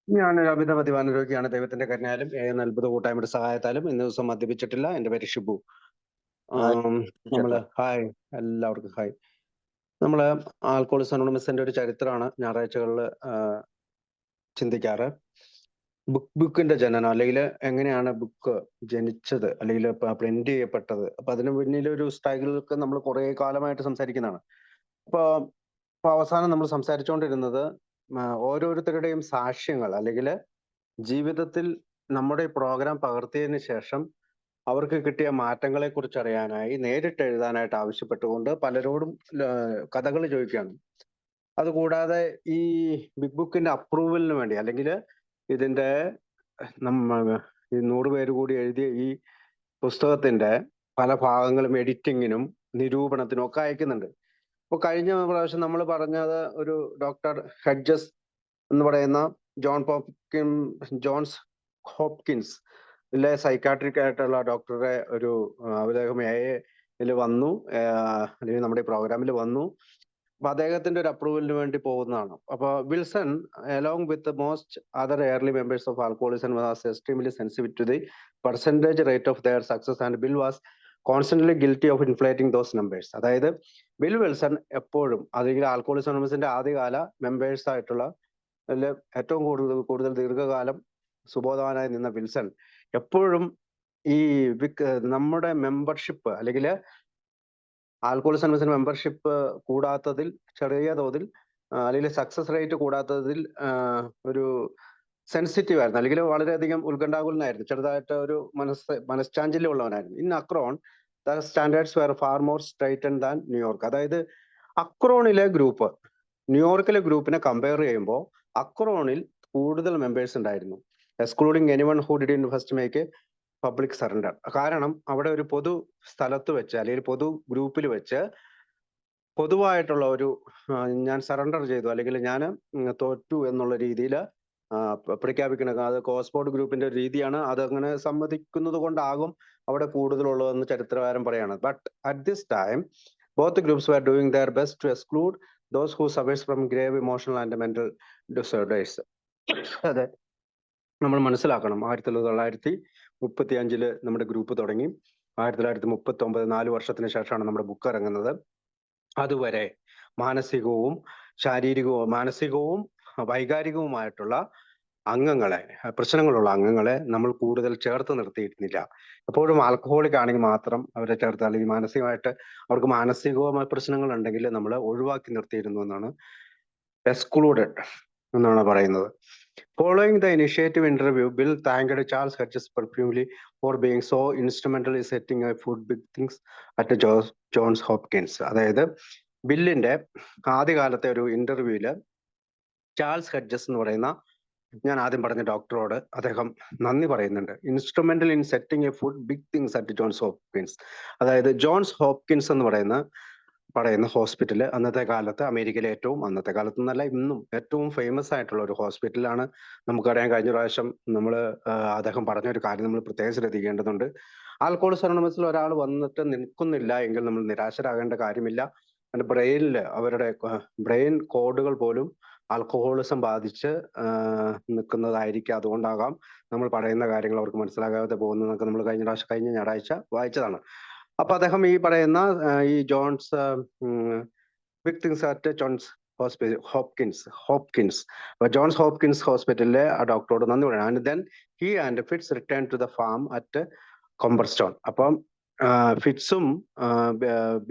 ഞാൻ ഒരു അമിത മദ്യപാന രോഗിയാണ്. ദൈവത്തിന്റെ കരുണയാലും അത്ഭുത കൂട്ടായ്മയുടെ സഹായത്താലും ഇന്ന് ദിവസം മദ്യപിച്ചിട്ടില്ല. എന്റെ പേര് ഷിബു. ഹായ് ചേട്ടാ. നമ്മള് ഹായ്, എല്ലാവർക്കും ഹായ്. നമ്മള് ആൽക്കോളിക്സ് അനോണിമസിന്റെ ഒരു ചരിത്രമാണ് ഞായറാഴ്ചകളിൽ ചിന്തിക്കാറ്. ബുക്കിന്റെ ജനനം, അല്ലെങ്കിൽ എങ്ങനെയാണ് ബുക്ക് ജനിച്ചത്, അല്ലെങ്കിൽ പ്രിന്റ് ചെയ്യപ്പെട്ടത്. അപ്പൊ അതിന് പിന്നിൽ ഒരു സ്ട്രഗിളൊക്കെ നമ്മൾ കുറെ കാലമായിട്ട് സംസാരിക്കുന്നതാണ്. അപ്പൊ അപ്പൊ അവസാനം നമ്മൾ സംസാരിച്ചുകൊണ്ടിരുന്നത് ഓരോരുത്തരുടെയും സാക്ഷ്യങ്ങൾ, അല്ലെങ്കിൽ ജീവിതത്തിൽ നമ്മുടെ ഈ പ്രോഗ്രാം പകർത്തിയതിന് ശേഷം അവർക്ക് കിട്ടിയ മാറ്റങ്ങളെ കുറിച്ച് അറിയാനായി നേരിട്ട് എഴുതാനായിട്ട് ആവശ്യപ്പെട്ടുകൊണ്ട് പലരോടും കഥകൾ ചോദിക്കുകയാണ്. അതുകൂടാതെ ഈ ബിഗ് ബുക്കിന്റെ അപ്രൂവലിന് വേണ്ടി, അല്ലെങ്കിൽ ഇതിന്റെ നമ്മ ഈ 100 പേര് കൂടി എഴുതിയ ഈ പുസ്തകത്തിന്റെ പല ഭാഗങ്ങളും എഡിറ്റിങ്ങിനും നിരൂപണത്തിനും ഒക്കെ അയക്കുന്നുണ്ട്. അപ്പൊ കഴിഞ്ഞ പ്രാവശ്യം നമ്മൾ പറഞ്ഞത് ഒരു ഡോക്ടർ ഹെഡ്ജസ് എന്ന് പറയുന്ന ജോൺസ് ഹോപ്കിൻസ് സൈക്കാട്രിക് ആയിട്ടുള്ള ഡോക്ടറുടെ ഒരു അദ്ദേഹം എയിൽ വന്നു, അല്ലെങ്കിൽ നമ്മുടെ ഈ പ്രോഗ്രാമിൽ വന്നു. അപ്പൊ അദ്ദേഹത്തിന്റെ ഒരു അപ്രൂവലിന് വേണ്ടി പോകുന്നതാണ്. അപ്പൊ Wilson, along with most other early members of alcoholism, was extremely sensitive to the percentage rate of their success, and Bill was constantly guilty of inflating those numbers. അതായത് ബിൽ വിൽസൺ എപ്പോഴും, അല്ലെങ്കിൽ ആൽക്കോളിസം അനോണിമസിന്റെ ആദ്യകാല മെമ്പേഴ്സ് ആയിട്ടുള്ള അതില് ഏറ്റവും കൂടുതൽ ദീർഘകാലം സുബോധവാനായി നിന്ന വിൽസൺ എപ്പോഴും ഈ നമ്മുടെ മെമ്പർഷിപ്പ്, അല്ലെങ്കിൽ ആൽക്കോളിസം അനോണിമസിന്റെ മെമ്പർഷിപ്പ് കൂടാത്തതിൽ, ചെറിയ തോതിൽ അല്ലെങ്കിൽ സക്സസ് റേറ്റ് കൂടാത്തതിൽ ഒരു സെൻസിറ്റീവ് ആയിരുന്നു, അല്ലെങ്കിൽ വളരെയധികം ഉത്കണ്ഠാകുലനായിരുന്നു, ചെറുതായിട്ട് ഒരു മനഃശാഞ്ചല്യം ഉള്ളവനായിരുന്നു. In Akron the standards were far more straighten than New York. അതായത് അക്രോണിലെ ഗ്രൂപ്പ് ന്യൂയോർക്കിലെ ഗ്രൂപ്പിനെ കമ്പയർ ചെയ്യുമ്പോൾ അക്രോണിൽ കൂടുതൽ മെമ്പേഴ്സ് ഉണ്ടായിരുന്നു, excluding anyone who did first make A public surrender. കാരണം അവിടെ ഒരു പൊതു സ്ഥലത്ത് വെച്ച്, അല്ലെങ്കിൽ പൊതു ഗ്രൂപ്പിൽ വെച്ച് പൊതുവായിട്ടുള്ള ഒരു ഞാൻ സറണ്ടർ ചെയ്തു, അല്ലെങ്കിൽ ഞാൻ തോറ്റു എന്നുള്ള രീതിയിൽ പ്രഖ്യാപിക്കണം. അത് കോസ്പോർട്ട് ഗ്രൂപ്പിന്റെ ഒരു രീതിയാണ്. അതങ്ങനെ സമ്മതിക്കുന്നത് കൊണ്ടാകും അവിടെ കൂടുതലുള്ളതെന്ന് ചരിത്രകാരൻ പറയാണ്. But at this time both groups were doing their best to exclude those who suffers from grave emotional and mental disorders. അതെ, നമ്മൾ മനസ്സിലാക്കണം. 1935 നമ്മുടെ ഗ്രൂപ്പ് തുടങ്ങി. 1939, 4 വർഷത്തിന് ശേഷമാണ് നമ്മുടെ ബുക്ക് ഇറങ്ങുന്നത്. അതുവരെ മാനസികവും മാനസികവും വൈകാരികവുമായിട്ടുള്ള അംഗങ്ങളെ, പ്രശ്നങ്ങളുള്ള അംഗങ്ങളെ നമ്മൾ കൂടുതൽ ചേർത്ത് നിർത്തിയിരുന്നില്ല. എപ്പോഴും ആൽക്കഹോളിക് ആണെങ്കിൽ മാത്രം അവരെ ചേർത്ത്, അല്ലെങ്കിൽ മാനസികമായിട്ട് അവർക്ക് മാനസികവുമായ പ്രശ്നങ്ങൾ ഉണ്ടെങ്കിൽ നമ്മൾ ഒഴിവാക്കി നിർത്തിയിരുന്നു എന്നാണ്, എക്സ്ക്ലൂഡഡ് എന്നാണ് പറയുന്നത്. Following the initiative interview, Bill thanked Charles Hutchins profusely for being so instrumental in setting up food big things at John's Hopkins. അതായത് ബില്ലിന്റെ ആദ്യകാലത്തെ ഒരു ഇന്റർവ്യൂവില് ചാൾസ് ഹെഡ്ജസ് എന്ന് പറയുന്ന, ഞാൻ ആദ്യം പറഞ്ഞ ഡോക്ടറോട് അദ്ദേഹം നന്ദി പറയുന്നുണ്ട്. Instrumental in setting a food big things at Johns Hopkins. അതായത് ജോൺസ് ഹോപ്കിൻസ് എന്ന് പറയുന്ന ഹോസ്പിറ്റല് അന്നത്തെ കാലത്ത് അമേരിക്കയിലെ അന്നത്തെ കാലത്ത് എന്നല്ല, ഇന്നും ഏറ്റവും ഫേമസ് ആയിട്ടുള്ള ഒരു ഹോസ്പിറ്റലാണ്. നമുക്കറിയാം, കഴിഞ്ഞ പ്രാവശ്യം അദ്ദേഹം പറഞ്ഞ ഒരു കാര്യം നമ്മൾ പ്രത്യേകം ശ്രദ്ധിക്കേണ്ടതുണ്ട്. ആൽക്കഹോളിക്സ് അനോണിമസിൽ ഒരാൾ വന്നിട്ട് നിൽക്കുന്നില്ല എങ്കിൽ നമ്മൾ നിരാശരാകേണ്ട കാര്യമില്ല. ബ്രെയിനിൽ അവരുടെ ബ്രെയിൻ കോഡുകൾ പോലും ആൽക്കഹോളിസം ബാധിച്ച് നിൽക്കുന്നതായിരിക്കും. അതുകൊണ്ടാകാം നമ്മൾ പറയുന്ന കാര്യങ്ങൾ അവർക്ക് മനസ്സിലാകാതെ പോകുന്നതൊക്കെ നമ്മൾ കഴിഞ്ഞ ഞായറാഴ്ച വായിച്ചതാണ്. അപ്പൊ അദ്ദേഹം ഈ പറയുന്ന ഈ big things at Hopkins Johns Hopkins ഹോസ്പിറ്റലിലെ ആ ഡോക്ടറോട് നന്ദി പറയണം. And then he and Fitz return to the farm at Cumberstone. അപ്പം ഫിറ്റ്സും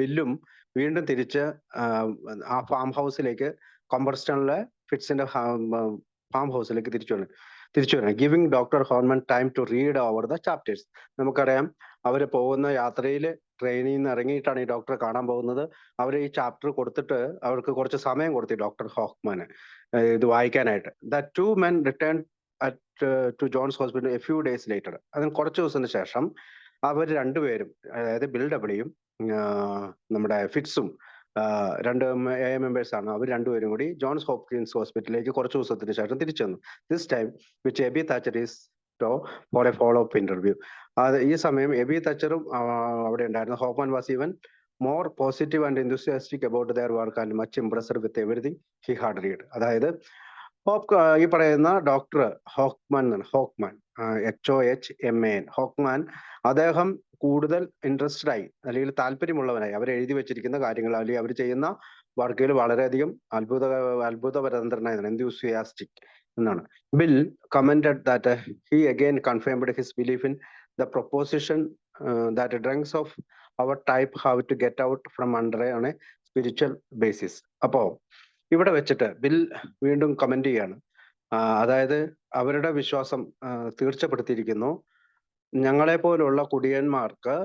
ബില്ലും വീണ്ടും തിരിച്ച് ആ ഫാം ഹൗസിലേക്ക്, കൊമ്പർസ്റ്റോണിലെ ഫിറ്റ്സിന്റെ ഫാം ഹൗസിലേക്ക് തിരിച്ചു വരണം. Giving doctor Horman time to read over the chapters. നമുക്കറിയാം, അവര് പോകുന്ന യാത്രയിൽ ട്രെയിനിൽ നിന്ന് ഇറങ്ങിയിട്ടാണ് ഈ ഡോക്ടറെ കാണാൻ പോകുന്നത്. അവർ ഈ ചാപ്റ്റർ കൊടുത്തിട്ട് അവർക്ക് കുറച്ച് സമയം കൊടുത്തു ഡോക്ടർ ഹോക്മാന് ഇത് വായിക്കാനായിട്ട്. The two men return to Johns hospital a few days later. അതിന് കുറച്ച് ദിവസത്തിന് ശേഷം അവർ രണ്ടുപേരും, അതായത് ബിൽ ഡബ്ല്യൂയും നമ്മുടെ ഫിറ്റ്സും, രണ്ട് മെമ്പേഴ്സ് ആണ്, അവർ രണ്ടുപേരും കൂടി ജോൺസ് ഹോപ്കിൻസ് ഹോസ്പിറ്റലിലേക്ക് കുറച്ച് ദിവസത്തിന് ശേഷം തിരിച്ചു വന്നു. This time which Abby Thatcher is for a follow up interview. ഈ സമയം എബി തച്ചറും അവിടെ ഉണ്ടായിരുന്നു. Hopman was even more positive and enthusiastic about their work and much impressed with everything he had read. അതായത് ഈ പറയുന്ന ഡോക്ടർ ഹോക്ക്മാൻ HOHMAN ഹോക്ക്മാൻ, അദ്ദേഹം കൂടുതൽ ഇൻട്രസ്റ്റഡ് ആയി അല്ലെങ്കിൽ താല്പര്യമുള്ളവനായി അവർ എഴുതി വെച്ചിരിക്കുന്ന കാര്യങ്ങൾ അല്ലെങ്കിൽ അവർ ചെയ്യുന്ന വർക്കുകൾ വളരെയധികം അത്ഭുതപരതന്ത്രനായി, enthusiastic എന്നാണ്. Bill commented that he again confirmed his belief in the proposition that drunks of our type have to get out from under on a spiritual basis. അപ്പോ ഇവിടെ വെച്ചിട്ട് ബിൽ വീണ്ടും കമന്റ് ചെയ്യാണ്. അതായത് അവരുടെ വിശ്വാസം തീർച്ചപ്പെടുത്തിയിരിക്കുന്നു, ഞങ്ങളെ പോലുള്ള കുടിയന്മാർക്ക്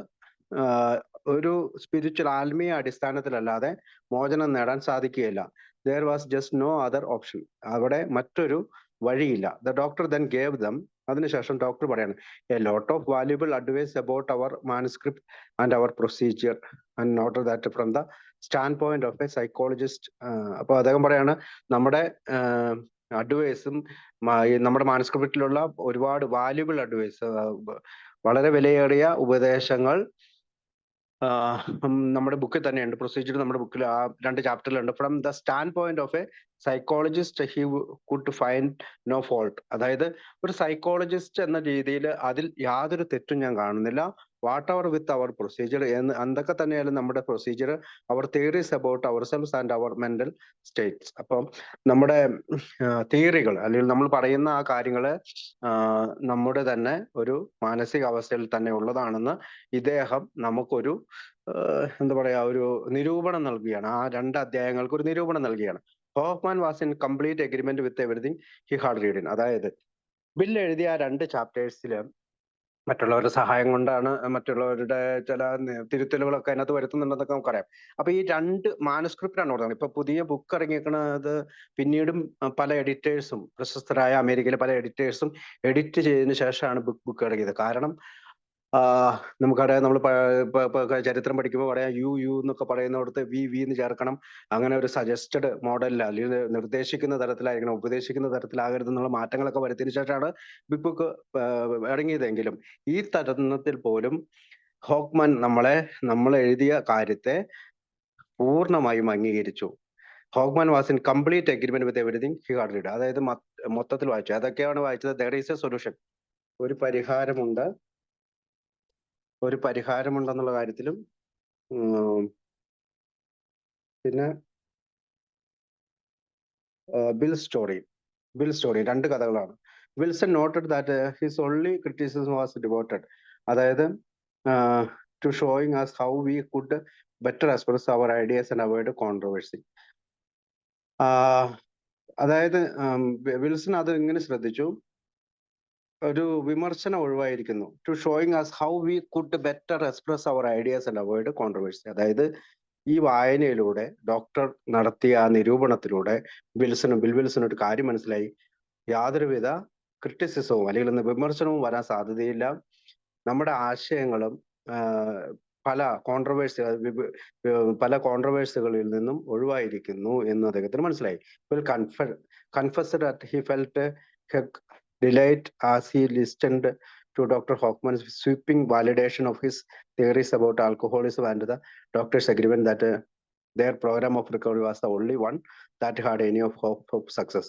ഒരു സ്പിരിച്വൽ ആത്മീയ അടിസ്ഥാനത്തിലല്ലാതെ മോചനം നേടാൻ സാധിക്കുകയില്ല. There was just no other option. അവിടെ മറ്റൊരു വഴിയില്ല. The doctor then gave them, അതിനുശേഷം ഡോക്ടർ പറയാണ്, a lot of valuable advice about our manuscript and our procedure and noted that from the standpoint of a psychologist. അപ്പൊ അദ്ദേഹം പറയാണ്, നമ്മുടെ അഡ്വൈസും നമ്മുടെ മാനസ്ക്രിപ്റ്റിലുള്ള ഒരുപാട് വാല്യുബിൾ അഡ്വൈസ്, വളരെ വിലയേറിയ ഉപദേശങ്ങൾ നമ്മുടെ ബുക്കിൽ തന്നെയുണ്ട്. പ്രൊസീജിയർ നമ്മുടെ ബുക്കിൽ ആ 2 ചാപ്റ്ററിലുണ്ട്. From the stand point of a psychologist he could find no fault. അതായത് ഒരു സൈക്കോളജിസ്റ്റ് എന്ന രീതിയിൽ അതിൽ യാതൊരു തെറ്റും ഞാൻ കാണുന്നില്ല. Whatever with our procedure എന്ന് എന്തൊക്കെ തന്നെയായാലും നമ്മുടെ procedure, our theories about our cells and our mental states. അപ്പം നമ്മുടെ തിയറികൾ അല്ലെങ്കിൽ നമ്മൾ പറയുന്ന ആ കാര്യങ്ങള് നമ്മുടെ തന്നെ ഒരു മാനസികാവസ്ഥയിൽ തന്നെ ഉള്ളതാണെന്ന് ഇദ്ദേഹം നമുക്കൊരു എന്താ പറയാ ഒരു നിരൂപണം നൽകുകയാണ്. ആ 2 അധ്യായങ്ങൾക്ക് ഒരു നിരൂപണം നൽകുകയാണ്. Hoffman was in complete agreement with everything he had read in. അതായത് ബിൽ എഴുതിയ ആ 2 ചാപ്റ്റേഴ്സിൽ മറ്റുള്ളവരുടെ സഹായം കൊണ്ടാണ്, മറ്റുള്ളവരുടെ ചില തിരുത്തലുകളൊക്കെ അതിനകത്ത് വരുത്തുന്നുണ്ടെന്നൊക്കെ നമുക്കറിയാം. അപ്പൊ ഈ 2 മാനുസ്ക്രിപ്റ്റ് ആണ് കൊടുക്കുന്നത്. ഇപ്പൊ പുതിയ ബുക്ക് ഇറങ്ങിയിരിക്കുന്നത് പിന്നീടും പല എഡിറ്റേഴ്സും, പ്രശസ്തരായ അമേരിക്കയിലെ പല എഡിറ്റേഴ്സും എഡിറ്റ് ചെയ്തതിനു ശേഷമാണ് ബുക്ക് ഇറങ്ങിയത്. കാരണം നമുക്കറിയാം, നമ്മൾ ചരിത്രം പഠിക്കുമ്പോൾ പറയാം യു എന്നൊക്കെ പറയുന്നിടത്ത് വി എന്ന് ചേർക്കണം. അങ്ങനെ ഒരു സജസ്റ്റഡ് മോഡലിൽ അല്ലെങ്കിൽ നിർദ്ദേശിക്കുന്ന തരത്തിലായിരിക്കണം, ഉപദേശിക്കുന്ന തരത്തിലാകരുത് എന്നുള്ള മാറ്റങ്ങളൊക്കെ വരുത്തിയതിനു ശേഷമാണ് ബിഗ് ബുക്ക് ഇറങ്ങിയതെങ്കിലും ഈ തരുണത്തിൽ പോലും ഹോക്ക്മാൻ നമ്മൾ എഴുതിയ കാര്യത്തെ പൂർണ്ണമായും അംഗീകരിച്ചു. Hockman was in complete agreement with everything he had read. അതായത് മൊത്തത്തിൽ വായിച്ചു. അതൊക്കെയാണ് വായിച്ചത്. ദെയർ ഈസ് എ സൊല്യൂഷൻ, ഒരു പരിഹാരമുണ്ടെന്നുള്ള കാര്യത്തിലും പിന്നെ ബിൽ സ്റ്റോറി 2 കഥകളാണ്. Wilson noted that his only criticism was devoted, അതായത് to showing us how we could better express our ideas and avoid controversy. അതായത് വിൽസൺ അത് ഇങ്ങനെ ശ്രദ്ധിച്ചു, ഒരു വിമർശനം ഒഴിവായിരിക്കുന്നു. To showing us how we could better express our ideas and avoid controversy. അതായത് ഈ വായനയിലൂടെ, ഡോക്ടർ നടത്തിയ ആ നിരൂപണത്തിലൂടെ ബിൽ വിൽസൺ ഒരു കാര്യം മനസ്സിലായി, യാതൊരുവിധ ക്രിറ്റിസിസവും അല്ലെങ്കിൽ വിമർശനവും വരാൻ സാധ്യതയില്ല. നമ്മുടെ ആശയങ്ങളും പല കോൺട്രവേഴ്സികളിൽ നിന്നും ഒഴിവായിരിക്കുന്നു എന്ന് അദ്ദേഹത്തിന് മനസ്സിലായി. കൺഫസ്ഡ് that he felt delight as he listened to Dr. Hoffman's sweeping validation of his theories about alcoholism and the doctor's agreement that their program of recovery was the only one that had any of hope of success.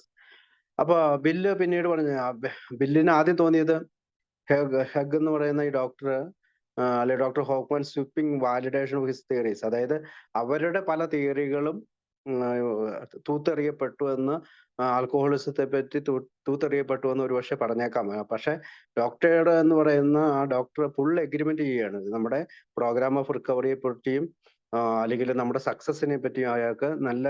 അപ്പൊ bill പിന്നീട് പറഞ്ഞു, ബില്ലിന് ആദ്യം തോന്നിയത് Hague എന്ന് പറയുന്ന ഈ doctor അല്ലെ doctor Hockman sweeping validation of his theories, അതായത് അവരുടെ പല തിയറികളും തൂത്തെറിയപ്പെട്ടു എന്ന്, ആൽക്കഹോളിസത്തെ പറ്റി തൂത്തെറിയപ്പെട്ടു എന്ന് ഒരുപക്ഷെ പറഞ്ഞേക്കാം. പക്ഷെ ഡോക്ടറുടെ എന്ന് പറയുന്ന ആ ഡോക്ടർ ഫുൾ എഗ്രിമെന്റ് ചെയ്യുകയാണ് നമ്മുടെ പ്രോഗ്രാം ഓഫ് റിക്കവറിയെ പറ്റിയും അല്ലെങ്കിൽ നമ്മുടെ സക്സസിനെ പറ്റിയും അയാൾക്ക് നല്ല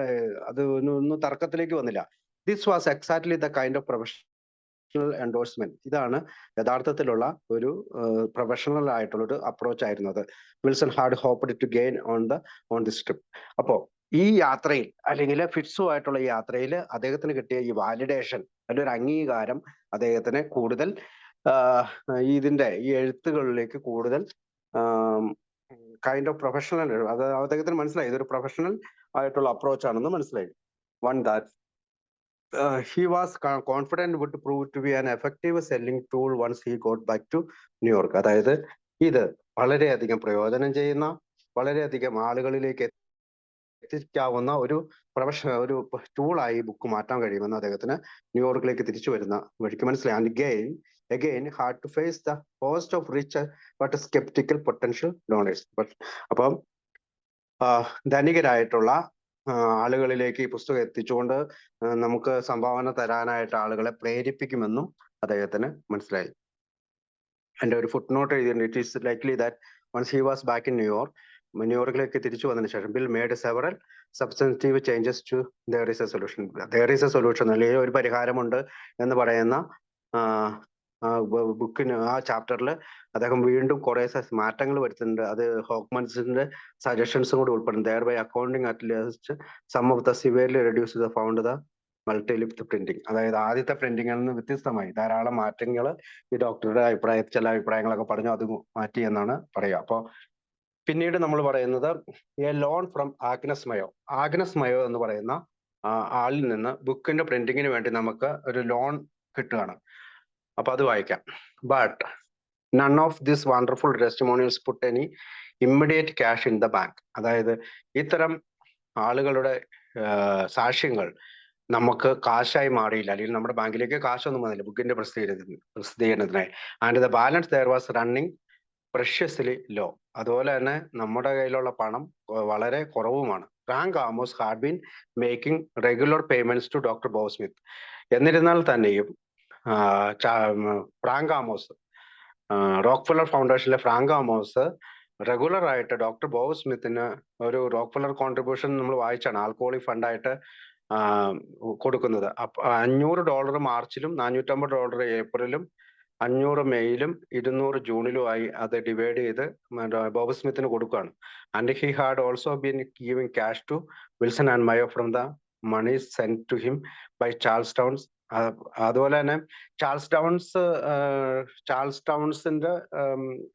അത് ഒന്നും തർക്കത്തിലേക്ക് വന്നില്ല. This was exactly the kind of professional endorsement. ഇതാണ് യഥാർത്ഥത്തിലുള്ള ഒരു പ്രൊഫഷണൽ ആയിട്ടുള്ള ഒരു അപ്രോച്ച് ആയിരുന്നത്. Wilson had hoped to gain on this trip. അപ്പോ ഈ യാത്രയിൽ അല്ലെങ്കിൽ ഫിറ്റ്സുമായിട്ടുള്ള ഈ യാത്രയിൽ അദ്ദേഹത്തിന് കിട്ടിയ ഈ വാലിഡേഷൻ, അല്ലെങ്കിൽ ഒരു അംഗീകാരം അദ്ദേഹത്തിന് കൂടുതൽ ഈ എഴുത്തുകളിലേക്ക് കൂടുതൽ കൈൻഡ് ഓഫ് പ്രൊഫഷണൽ, അത് അദ്ദേഹത്തിന് മനസ്സിലായി ഇതൊരു പ്രൊഫഷണൽ ആയിട്ടുള്ള അപ്രോച്ച് ആണെന്ന് മനസ്സിലായി. One that he was confident would prove to be an effective selling tool once he got back to New York. അതായത് ഇത് വളരെയധികം പ്രയോജനം ചെയ്യുന്ന, വളരെയധികം ആളുകളിലേക്ക് എത്തിക്കാവുന്ന ഒരു ഒരു ടൂളായി ബുക്ക് മാറ്റാൻ കഴിയുമെന്ന് അദ്ദേഹത്തിന് ന്യൂയോർക്കിലേക്ക് തിരിച്ചു വരുന്ന വഴിക്ക് മനസ്സിലായി. And again had to face the host of rich but skeptical potential donors. അപ്പം ധനികരായിട്ടുള്ള ആളുകളിലേക്ക് ഈ പുസ്തകം എത്തിച്ചുകൊണ്ട് നമുക്ക് സംഭാവന തരാനായിട്ട് ആളുകളെ പ്രേരിപ്പിക്കുമെന്നും അദ്ദേഹത്തിന് മനസ്സിലായി. എൻ്റെ ഒരു ഫുട് നോട്ട് എഴുതിയിട്ടുണ്ട്. It is likely that once he was back in ന്യൂയോർക്കിലേക്ക് തിരിച്ചു വന്നതിന് ശേഷം Bill made several substantive changes to there is a solution അല്ലെങ്കിൽ ഒരു പരിഹാരമുണ്ട് എന്ന് പറയുന്ന ബുക്കിന് ആ ചാപ്റ്ററിൽ അദ്ദേഹം വീണ്ടും കുറെ മാറ്റങ്ങൾ വരുത്തുന്നുണ്ട്. അത് ഹോക്ക്മൻസിന്റെ സജഷൻസും കൂടി ഉൾപ്പെടുന്നു. Their by accounting at last some of the severely reduce the found the multilith printing. അതായത് ആദ്യത്തെ പ്രിന്റിങ്ങിൽ നിന്ന് വ്യത്യസ്തമായി ധാരാളം മാറ്റങ്ങൾ ഈ ഡോക്ടറുടെ ചില അഭിപ്രായങ്ങളൊക്കെ പറഞ്ഞു അത് മാറ്റി എന്നാണ് പറയുക. അപ്പോൾ പിന്നീട് നമ്മൾ പറയുന്നത് എ ലോൺ ഫ്രം ആഗ്നസ് മയോ എന്ന് പറയുന്ന ആളിൽ നിന്ന് ബുക്കിന്റെ പ്രിന്റിങ്ങിന് വേണ്ടി നമുക്ക് ഒരു ലോൺ കിട്ടുകയാണ്. അപ്പൊ അത് വായിക്കാം. But none of this wonderful testimonials put any immediate cash in the bank. അതായത് ഇത്തരം ആളുകളുടെ സാക്ഷ്യങ്ങൾ നമുക്ക് കാശായി മാറിയില്ല, അല്ലെങ്കിൽ നമ്മുടെ ബാങ്കിലേക്ക് കാശൊന്നും വന്നില്ല ബുക്കിന്റെ പ്രസിദ്ധീകരണത്തിനായി. And the balance there was running preciously low. അതുപോലെ തന്നെ നമ്മുടെ കയ്യിലുള്ള പണം വളരെ കുറവുമാണ്. Frank Amos had been making regular payments to doctor Bob Smith. എന്നിരുന്നാൽ തന്നെയും ഫ്രാങ്ക് ആമോസ്, റോക്ക്ഫെല്ലർ ഫൗണ്ടേഷനിലെ ഫ്രാങ്ക് ആമോസ് റെഗുലർ ആയിട്ട് ഡോക്ടർ ബോബ് സ്മിത്തിന് ഒരു റോക്ക്ഫെല്ലർ കോൺട്രിബ്യൂഷൻ നമ്മൾ വായിച്ചാണ് ആൽക്കഹോളിക് ഫണ്ടായിട്ട് കൊടുക്കുന്നത്. $500 മാർച്ചിലും $450 ഏപ്രിലും 500 മെയ്യിലും 200 ജൂണിലുമായി അത് ഡിവൈഡ് ചെയ്ത് ബോബ് സ്മിത്തിന് കൊടുക്കുകയാണ്. And he had also been giving cash to Wilson and Mayo from the money send to him by Charles Towns. അതുപോലെ തന്നെ ചാൾസ് ടൗൺസിന്റെ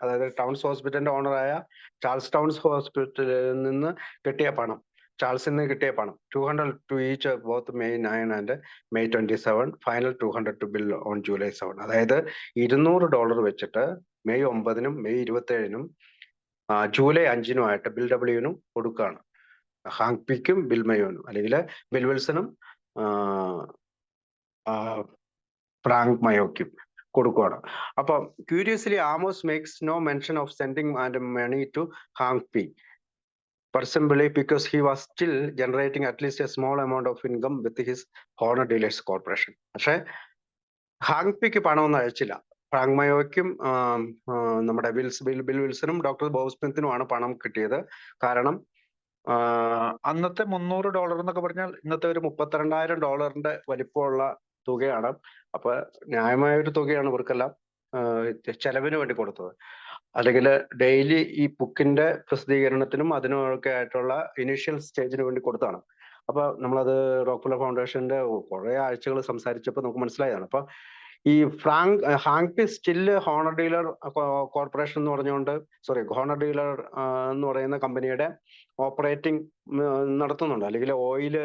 അതായത് ടൗൺസ് ഹോസ്പിറ്റലിന്റെ ഓണറായ ചാൾസ് ടൗൺസ് ഹോസ്പിറ്റലിൽ നിന്ന് കിട്ടിയ പണം, ചാൾസിൽ നിന്ന് കിട്ടിയ പണം 200 to each both May 9 and May 27, final 200 to bill on July 7. അതായത് $200 വെച്ചിട്ട് മെയ് 9-നും മെയ് 27-നും ജൂലൈ 5-നുമായിട്ട് ബിൽ ഡബ്ല്യുവിനും കൊടുക്കുകയാണ്. ഹാങ് പിക്കും ബിൽ മയോനും അല്ലെങ്കിൽ ബിൽ വിൽസണും ഫ്രാങ്ക് മയോക്കും കൊടുക്കുകയാണ്. അപ്പൊ curiously Amos makes no mention of sending and money to Hank P personally because he was still generating at least a small amount of income with his Horner Dealers Corporation. പക്ഷെ hang പിക്ക് പണമൊന്നും അയച്ചില്ല. Frank മയോയ്ക്കും നമ്മുടെ bill വിൽസണും doctor Bob സ്മിത്തിനുമാണ് പണം കിട്ടിയത്. കാരണം അന്നത്തെ $300 എന്നൊക്കെ പറഞ്ഞാൽ ഇന്നത്തെ ഒരു $32,000 വലിപ്പമുള്ള തുകയാണ്. അപ്പൊ ന്യായമായ ഒരു തുകയാണ് ഇവർക്കെല്ലാം ചെലവിന് വേണ്ടി കൊടുത്തത്. അല്ലെങ്കിൽ ഡെയിലി ഈ ബുക്കിന്റെ പ്രസിദ്ധീകരണത്തിനും അതിനൊക്കെ ആയിട്ടുള്ള ഇനീഷ്യൽ സ്റ്റേജിന് വേണ്ടി കൊടുത്താണ്. അപ്പൊ നമ്മളത് റോക്ക്ഫെല്ലർ ഫൗണ്ടേഷന്റെ കുറെ ആഴ്ചകൾ സംസാരിച്ചപ്പോൾ നമുക്ക് മനസ്സിലായതാണ്. അപ്പൊ ഈ hang P still honour dealer corporation എന്ന് പറഞ്ഞുകൊണ്ട് ഹോണർ ഡീലർ എന്ന് പറയുന്ന കമ്പനിയുടെ ഓപ്പറേറ്റിംഗ് നടത്തുന്നുണ്ട്, അല്ലെങ്കിൽ ഓയില്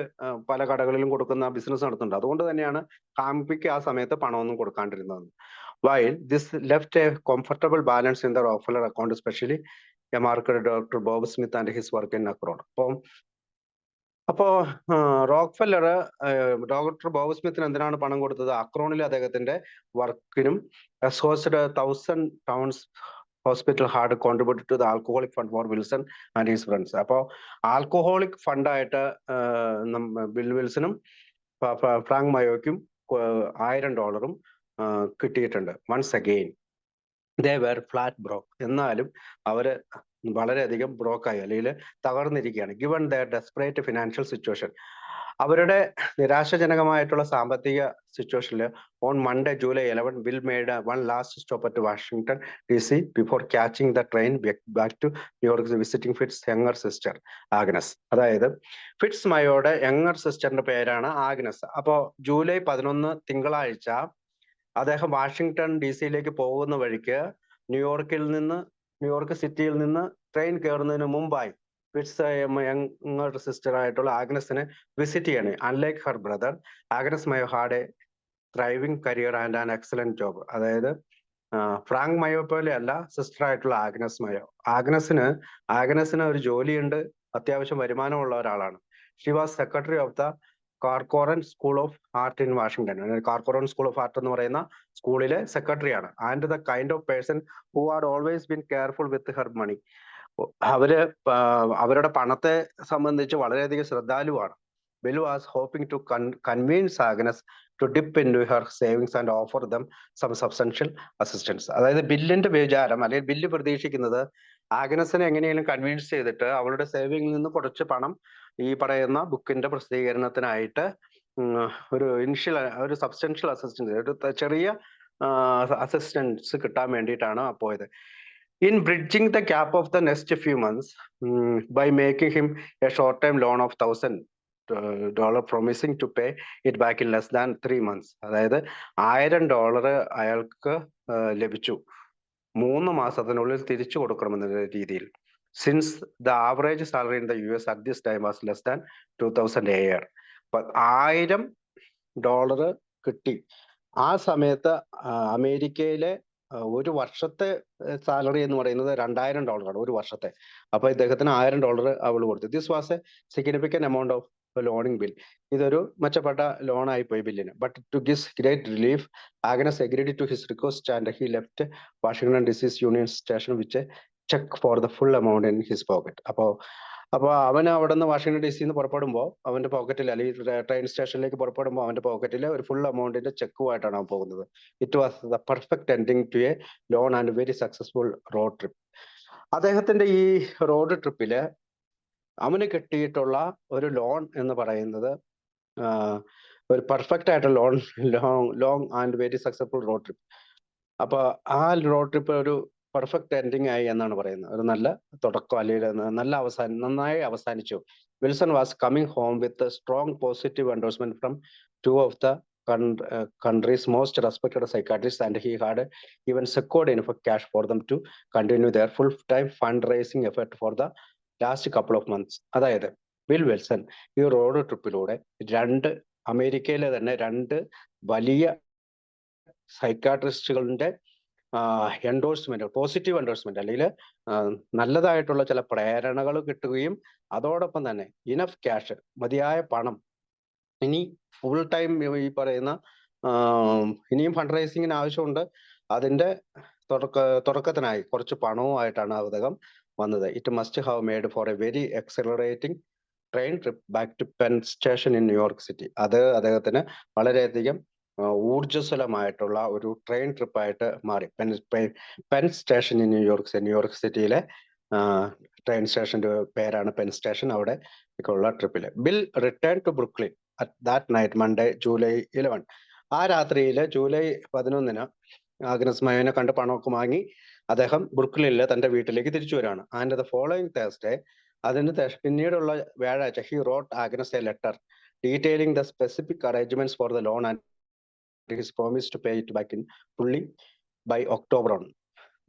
പല കടകളിലും കൊടുക്കുന്ന ബിസിനസ് നടത്തുന്നുണ്ട്. അതുകൊണ്ട് തന്നെയാണ് ഹാങ് പിക്ക് ആ സമയത്ത് പണമൊന്നും കൊടുക്കാണ്ടിരുന്നത്. While this left a comfortable balance in the Rockefeller account, especially a market Dr. Bob Smith and his work in Akron. അപ്പോ റോക്ക്ഫെല്ലർ ഡോക്ടർ ബോബ് സ്മിത്തിന് എന്തിനാണ് പണം കൊടുത്തത്? അക്രോണിൽ അദ്ദേഹത്തിന്റെ വർക്കിനും associated 1000 towns hospital had contributed to the alcoholic fund for Wilson and his friends. അപ്പോൾ alcoholic ഫണ്ടായിട്ട് ബിൽ വിൽസണും ഫ്രാങ്ക് മയോയ്ക്കും $1000 കിട്ടിയിട്ടുണ്ട്. Once again they were flat broke. എന്നാലും അവര് വളരെയധികം ബ്രോക്കായി അല്ലെങ്കിൽ തകർന്നിരിക്കുകയാണ്. Given their desperate financial situation, അവരുടെ നിരാശാജനകമായിട്ടുള്ള സാമ്പത്തിക സിറ്റുവേഷനിൽ on Monday July 11 Bill made one last stop at Washington DC before catching the train back to New York visiting Fitz younger sister Agnes. അതായത് ഫിറ്റ്സ് മയോയുടെ യങ്ങർ സിസ്റ്ററിന്റെ പേരാണ് ആഗ്നസ്. അപ്പോ July 11 തിങ്കളാഴ്ച അദ്ദേഹം വാഷിംഗ്ടൺ DC പോകുന്ന വഴിക്ക് ന്യൂയോർക്ക് സിറ്റിയിൽ നിന്ന് ട്രെയിൻ കയറുന്നതിന് മുമ്പായി ഫിറ്റ്സ് യങ്ങർ സിസ്റ്റർ ആയിട്ടുള്ള ആഗ്നസിനെ വിസിറ്റ് ചെയ്യണേ. Unlike her brother, Agnes Mayo had a thriving career and an excellent job. അതായത് ഫ്രാങ്ക് മയോ പോലെ അല്ല സിസ്റ്റർ ആയിട്ടുള്ള ആഗ്നസ് മയോ. ആഗ്നസിന് ഒരു ജോലിയുണ്ട്, അത്യാവശ്യം വരുമാനമുള്ള ഒരാളാണ്. She was secretary of the Corcoran school of art in Washington. Corcoran school of art എന്ന് പറയുന്ന സ്കൂളിലെ സെക്രട്ടറിയാണ്. And the kind of person who had always been careful with her money. അവര് അവരുടെ പണത്തെ സംബന്ധിച്ച് വളരെയധികം ശ്രദ്ധാലുവാണ്. Bill was hoping to convince Agnes to dip in to her savings and offer them some substantial assistance. അതായത് ബില്ലിന്റെ വിചാരം അല്ലെങ്കിൽ ബില്ല് പ്രതീക്ഷിക്കുന്നത് ആഗ്നസിനെ എങ്ങനെയെങ്കിലും കൺവിൻസ് ചെയ്തിട്ട് അവളുടെ സേവിങ്ങിൽ നിന്ന് കുറച്ച് പണം ഈ പറയുന്ന ബുക്കിന്റെ പ്രസിദ്ധീകരണത്തിനായിട്ട് ഒരു ഇനിഷ്യൽ ഒരു സബ്സ്റ്റൻഷ്യൽ അസിസ്റ്റൻസ്, ഒരു ചെറിയ അസിസ്റ്റൻസ് കിട്ടാൻ വേണ്ടിയിട്ടാണ് പോയത്. In bridging the gap of the next few months, by making him a short-term loan of $1,000, promising to pay it back in less than 3 months. അതായത് $1000 അയാൾക്ക് ലഭിച്ചു, 3 മാസത്തിനുള്ളിൽ തിരിച്ചു കൊടുക്കണമെന്ന രീതിയിൽ. Since the average salary in the US at this time was less than 2,000 a year. $1000 കിട്ടി. ആ സമയത്ത് അമേരിക്കയിലെ ഒരു വർഷത്തെ സാലറി എന്ന് പറയുന്നത് $2000 ആണ്, ഒരു വർഷത്തെ. അപ്പൊ ഇദ്ദേഹത്തിന് $1000 അവൾ കൊടുത്തു. This was a significant amount of loaning Bill. ഇതൊരു മെച്ചപ്പെട്ട ലോൺ ആയി പോയി ബില്ലിന്. But to his great relief, Agnes agreed to his request and he left Washington DC's Union Station which cheque for the full amount in his pocket. അപ്പൊ അവൻ അവിടെ നിന്ന് Washington DC നിന്ന് പുറപ്പെടുമ്പോൾ അവന്റെ പോക്കറ്റിൽ, അല്ലെങ്കിൽ ട്രെയിൻ സ്റ്റേഷനിലേക്ക് പുറപ്പെടുമ്പോൾ അവന്റെ പോക്കറ്റിൽ ഒരു ഫുൾ എമൗണ്ടിന്റെ ചെക്കുമായിട്ടാണ് അവൻ പോകുന്നത്. It was the perfect ending to a loan and very successful road trip. അദ്ദേഹത്തിന്റെ ഈ റോഡ് ട്രിപ്പില് അവന് കിട്ടിയിട്ടുള്ള ഒരു ലോൺ എന്ന് പറയുന്നത് ഒരു പെർഫെക്റ്റ് ആയിട്ടുള്ള long and very successful road trip. അപ്പൊ ആ റോഡ് ട്രിപ്പ് ഒരു പെർഫെക്റ്റ് എൻഡിങ് ആയി എന്നാണ് പറയുന്നത്. ഒരു നല്ല തുടക്കം, അല്ലെങ്കിൽ നന്നായി അവസാനിച്ചു. Wilson was coming home with strong positive endorsement from 2 of the country's most respected psychiatrists, and he had even secured enough cash for them to continue their full-time fundraising effort for the last couple of months. അതായത് Bill Wilson ഈ road ട്രിപ്പിലൂടെ അമേരിക്കയിലെ തന്നെ 2 വലിയ സൈക്കാട്രിസ്റ്റുകളുടെ endorsement, positive endorsement, അല്ലെങ്കിൽ നല്ലതായിട്ടുള്ള ചില പ്രേരണകൾ കിട്ടുകയും അതോടൊപ്പം തന്നെ ഇനഫ് ക്യാഷ്, മതിയായ പണം, ഇനി ഫുൾ ടൈം ഈ പറയുന്ന ഇനിയും ഫണ്ട് റൈസിങ്ങിന് ആവശ്യമുണ്ട്, അതിന്റെ തുടക്കത്തിനായി കുറച്ച് പണവുമായിട്ടാണ് അദ്ദേഹം വന്നത്. It must have made for a very exhilarating train trip back to Penn Station in New York City. അത് അദ്ദേഹത്തിന് വളരെയധികം ഊർജ്ജസ്വലമായിട്ടുള്ള ഒരു ട്രെയിൻ ട്രിപ്പായിട്ട് മാറി. പെൻ സ്റ്റേഷൻ ഇൻ ന്യൂയോർക്ക് സിറ്റിയിലെ ട്രെയിൻ സ്റ്റേഷന്റെ പേരാണ് പെൻ സ്റ്റേഷൻ. അവിടെ ഉള്ള ട്രിപ്പില് Bill return to Brooklyn at that night Monday July 11. ആ രാത്രിയില് ജൂലൈ 11 ആഗ്നസ് മയോനെ കണ്ട് പണമൊക്കെ വാങ്ങി അദ്ദേഹം ബ്രുക്ലിനിലെ തന്റെ വീട്ടിലേക്ക് തിരിച്ചു വരികയാണ്. ആൻഡ് ദ ഫോളോയിങ് തേഴ്സ്ഡേ, അതിന് പിന്നീടുള്ള വ്യാഴാഴ്ച, he wrote Agnes a letter detailing the specific arrangements for the loan and his promise to pay it back in fully by October 1.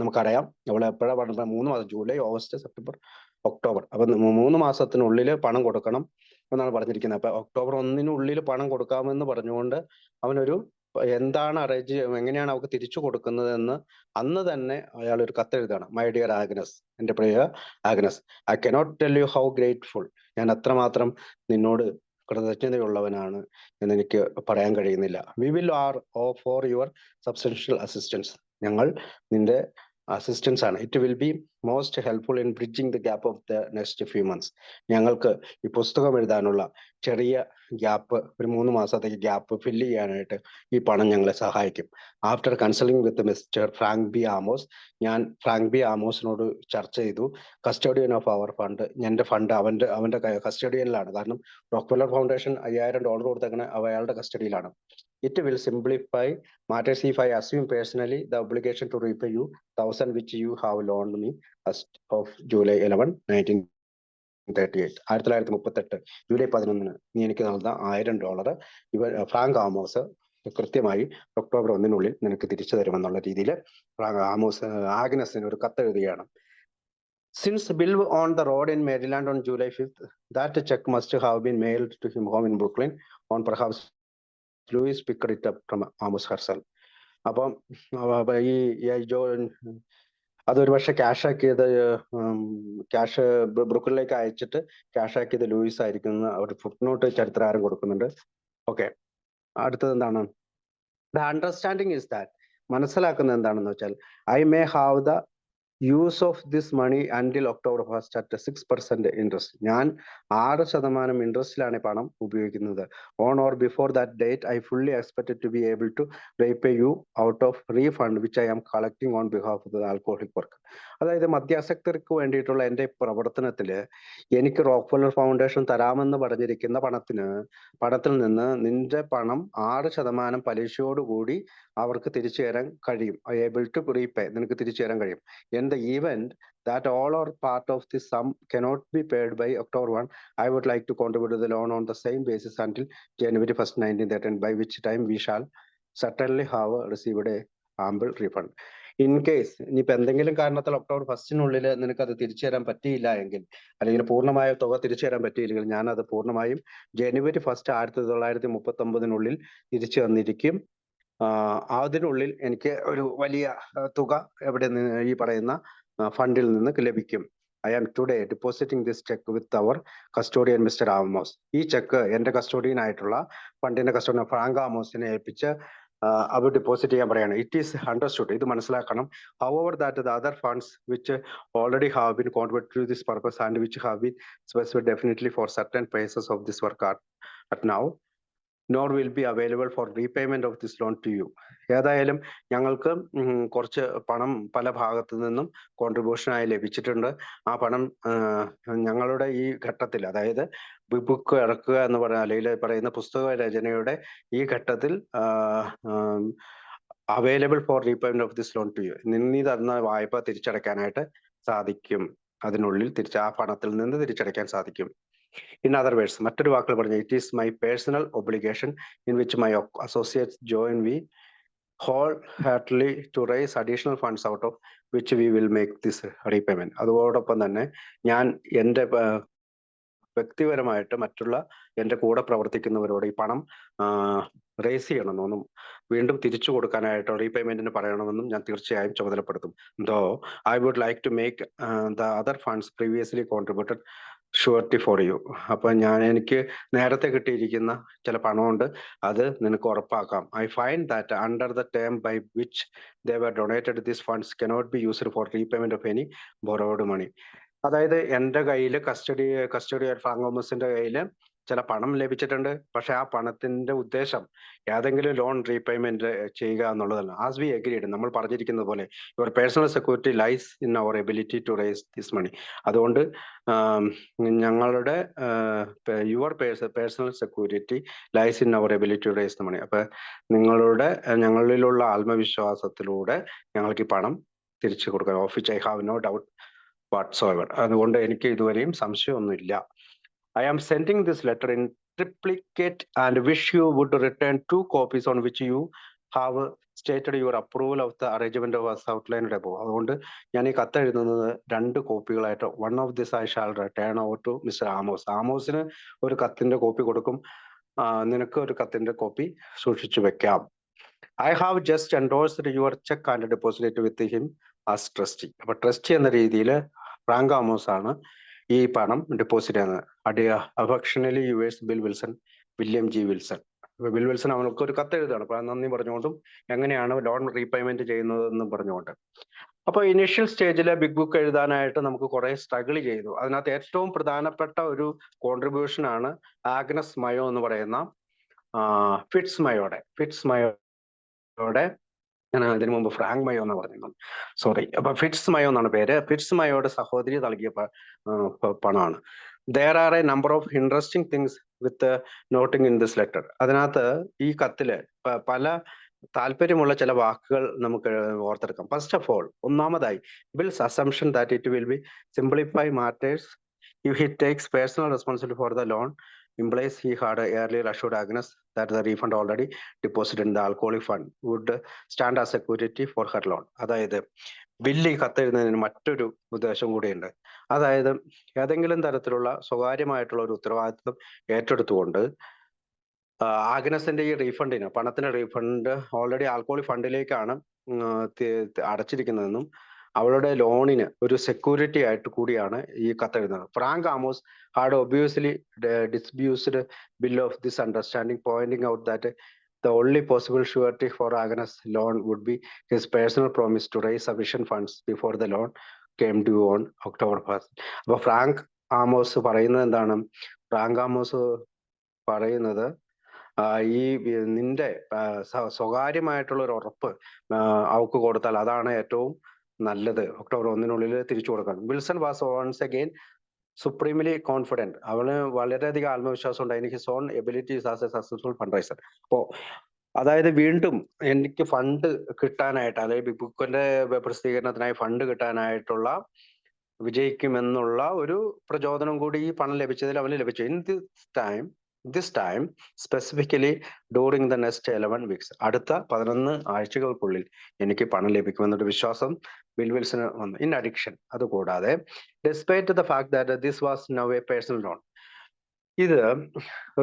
നമുക്കറിയാം നമ്മൾ എപ്പോഴാണ് പറഞ്ഞത്, 3 മാസം, ജൂലൈ, ഓഗസ്റ്റ്, സെപ്റ്റംബർ, ഒക്ടോബർ. അപ്പൊ 3 മാസത്തിനുള്ളിൽ പണം കൊടുക്കണം എന്നാണ് പറഞ്ഞിരിക്കുന്നത്. അപ്പൊ ഒക്ടോബർ 1 പണം കൊടുക്കാമെന്ന് പറഞ്ഞുകൊണ്ട് അവനൊരു എന്താണ് എങ്ങനെയാണ് അവർക്ക് തിരിച്ചു കൊടുക്കുന്നതെന്ന് അന്ന് തന്നെ അയാൾ ഒരു കത്തെഴുതാണ്. മൈ ഡിയർ ആഗ്നസ്, എന്റെ പ്രിയ Agnes, I cannot tell you how grateful, ഞാൻ അത്രമാത്രം നിന്നോട് കൃതജ്ഞതയുള്ളവനാണ് എന്ന് എനിക്ക് പറയാൻ കഴിയുന്നില്ല. We will are for your substantial assistance, ഞങ്ങൾ നിന്റെ അസിസ്റ്റൻസ് ആണ്. It will be most helpful in bridging the gap of the next few months. ഞങ്ങൾക്ക് ഈ പുസ്തകം എഴുതാനുള്ള ചെറിയ ഗ്യാപ്പ്, ഒരു 3 മാസത്തേക്ക് ഗ്യാപ്പ് ഫില്ല് ചെയ്യാനായിട്ട് ഈ പണം ഞങ്ങളെ സഹായിക്കും. ആഫ്റ്റർ കൺസൾട്ടിംഗ് വിത്ത് മിസ്റ്റർ ഫ്രാങ്ക് ബി ആമോസ്, ഞാൻ ഫ്രാങ്ക് ബി ആമോസിനോട് ചർച്ച ചെയ്തു. കസ്റ്റഡിയൻ ഓഫ് അവർ ഫണ്ട്, എന്റെ ഫണ്ട് അവന്റെ കസ്റ്റഡിയനിലാണ്. കാരണം റോക്ക്ഫെല്ലർ ഫൗണ്ടേഷൻ $5000 കൊടുത്തേക്കണ അയാളുടെ കസ്റ്റഡിയിലാണ്. It will simplify matters if I assume personally the obligation to repay you 1,000 which you have loaned me as of July 11, 1938. 1938 July 11 നീ എനിക്ക് നൽകുന്ന $1000 ഫ്രാങ്ക് ആമോസ് കൃത്യമായി ഒക്ടോബർ 1 നിനക്ക് തിരിച്ചു തരുമെന്നുള്ള രീതിയിൽ ആഗ്നസിന് ഒരു കത്ത് എഴുതുകയാണ്. Since Bill on the road in Maryland on July 5th, that check must have been mailed to him home in Brooklyn on perhaps Louis picked it up from Amos herself. അപ്പം ഈ അതൊരു പക്ഷെ ക്യാഷ് ആക്കിയത് cash ബ്രൂക്കറിലേക്ക് അയച്ചിട്ട് cash ആക്കിയത് Luis ആയിരിക്കും എന്ന് ഒരു ഫുട് നോട്ട് ചരിത്രകാരൻ കൊടുക്കുന്നുണ്ട്. ഓക്കെ, അടുത്തത് എന്താണ്? ദ അണ്ടർസ്റ്റാൻഡിങ് ഇസ് ദാറ്റ്, മനസ്സിലാക്കുന്നത് എന്താണെന്ന് വെച്ചാൽ, I may have the use of this money until October first at 6% interest. ഞാൻ 6% ഇൻട്രസ്റ്റിലാണ് ഈ പണം ഉപയോഗിക്കുന്നത്. On or before that date I fully expected to be able to repay you out of refund which I am collecting on behalf of the alcoholic work. അതായത് മദ്യാസക്തർക്ക് വേണ്ടിയിട്ടുള്ള എൻ്റെ പ്രവർത്തനത്തിൽ എനിക്ക് റോക്ക്ഫെല്ലർ ഫൗണ്ടേഷൻ തരാമെന്ന് പറഞ്ഞിരിക്കുന്ന പണത്തിൽ നിന്ന് നിന്റെ പണം 6% പലിശയോടുകൂടി അവർക്ക് തിരിച്ചു തരാൻ കഴിയും. ഏബിൾ ടു റീപേ, നിനക്ക് തിരിച്ചു തരാൻ കഴിയും. In the event that all or part of this sum cannot be paid by October 1, I would like to contribute to the loan on the same basis until January 1st, 1913, by which time we shall certainly have received a ample refund. In case ഇനിയിപ്പോൾ എന്തെങ്കിലും കാരണത്താൽ October 1 നിനക്ക് അത് തിരിച്ചു തരാൻ പറ്റിയില്ല എങ്കിൽ, അല്ലെങ്കിൽ പൂർണ്ണമായ തുക തിരിച്ചു തരാൻ പറ്റിയില്ലെങ്കിൽ, ഞാൻ അത് പൂർണ്ണമായും ജനുവരി 1 1939 തിരിച്ചു തന്നിരിക്കും. അതിനുള്ളിൽ എനിക്ക് ഒരു വലിയ തുക എവിടെ നിന്ന്, ഈ പറയുന്ന ഫണ്ടിൽ നിന്ന് ലഭിക്കും. I am today depositing this cheque with our custodian Mister Amos. ഈ ചെക്ക് എന്റെ കസ്റ്റോഡിയൻ ആയിട്ടുള്ള ഫണ്ടിന്റെ കസ്റ്റോഡിയൻ ഫ്രാങ്ക് ആമോസിനെ ഏൽപ്പിച്ച് അവർ ഡെപ്പോസിറ്റ് ചെയ്യാൻ പറയാണ്. ഇറ്റ് ഈസ് അണ്ടർസ്റ്റുഡ്, ഇത് മനസ്സിലാക്കണം. However that the other funds which already have been contributed to this purpose and which have been specified definitely for certain phases of this work are at now nor will be available for repayment of this loan to you. ഏതായാലും ഞങ്ങൾക്ക് കുറച്ച് പണം പല ഭാഗത്തു നിന്നും കോൺട്രിബ്യൂഷനായി ലഭിച്ചിട്ടുണ്ട്. ആ പണം ഞങ്ങളുടെ ഈ ഘട്ടത്തിൽ, അതായത് ബുക്ക് ഇറക്കുക എന്ന് പറയുന്ന, അല്ലെങ്കിൽ പറയുന്ന പുസ്തക രചനയുടെ ഈ ഘട്ടത്തിൽ available for repayment of this loan to you, നീ തന്ന വായ്പ തിരിച്ചടയ്ക്കാനായിട്ട് സാധിക്കും. അതിനുള്ളിൽ ആ പണത്തിൽ നിന്ന് തിരിച്ചടയ്ക്കാൻ സാധിക്കും. In other words, മറ്റൊരു വാക്കുകൾ പറഞ്ഞു, it is my personal obligation in which my associates join me wholeheartedly to raise additional funds out of which we will make this repayment. അതോടൊപ്പം തന്നെ ഞാൻ എൻ്റെ വ്യക്തിപരമായിട്ട് മറ്റുള്ള എൻ്റെ കൂടെ പ്രവർത്തിക്കുന്നവരോട് ഈ പണം റേസ് ചെയ്യണമെന്നും വീണ്ടും തിരിച്ചു കൊടുക്കാനായിട്ട് റീപേയ്മെന്റിന് പറയണമെന്നും ഞാൻ തീർച്ചയായും ചുമതലപ്പെടുത്തും. Though I would like to make the other funds previously contributed surety for you. അപ്പൊ എനിക്ക് നേരത്തെ കിട്ടിയിരിക്കുന്ന ചില പണമുണ്ട്, അത് നിനക്ക് ഉറപ്പാക്കാം. I find that under the term by which they were donated this funds cannot be used for repayment of any borrowed money. അതായത് എൻ്റെ കയ്യിൽ കസ്റ്റഡി ഫ്രാങ്ക് തോമസിന്റെ കയ്യിൽ ചില പണം ലഭിച്ചിട്ടുണ്ട്. പക്ഷെ ആ പണത്തിന്റെ ഉദ്ദേശം ഏതെങ്കിലും ലോൺ റീപേയ്മെന്റ് ചെയ്യുക എന്നുള്ളതല്ല. ആസ് വി അഗ്രീഡ്, നമ്മൾ പറഞ്ഞിരിക്കുന്നത് പോലെ, your personal security lies in our ability to raise this money. അതുകൊണ്ട് ഞങ്ങളുടെ your personal security lies in our ability to raise the money. അപ്പൊ ഞങ്ങളിലുള്ള ആത്മവിശ്വാസത്തിലൂടെ ഞങ്ങൾക്ക് ഈ പണം തിരിച്ചു കൊടുക്കാം. Of which I have no doubt whatsoever. അതുകൊണ്ട് എനിക്ക് ഇതുവരെയും സംശയമൊന്നുമില്ല. I am sending this letter in triplicate and wish you would return 2 copies on which you have stated your approval of the arrangement of as outlined above. അതുകൊണ്ട് ഞാൻ ഈ കത്ത് എഴുതുന്നത് 2 കോപ്പികളായിട്ട്, one of this I shall return over to Mr. Amos. ആമോസിന് ഒരു കത്തിന്റെ copy കൊടുക്കും, നിനക്ക് ഒരു കത്തിന്റെ കോപ്പി സൂക്ഷിച്ചു വെക്കാം. I have just endorsed your check and deposited with him as trustee. അപ്പൊ ട്രസ്റ്റി എന്ന രീതിയിൽ ഫ്രാങ്ക് ആമോസ് ആണ് ഈ പണം ഡെപ്പോസിറ്റ് ചെയ്യുന്നത്. Affectionately yours Bill Wilson, William G Wilson. Bill Wilson അവർക്ക് ഒരു കത്ത് എഴുതുകയാണ്, അപ്പൊ നന്ദി പറഞ്ഞുകൊണ്ടും എങ്ങനെയാണ് ലോൺ റീപേയ്മെന്റ് ചെയ്യുന്നതെന്നും പറഞ്ഞുകൊണ്ട്. അപ്പൊ ഇനീഷ്യൽ സ്റ്റേജിലെ ബിഗ് ബുക്ക് എഴുതാനായിട്ട് നമുക്ക് കുറെ സ്ട്രഗിൾ ചെയ്തു. അതിനകത്ത് ഏറ്റവും പ്രധാനപ്പെട്ട ഒരു കോൺട്രിബ്യൂഷൻ ആണ് ആഗ്നസ് മയോ എന്ന് പറയുന്ന ഫിറ്റ്സ് മയോയുടെ ഞാൻ അതിനു മുമ്പ് ഫ്രാങ്ക് മയോ എന്ന് പറഞ്ഞിരുന്നു, സോറി. അപ്പൊ ഫിറ്റ്സ് മയോ എന്നാണ് പേര്. ഫിറ്റ്സ് മയോയുടെ സഹോദരി നൽകിയ പണമാണ്. There are a number of interesting things with noting in this letter. അതിനകത്ത് ഈ കത്തില് പല താല്പര്യമുള്ള ചില വാക്കുകൾ നമുക്ക് ഓർത്തെടുക്കാം. ഫസ്റ്റ് ഓഫ് ഓൾ, ഒന്നാമതായി, bills assumption that it will B simplify matters if he takes personal responsibility for the loan implies he had earlier assured Agnes that the refund already deposited in the alcoholic fund would stand as security for her loan. അതായത് bill കത്തെഴുതുന്നതിന് മറ്റൊരു ഉദ്ദേശം കൂടിയുണ്ട്. അതായത് ഏതെങ്കിലും തരത്തിലുള്ള സ്വകാര്യമായിട്ടുള്ള ഒരു ഉത്തരവാദിത്വം ഏറ്റെടുത്തുകൊണ്ട് ആഗ്നസിന്റെ ഈ റീഫണ്ടിന്, പണത്തിന്റെ റീഫണ്ട് ഓൾറെഡി ആൽക്കഹോളിക് ഫണ്ടിലേക്കാണ് അടച്ചിരിക്കുന്നതെന്നും അവളുടെ ലോണിന് ഒരു സെക്യൂരിറ്റി ആയിട്ട് കൂടിയാണ് ഈ കത്തെഴുതുന്നത്. Frank Amos had obviously disabused Bill of this understanding, pointing out that the only possible surety for Agnes' loan would be his personal promise to raise sufficient funds before the loan came due on October 1st. അപ്പൊ Frank Amos പറയുന്നത് എന്താണ്? Frank Amos പറയുന്നത് ഈ നിന്റെ സ്വകാര്യമായിട്ടുള്ള ഒരു ഉറപ്പ് അവക്ക് കൊടുത്താൽ അതാണ് ഏറ്റവും നല്ലത്, ഒക്ടോബർ 1 തിരിച്ചു കൊടുക്കാൻ. Wilson was once again supremely confident. അവന് വളരെയധികം ആത്മവിശ്വാസം ഉണ്ടായിരുന്നു. His own abilities as a successful fund raiser. അപ്പോ അതായത് വീണ്ടും എനിക്ക് ഫണ്ട് കിട്ടാനായിട്ട്, അല്ലെങ്കിൽ ബിഗ് ബുക്കിന്റെ പ്രസിദ്ധീകരണത്തിനായി ഫണ്ട് കിട്ടാനായിട്ടുള്ള വിജയിക്കുമെന്നുള്ള ഒരു പ്രചോദനം കൂടി ഈ പണം ലഭിച്ചതിൽ അവന് ലഭിച്ചു. In this time specifically during the next 11 weeks, അടുത്ത 11 ആഴ്ചകൾക്കുള്ളിൽ എനിക്ക് പണം ലഭിക്കുമെന്നൊരു വിശ്വാസം ബിൽ വിൽസന് വന്നു. ഇൻ അഡിക്ഷൻ, അതുകൂടാതെ despite the fact that this was now a personal loan, ഇത്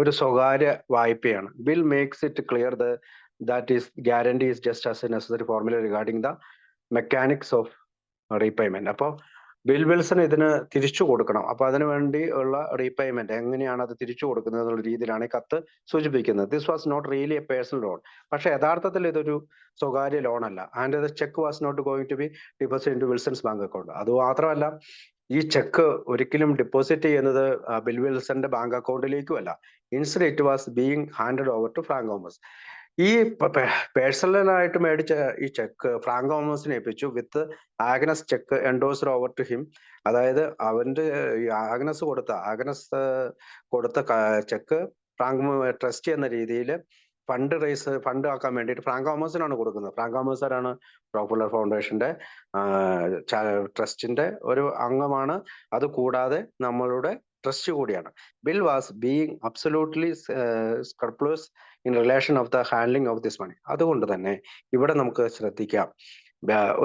ഒരു സ്വകാര്യ വായ്പയാണ്. Bill makes it clear that is guarantee is just as a necessary formula regarding the mechanics of repayment. അപ്പോൾ Bill Wilson ഇതിന് തിരിച്ചു കൊടുക്കണം. അപ്പൊ അതിനു വേണ്ടി ഉള്ള റീപേയ്മെന്റ് എങ്ങനെയാണ് അത് തിരിച്ചു കൊടുക്കുന്നത് എന്നുള്ള രീതിയിലാണ് ഈ കത്ത് സൂചിപ്പിക്കുന്നത്. This was not really a personal loan, പക്ഷെ യഥാർത്ഥത്തിൽ ഇതൊരു സ്വകാര്യ ലോൺ അല്ല. And the cheque was not going to be deposit in to Wilson's bank account. അത് മാത്രമല്ല, ഈ ചെക്ക് ഒരിക്കലും ഡെപ്പോസിറ്റ് ചെയ്യുന്നത് ബിൽ വിൽസന്റെ ബാങ്ക് അക്കൗണ്ടിലേക്കുമല്ല. Instead it was being handed over to Frank Thomas. ഈ പേഴ്സണലായിട്ട് മേടിച്ച ഈ ചെക്ക് ഫ്രാങ്ക് തോമസിനെ ഏൽപ്പിച്ചു with Agnes cheque endorsed over to him. അതായത് അവന്റെ ആഗ്നസ് കൊടുത്ത ചെക്ക് ഫ്രാങ്ക് ട്രസ്റ്റ് എന്ന രീതിയിൽ ഫണ്ട് ആക്കാൻ വേണ്ടിയിട്ട് ഫ്രാങ്ക് തോമസിനാണ് കൊടുക്കുന്നത്. ഫ്രാങ്ക് തോമസാണ് റോക്ക്ഫെല്ലർ ഫൗണ്ടേഷന്റെ ട്രസ്റ്റിന്റെ ഒരു അംഗമാണ്. അത് കൂടാതെ നമ്മളുടെ ട്രസ്റ്റ് കൂടിയാണ്. Bill was being absolutely scrupulous in relation of the handling of this money. അതുകൊണ്ട് തന്നെ ഇവിടെ നമുക്ക് ശ്രദ്ധിക്കാം,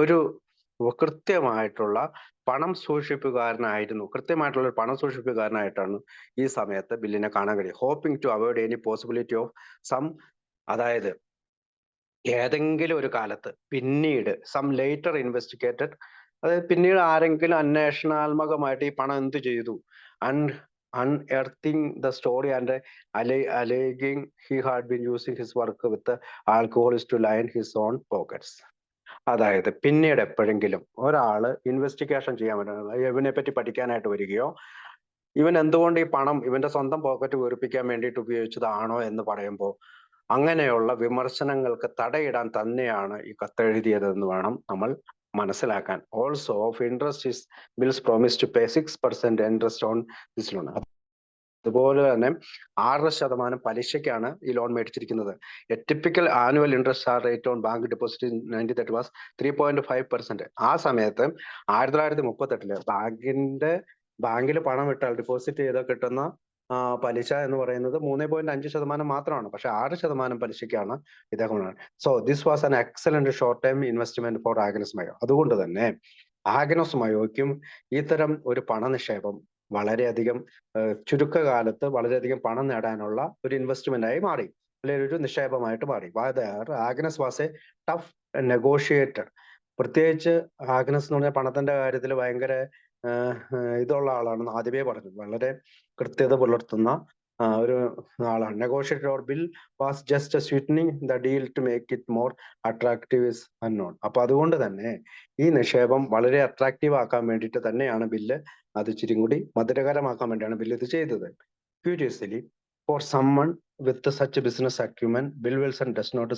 ഒരു കൃത്യമായിട്ടുള്ള കൃത്യമായിട്ടുള്ള ഒരു പണം സൂക്ഷിപ്പുകാരനായിട്ടാണ് ഈ സമയത്ത് ബില്ലിനെ കാണാൻ കഴിയും. Hoping to avoid any possibility of some, അതായത് ഏതെങ്കിലും ഒരു കാലത്ത് പിന്നീട് സം ലേറ്റർ ഇൻവെസ്റ്റിഗേറ്റഡ്, അതായത് പിന്നീട് ആരെങ്കിലും അന്വേഷണാത്മകമായിട്ട് ഈ പണം എന്ത് ചെയ്തു, unearthing the story and alleging he had been using his work with the alcoholics to line his own pockets. അതായത് പിന്നീട് എപ്പോഴെങ്കിലും ഒരാള് ഇൻവെസ്റ്റിഗേഷൻ ചെയ്യാൻ പറ്റുന്നത്, ഇവനെ പറ്റി പഠിക്കാനായിട്ട് വരികയോ ഇവൻ എന്തുകൊണ്ട് ഈ പണം ഇവന്റെ സ്വന്തം പോക്കറ്റ് വീർപ്പിക്കാൻ വേണ്ടിയിട്ട് ഉപയോഗിച്ചതാണോ എന്ന് പറയുമ്പോൾ അങ്ങനെയുള്ള വിമർശനങ്ങൾക്ക് തടയിടാൻ തന്നെയാണ് ഈ കത്തെഴുതിയതെന്ന് വേണം നമ്മൾ മനസ്സിലാക്കാൻ. Also of interest is Bill's promise to pay 6% interest on this loan. അതുപോലെ തന്നെ 6% പലിശയ്ക്കാണ് ഈ ലോൺ മേടിച്ചിരിക്കുന്നത്. A typical annual interest rate on bank deposit in 1930 was 3.5%. ആ സമയത്ത് 1938 ബാങ്കിൽ പണം ഇട്ടാൽ ഡെപ്പോസിറ്റ് ചെയ്താൽ കിട്ടുന്ന പലിശ എന്ന് പറയുന്നത് 3.5% മാത്രമാണ്. പക്ഷെ 6% പലിശയ്ക്കാണ് ഇദ്ദേഹം. So this was an excellent short time investment for Agnes Mayo. അതുകൊണ്ട് തന്നെ ആഗ്നസ് മയോയ്ക്കും ഇത്തരം ഒരു പണനിക്ഷേപം വളരെയധികം ചുരുക്കകാലത്ത് വളരെയധികം പണം നേടാനുള്ള ഒരു ഇൻവെസ്റ്റ്മെന്റ് ആയി മാറി, അല്ലെങ്കിൽ ഒരു നിക്ഷേപമായിട്ട് മാറി. Agnes was A tough negotiator. പ്രത്യേകിച്ച് ആഗ്നസ് എന്ന് പറഞ്ഞാൽ പണത്തിന്റെ കാര്യത്തിൽ ഭയങ്കര ഇതുള്ള ആളാണെന്ന് ആദ്യമേ പറഞ്ഞു. വളരെ കൃത്യത പുലർത്തുന്ന ഒരു ആളാണ്. Negotiator or Bill was just sweetening the deal to make it more attractive is unknown. അപ്പൊ അതുകൊണ്ട് തന്നെ ഈ നിക്ഷേപം വളരെ അട്രാക്റ്റീവ് ആക്കാൻ വേണ്ടിയിട്ട് തന്നെയാണ് ബില്ല്, അത് ഇച്ചിരി കൂടി മധുരകരമാക്കാൻ വേണ്ടിയാണ് ബില്ല് ഇത് ചെയ്തത്. Curiously, for someone with such business acumen, Bill Wilson does not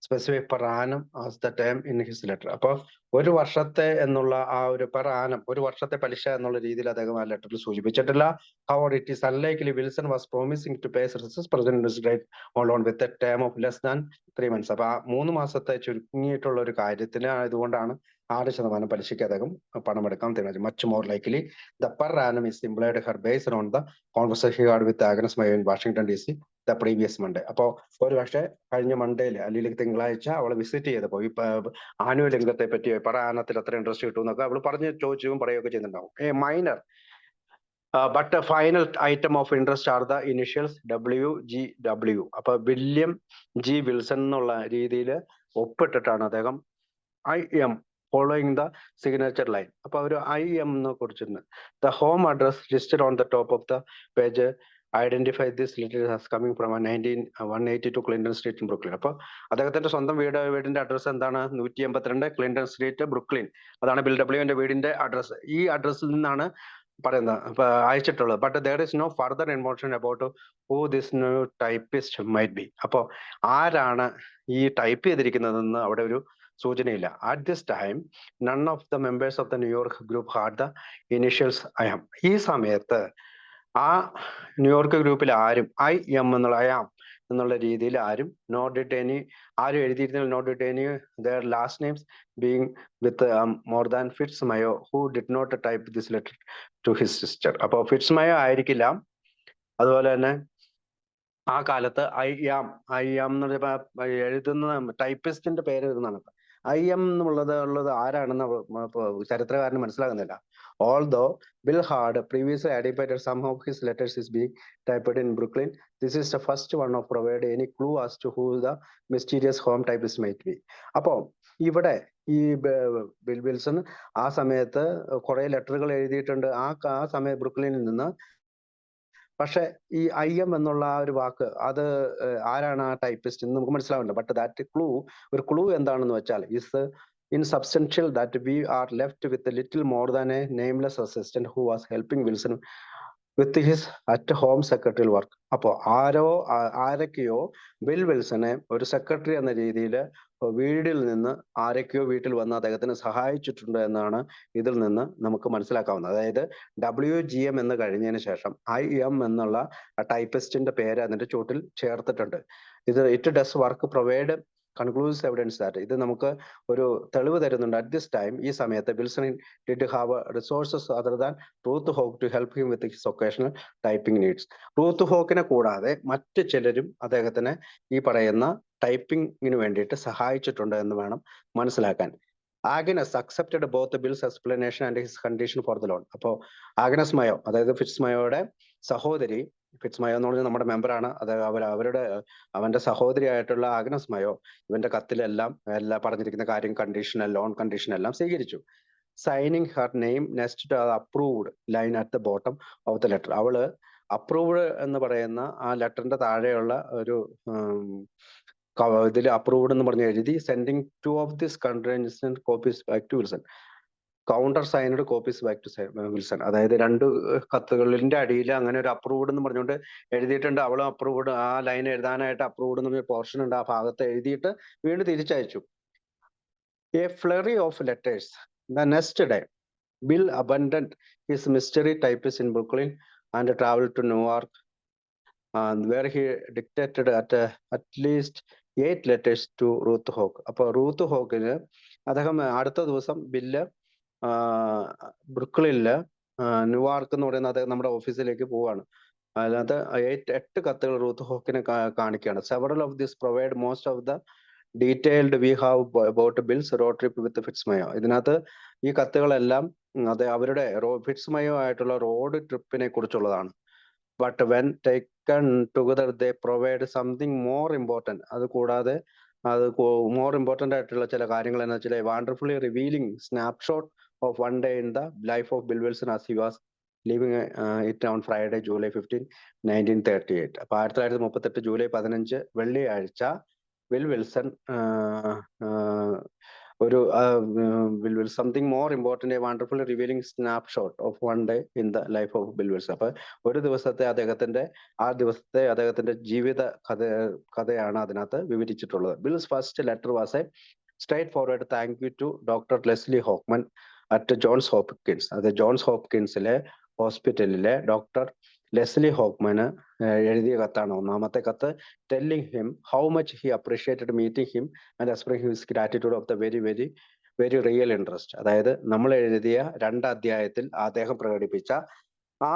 specify per annum as the term in his letter. അപ്പൊ ഒരു വർഷത്തെ എന്നുള്ള ആ ഒരു പെർ ആനം, ഒരു വർഷത്തെ പലിശ എന്നുള്ള രീതിയിൽ അദ്ദേഹം ആ ലെറ്ററിൽ സൂചിപ്പിച്ചിട്ടില്ല. However, it is unlikely Wilson was promising to pay present rate on loan with a term of less than 3 months. അപ്പൊ ആ 3 മാസത്തെ ചുരുങ്ങിയിട്ടുള്ള ഒരു കാര്യത്തിന് ആയതുകൊണ്ടാണ് 6% പലിശയ്ക്ക് അദ്ദേഹം പണമെടുക്കാൻ തീരുമാനിച്ചു. Much more likely the per annum is implied here based on the conversation he had with Agnes Mayo in Washington DC the previous Monday. അപ്പോൾ ഒരു പക്ഷേ കഴിഞ്ഞ മൺഡേയിൽ അല്ലെങ്കിൽ തിങ്കളാഴ്ച അവളെ വിസിറ്റ് ചെയ്തപ്പോൾ ഈ ആനുവൽ ഇൻകത്തെ പറ്റി പെർ ആനത്തിൽ എത്ര ഇൻട്രസ്റ്റ് കിട്ടും എന്നൊക്കെ അവൾ ചോദിച്ചും പറയുകയൊക്കെ ചെയ്യുന്നുണ്ടാവും. Minor but a final item of interest are the initials WGW. അപ്പൊ വില്യം ജി വിൽസൺ എന്നുള്ള രീതിയിൽ ഒപ്പിട്ടിട്ടാണ് അദ്ദേഹം IM following the signature line. അപ്പൊ ഒരു IM എന്ന് കുറിച്ചിട്ടുണ്ട്. The home address listed on the top of the page identify this letter as coming from 182 Clinton Street Brooklyn. അപ്പൊ അദ്ദേഹത്തിന്റെ സ്വന്തം വീടിന്റെ അഡ്രസ് എന്താണ്? 182 ക്ലിന്റൺ സ്ട്രീറ്റ് ബ്രുക്ലിൻ. അതാണ് ബിൽ ഡബ്ല്യുവിന്റെ വീടിന്റെ അഡ്രസ്. ഈ അഡ്രസ്സിൽ നിന്നാണ് പറയുന്നത് അയച്ചിട്ടുള്ളത്. But there is no further information about who this new typist might be. അപ്പോ ആരാണ് ഈ ടൈപ്പ് ചെയ്തിരിക്കുന്നതെന്ന് അവിടെ ഒരു സൂചനയില്ല. At this time none of the members of the New York group had the initials IM. ഈ സമയത്ത് ആ ന്യൂയോർക്ക് ഗ്രൂപ്പിൽ ആരും IM എന്നുള്ള IAM എന്നുള്ള രീതിയിൽ ആരും ആരും എഴുതിയിരുന്നില്ല. Not did any their last names being with more than Fitzmayo, who did not type this letter to his sister. അപ്പോൾ ഫിറ്റ്സ്മയോ ആയിരിക്കില്ല. അതുപോലെ തന്നെ ആ കാലത്ത് IAM എന്ന് പറഞ്ഞ എഴുതുന്ന ടൈപ്പിസ്റ്റിന്റെ പേര് എഴുതുന്നതാണ്. IM എന്നുള്ളത് ആരാണെന്ന് ചരിത്രകാരന് മനസ്സിലാകുന്നില്ല. Although Bill had previously identified some of his letters is being typed in Brooklyn, this is the first one of provide any clue as to who the mysterious home typist might be. അപ്പോ ഇവിടെ ഈ bill Wilson ആ സമയത്ത് കുറെ ലെറ്ററുകൾ എഴുതിയിട്ടുണ്ട് ആ സമയത്ത് ബ്രുക്ലിനിൽ നിന്ന്. പക്ഷെ ഈ IM എന്നുള്ള ആ ഒരു വാക്ക് അത് ആരാണ് ആ ടൈപ്പിസ്റ്റ് എന്ന് നമുക്ക് മനസ്സിലാവുന്നുണ്ട്. ബട്ട് ദാറ്റ് ഒരു ക്ലൂ എന്താണെന്ന് വെച്ചാൽ is insubstantial that we are left with little more than a nameless assistant who was helping Wilson with his at home secretary work. അപ്പോൾ ആരൊക്കെയോ ബിൽ വിൽസനെ ഒരു സെക്രട്ടറി എന്ന രീതിയിൽ വീട്ടിൽ നിന്ന് ആരൊക്കെയോ വീട്ടിൽ വന്ന് അദ്ദേഹത്തിന് സഹായിച്ചിട്ടുണ്ട് എന്നാണ് ഇതിൽ നിന്ന് നമുക്ക് മനസ്സിലാക്കാവുന്നത്. അതായത് WGM എന്ന് കഴിഞ്ഞതിന് ശേഷം IM എന്നുള്ള ടൈപ്പിസ്റ്റിന്റെ പേര് അതിന്റെ ചുവട്ടിൽ ചേർത്തിട്ടുണ്ട്. It does work provide conclusive evidence that ഇത് നമുക്ക് ഒരു തെളിവ് തരുന്നുണ്ട്. അറ്റ് ദിസ് ടൈം ഈ സമയത്ത് Wilson did have resources other than Ruth Hock to help him with his occasional typing needs. Ruth ഹോക്കിനെ കൂടാതെ മറ്റ് ചിലരും അദ്ദേഹത്തിന് ഈ പറയുന്ന ടൈപ്പിങ്ങിന് വേണ്ടിയിട്ട് സഹായിച്ചിട്ടുണ്ട് എന്ന് വേണം മനസ്സിലാക്കാൻ. Agnes accepted both bills explanation and his condition for the loan. അപ്പോൾ ആഗ്നസ് മയോ, അതായത് ഫിറ്റ്സ്മയോയുടെ സഹോദരി, ഫിറ്റ്സ്മയോ എന്ന് പറഞ്ഞാൽ നമ്മുടെ മെമ്പറാണ്, അത് അവന്റെ സഹോദരിയായിട്ടുള്ള ആഗ്നസ് മയോ ഇവന്റെ കത്തിലെല്ലാം പറഞ്ഞിരിക്കുന്ന കാര്യം ലോൺ കണ്ടീഷൻ എല്ലാം സ്വീകരിച്ചു. Signing her name next approved line at the bottom of the letter. അവള് അപ്രൂവ്ഡ് എന്ന് പറയുന്ന ആ ലെറ്ററിന്റെ താഴെയുള്ള ഒരു ഇതിൽ അപ്രൂവ്ഡ് എന്ന് പറഞ്ഞ് എഴുതി sending 2 of this countersigned copies back to Wilson. Countersigned copies back to Wilson. അതായത് 2 കത്തുകളിന്റെ അടിയിൽ അങ്ങനെ ഒരു അപ്രൂവ്ഡ് എന്ന് പറഞ്ഞുകൊണ്ട് എഴുതിയിട്ടുണ്ട്. അവളും അപ്രൂവ്ഡ്, ആ ലൈൻ എഴുതാനായിട്ട് അപ്രൂവ്ഡ് എന്ന് പറഞ്ഞ പോർഷൻ ഉണ്ട്, ആ ഭാഗത്ത് എഴുതിയിട്ട് വീണ്ടും തിരിച്ചയച്ചു. A flurry of letters the next day Bill abandoned his mystery typist in Brooklyn and travel to New York where he dictated at least 8 letters to Ruth Hawk. അപ്പോൾ റൂത്ത് ഹോക്കിന് അദ്ദേഹം അടുത്ത ദിവസം ബില്ല് ബ്രുക്ലിനില് ന്യൂയോർക്ക് എന്ന് പറയുന്ന അദ്ദേഹം നമ്മുടെ ഓഫീസിലേക്ക് പോവാണ്. അതിനകത്ത് 8 കത്തുകൾ റൂത്ത് ഹോക്കിനെ കാണിക്കുകയാണ്. Several of this provide most of the detailed we have about Bill's road trip with Fitz Mayo. ഇതിനകത്ത് ഈ കത്തുകളെല്ലാം അവരുടെ ഫിറ്റ്സ്മയോ ആയിട്ടുള്ള റോഡ് ട്രിപ്പിനെ കുറിച്ചുള്ളതാണ്. But when taken together they provide something more important. അത് കൂടാതെ മോർ ഇമ്പോർട്ടന്റ് ആയിട്ടുള്ള ചില കാര്യങ്ങൾ എന്ന് വെച്ചാൽ wonderfully revealing snapshot of one day in the life of Bill Wilson as he was living it on Friday July 15, 1938. അപ്പൊ 1938 July 15 വെള്ളിയാഴ്ച Bill Wilson ഒരു something more important, wonderfully revealing snapshot of one day in the life of Bill Wilson. അപ്പൊ ഒരു ദിവസത്തെ അദ്ദേഹത്തിന്റെ ജീവിത കഥയാണ് അതിനകത്ത് വിവരിച്ചിട്ടുള്ളത്. Bill's first letter was a straightforward thank you to doctor Leslie ഹോക്ക്മൻ at Johns Hopkins. അത് ജോൺസ് ഹോപ്കിൻസിലെ ഹോസ്പിറ്റലിലെ ഡോക്ടർ ലെസ്ലി ഹോക്ക്മന് എഴുതിയ കത്താണ് ഒന്നാമത്തെ കത്ത്. Telling him how much he appreciated meeting him and expressing his gratitude of the very very very real interest. അതായത് നമ്മൾ എഴുതിയ 2 അധ്യായത്തിൽ അദ്ദേഹം പ്രകടിപ്പിച്ച ആ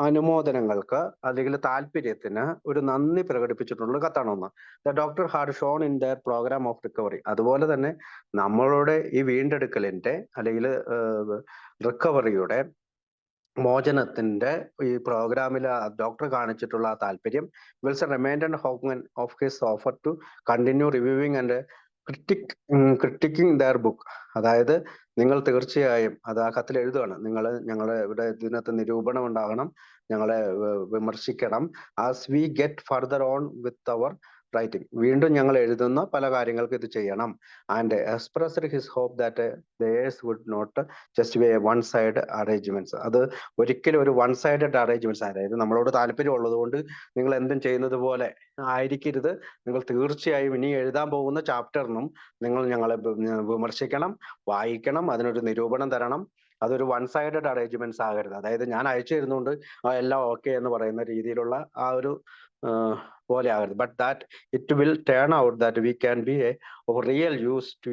അനുമോദനങ്ങൾക്ക് അല്ലെങ്കിൽ താല്പര്യത്തിന് ഒരു നന്ദി പ്രകടിപ്പിച്ചിട്ടുള്ള കത്താണ് ഒന്ന്. The doctor had shown in their program of recovery. അതുപോലെ തന്നെ നമ്മളുടെ ഈ വീണ്ടെടുക്കലിന്റെ അല്ലെങ്കിൽ റിക്കവറിയുടെ മോചനത്തിന്റെ ഈ പ്രോഗ്രാമിൽ ഡോക്ടർ കാണിച്ചിട്ടുള്ള ആ താല്പര്യം Wilson reminded Hockman of his offer to continue reviewing and critiquing their book. അതായത് നിങ്ങൾ തീർച്ചയായും അത് ആ കത്തിൽ എഴുതുകയാണ്. ഞങ്ങളെ ഇവിടെ ഇതിനകത്ത് നിരൂപണം ഉണ്ടാകണം, ഞങ്ങളെ വിമർശിക്കണം. As we get further on with our writing, വീണ്ടും ഞങ്ങൾ എഴുതുന്ന പല കാര്യങ്ങൾക്ക് ഇത് ചെയ്യണം. And expressed his hope that theirs would not just be one side arrangements. അത് ഒരിക്കലും ഒരു വൺ സൈഡഡ് അറേഞ്ച്മെന്റ്സ്, അതായത് നമ്മളോട് താല്പര്യം ഉള്ളതുകൊണ്ട് നിങ്ങൾ എന്തും ചെയ്യുന്നത് പോലെ ആയിരിക്കരുത്. നിങ്ങൾ തീർച്ചയായും ഇനി എഴുതാൻ പോകുന്ന ചാപ്റ്ററിനും നിങ്ങൾ ഞങ്ങളെ വിമർശിക്കണം, വായിക്കണം, അതിനൊരു നിരൂപണം തരണം. അതൊരു വൺ സൈഡഡ് അറേഞ്ച്മെന്റ്സ് ആകരുത്. അതായത് ഞാൻ അയച്ചു തരുന്നുണ്ട് എല്ലാം ഓക്കെ എന്ന് പറയുന്ന രീതിയിലുള്ള ആ ഒരു പോലെ ആകരുത്. But that it will turn out that we can be a real use to